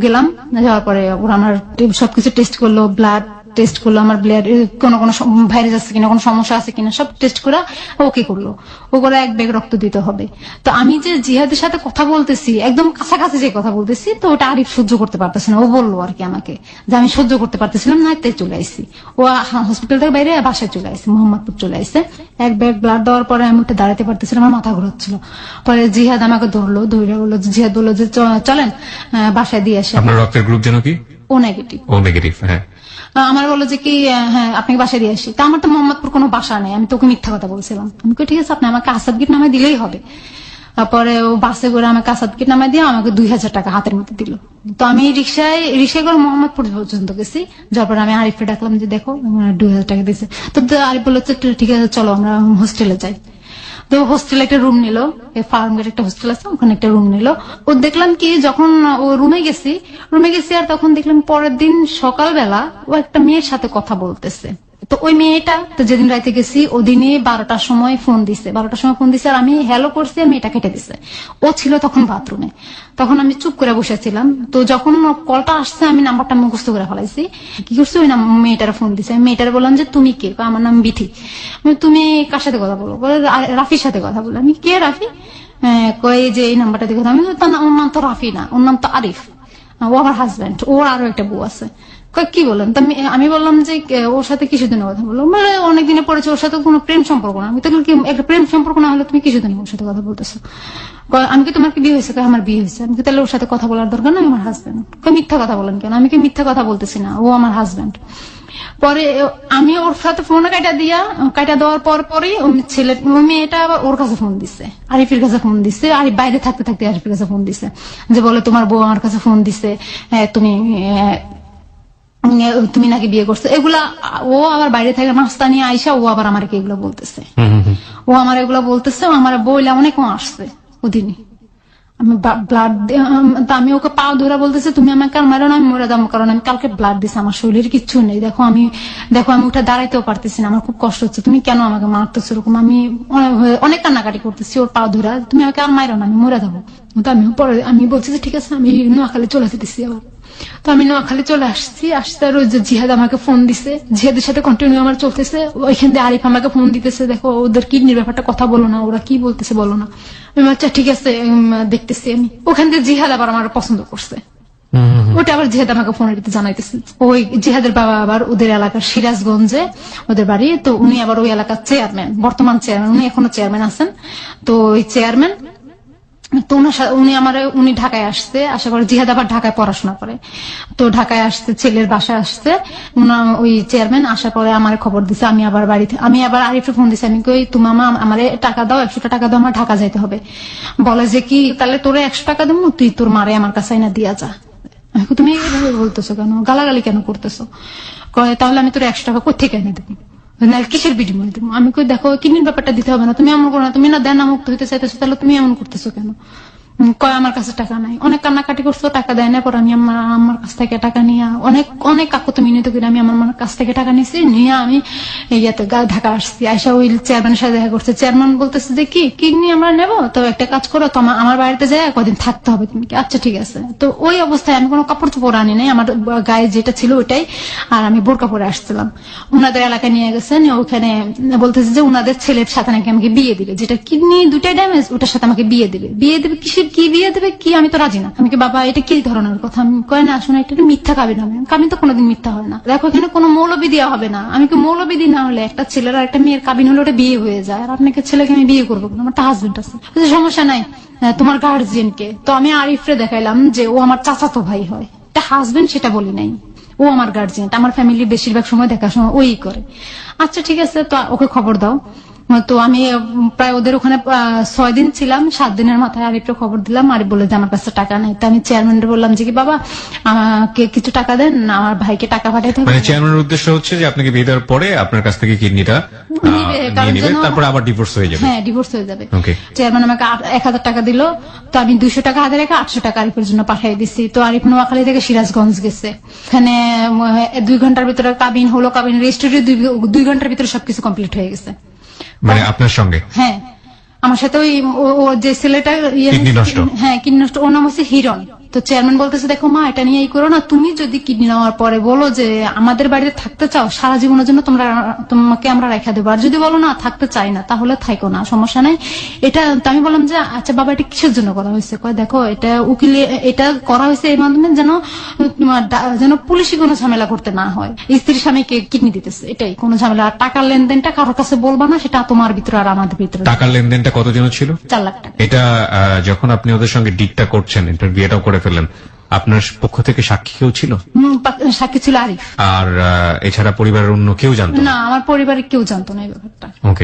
গেলাম। যাওয়ার পরে ওরা আমার সবকিছু টেস্ট করলো, ব্লাড টেস্ট করলো, আমার ব্লাড কোনো ভাইরাস আছে কিনা, কোনো সমস্যা আছে কিনা, সব টেস্ট করে ওকে করলো। ও করে 1 ব্যাগ রক্ত দিতে হবে। তো আমি যে জিহাদের সাথে কথা বলতেছি, একদম কাছাকাছি যে কথা বলতেছি, তো ওটা আরিফ সহ্য করতে পারতেছে না। ও বললো আর কি আমাকে যে আমি সহ্য করতে পারতেছিলাম না, তাই চলে আসছি। ও হসপিটাল থেকে বাইরে বাসায় চলে আসছে, মোহাম্মদপুর চলে আসছে। 1 ব্যাগ ব্লাড দেওয়ার পরে আমি উঠে দাঁড়াতে পারতেছিলাম, আমার মাথা ঘুরাচ্ছিল। পরে জিহাদ আমাকে ধরলো, ধরে বললো, জিহাদ বললো যে চলেন বাসায় দিয়ে আসে। আপনার রক্তের গ্রুপ যেন কি? ও নেগেটিভ। ও নেগেটিভ। হ্যাঁ। আমার বললো যে কি হ্যাঁ আপনাকে বাসায় দিয়ে আসি। তা আমার তো মোহাম্মদপুর কোনো বাসা নেই, আমি তোকে মিথ্যা কথা বলছিলাম। আমি ঠিক আছে, আপনি আমাকে আসাদ গেট নামায় দিলেই হবে। তারপরে ও বাসে করে আমাকে আসাদ গেট নামায় দিয়ে আমাকে 2000 টাকা হাতের মধ্যে দিল। তো আমি রিক্সায় করে মোহাম্মদপুর পর্যন্ত গেছি। যার পরে আমি আরিফকে ডাকলাম যে দেখো 2000 টাকা দিয়েছে। তো আরিফ বললো ঠিক আছে চলো আমরা হোস্টেলে যাই। তো হোস্টেলে একটা রুম নিল, ফার্ম গেট একটা হোস্টেল আছে, ওখানে একটা রুম নিল। ও দেখলাম কি যখন ও রুমে গেছি আর তখন দেখলাম পরের দিন সকালবেলা ও একটা মেয়ের সাথে কথা বলতেছে। তো ওই মেয়েটা তো যেদিন রাইতে গেছি ওদিনে 12টার সময় ফোন দিছে, আর আমি হ্যালো করছি আর মেয়েটা কেটে দিছে। ও ছিল তখন বাথরুমে। তখন আমি চুপ করে বসেছিলাম। তো যখন কলটা আসছে আমি নাম্বারটা মুখস্থ করে ফেলাইছি। কি করছি, ওই মেয়েটার ফোন দিছে। আমি মেয়েটার বললাম যে তুমি কে? আমার নাম বিথি। তুমি কার সাথে কথা বলো? রাফির সাথে কথা বলো। আমি কে রাফি? কই যে এই নাম্বারটা দিয়ে কথা। আমি ওর নাম তো রাফি না, ওর নাম তো আরিফ, ও আমার হাজবেন্ড, ওর আরো একটা বউ আছে। কি বললেন? আমি বললাম যে ওর সাথে কিছুদিনের কথা বললো। মানে অনেকদিনে পড়েছে, ওর সাথে কোনো প্রেম সম্পর্ক না। আমি তো একটা প্রেম সম্পর্ক না হলে তুমি কিছুদিন ওর সাথে কথা বলতেছো। আমি কি তোমার কি বিয়ে হয়েছে? আমার বিয়ে হয়েছে। আমি কি তাহলে ওর সাথে কথা বলার দরকার না? আমার হাজবেন্ড। মিথ্যা কথা বলেন কেন? আমি কি মিথ্যা কথা বলতেছি না, ও আমার হাজবেন্ড। পরে আমি ওর সাথে ফোন কাটা দেওয়ার পরই মেয়েটা আবার ওর কাছে ফোন দিছে, আরিফের কাছে ফোন দিছে। আরিফ বাইরে থাকতে আরিফের কাছে ফোন দিছে যে বলে তোমার বউ আমার কাছে ফোন দিছে, তুমি নাকি বিয়ে করছো। এগুলা ও আবার বাইরে থেকে নাস্তা নিয়ে আইসা ও আবার আমাকে এগুলো বলতেছে। ও আমার এগুলো বলতেছে, আমার বইলা অনেক আসছে ওদিনই। আমি ব্লাড, আমি ওকে পাও ধরে বলতেছে তুমি আমাকে আর মারো না, আমি মরে যাবো, কারণ আমি কালকে ব্লাড দিছি, আমার শরীরের কিচ্ছু নেই। দেখো আমি উঠে দাঁড়াইতেও পারতেছি না, আমার খুব কষ্ট হচ্ছে, তুমি কেন আমাকে মারতেছো এরকম। আমি অনেক কান্নাকাটি করতেছি ওর পাও ধরে, তুমি আমাকে আর মারো না, আমি মরে যাবো। তো আমি বলছি যে ঠিক আছে, আমি নোয়াখালী চলে যেতেছি। আবার তো আমি নোয়াখালী চলে আসছি। আর ওই যে জিহাদ আমাকে ফোন দিছে, জিহাদের সাথে কন্টিনিউ আমার চলতেছে। ওইখান থেকে আরিফ আমাকে ফোন দিতেছে, দেখো ওদের কিডনির ব্যাপারটা কথা বলো না, ওরা কি বলতেছে বলো না। আমি আচ্ছা ঠিক আছে দেখতেছি। আমি ওখান থেকে জিহাদ আবার আমার পছন্দ করছে, ওটা আবার জিহাদ আমাকে ফোনের ভিতরে জানাইতেছে। ওই জিহাদের বাবা আবার ওদের এলাকার সিরাজগঞ্জে ওদের বাড়ি, তো উনি আবার ওই এলাকার চেয়ারম্যান, বর্তমান চেয়ারম্যান, উনি এখনো চেয়ারম্যান আছেন। তো ওই চেয়ারম্যান তো উনি ঢাকায় আসছে, আসার পরে জিহাদ আবার ঢাকায় পড়াশোনা করে। তো ঢাকায় আসছে, ছেলের বাসায় আসছে, ওই চেয়ারম্যান আসার পরে আমার খবর দিছে। আমি আবার বাড়িতে, আমি আবার আরিফে ফোন দিছি, আমি কই তুমি মামা আমারে টাকা দাও, 100 টাকা দাও, আমার ঢাকা যাইতে হবে। বলে যে কি তাহলে তোরে 100 টাকা দেবো, তুই তোর মারে আমার কাছে না দিয়া যা। আমি কই, তুমি এইভাবে বলতেছো কেন, গালাগালি কেন করতেছো? কয় তাহলে আমি তোর 100 টাকা কোথেকে এনে দেবো, কিসের বিনিময়ে দেবো? আমি কই দেখো কিডনির ব্যাপারটা দিতে হবে না, তুমি এমন করো না, তুমি না দেনা মুক্ত হইতে চাইতেছো, তাহলে তুমি এমন করতেছো কেন? কয় আমার কাছে টাকা নাই। অনেক কান্নাকাটি করছো, টাকা দেয় না। পর আমি আমার কাছ থেকে টাকা নিয়ে অনেক কাকুতি মিনতি করে আমি আমার কাছ থেকে টাকা নিয়েছি, নিয়ে আমি ইয়াতে ঢাকা আসছি। আইসা ওই চেয়ারম্যানের সাথে দেখা করছে। চেয়ারম্যান বলতেছে যে কি কিডনি আমরা নেবো, তো একটা কাজ করো, তো আমার বাড়িতে যায় কদিন থাকতে হবে তুমি। আচ্ছা ঠিক আছে। তো ওই অবস্থায় আমি কোনো কাপড় চোপড় আনি নাই, আমার গায়ে যেটা ছিল ওইটাই, আর আমি বোরকা পরে আসছিলাম। ওনাদের এলাকায় নিয়ে গেছেন, ওখানে বলতেছে যে ওনাদের ছেলের সাথে নাকি আমাকে বিয়ে দিবে, যেটা কিডনি দুটাই ড্যামেজ, ওটার সাথে আমাকে বিয়ে দিবে। কিসের কি বিয়ে দেবে কি, আমি তো রাজি না। আমি কি বাবা এটা কি ধরনের কথা? আমি কয় না আসলে এটা মিথ্যা কাবিন হবে। কাবিন তো কোনোদিন মিথ্যা হয় না। দেখো এখানে কোনো মৌলবি দেওয়া হবে না। আমি কি মৌলবিদি না হলে একটা ছেলের আর একটা মেয়ের কাবিন হলে ওটা বিয়ে হয়ে যায়, আর আপনাকে ছেলেকে আমি বিয়ে করবো না, আমার তো হাজবেন্ড আছে। সমস্যা নাই, তোমার গার্জিয়ানকে। তো আমি আরিফরে দেখাইলাম যে ও আমার চাচাতো ভাই হয়, এটা হাজবেন্ড সেটা বলি নাই, ও আমার গার্জিয়ান, আমার ফ্যামিলি বেশিরভাগ সময় দেখাশোনা ওই করে। আচ্ছা ঠিক আছে, তো ওকে খবর দাও। তো আমি প্রায় ওদের ওখানে 6 দিন ছিলাম। 7 দিনের মাথায় আরিফকে খবর দিলাম। আরিফ বলে যে আমার কাছে টাকা নাই। তো আমি চেয়ারম্যানকে বললাম যে কি বাবা আমাকে কিছু টাকা দেন, আমার ভাইকে টাকা পাঠাইতে হবে। মানে চেয়ারম্যানের উদ্দেশ্য হচ্ছে যে আপনাকে বিয়ে দেওয়ার পরে আপনার কাছ থেকে কিডনিটা নিয়ে নেবে, তারপর আবার ডিভোর্স হয়ে যাবে। হ্যাঁ, ডিভোর্স হয়ে যাবে। ওকে। চেয়ারম্যান আমাকে 1000 টাকা দিল। তো আমি 200 টাকা হাতে রেখে 800 টাকা আরিফের জন্য পাঠিয়ে দিচ্ছি। তো আরিফ নোয়াখালী থেকে সিরাজগঞ্জ গেছে। এখানে 2 ঘন্টার ভিতরে কাবিন হলো, কাবিন রেজিস্ট্রি 2 ঘন্টার ভিতরে সবকিছু কমপ্লিট হয়ে গেছে। মানে আপনার সঙ্গে? হ্যাঁ, আমার সাথে ওই ও যে ছেলেটা কিডনি নষ্ট, হ্যাঁ কিডনি নষ্ট, ওর নাম হচ্ছে হিরণ। তো চেয়ারম্যান বলতেছে দেখো মা এটা নিয়ে এই করো না, তুমি যদি কিডনি নেওয়ার পরে বলো যে আমাদের বাড়িতে থাকতে চাও, সারা জীবনের জন্য তোমাকে আমরা রেখা দেবো, আর যদি বলো না থাকতে চাই না তাহলে থাইকো না, সমস্যা নাই। এটা তো আমি বললাম যে আচ্ছা বাবা এটা কিসের জন্য করা হয়েছে? কয় দেখো এটা উকিলে এটা করা হয়েছে এই মাধ্যমে যেন পুলিশি কোনো ঝামেলা করতে না হয়। স্ত্রীর স্বামীকে কিডনি দিতেছে, এটাই কোনো ঝামেলা। আর টাকার লেনদেনটা কারোর কাছে বলবা না, সেটা তোমার ভিতরে আর আমাদের ভিতরে। টাকার লেনদেনটা কতজন ছিল? 4 লাখ টাকা। এটা যখন আপনি ওদের সঙ্গে ডিটটা করছেন, এটা বিয়েটাও করে ফেললেন, আপনার পক্ষ থেকে সাক্ষী কেউ ছিল? সাক্ষী ছিল আরিফ। আর এছাড়া পরিবারের অন্য কেউ জানতো না? আমার পরিবারের কেউ জানতো না এই ব্যাপারটা। ওকে।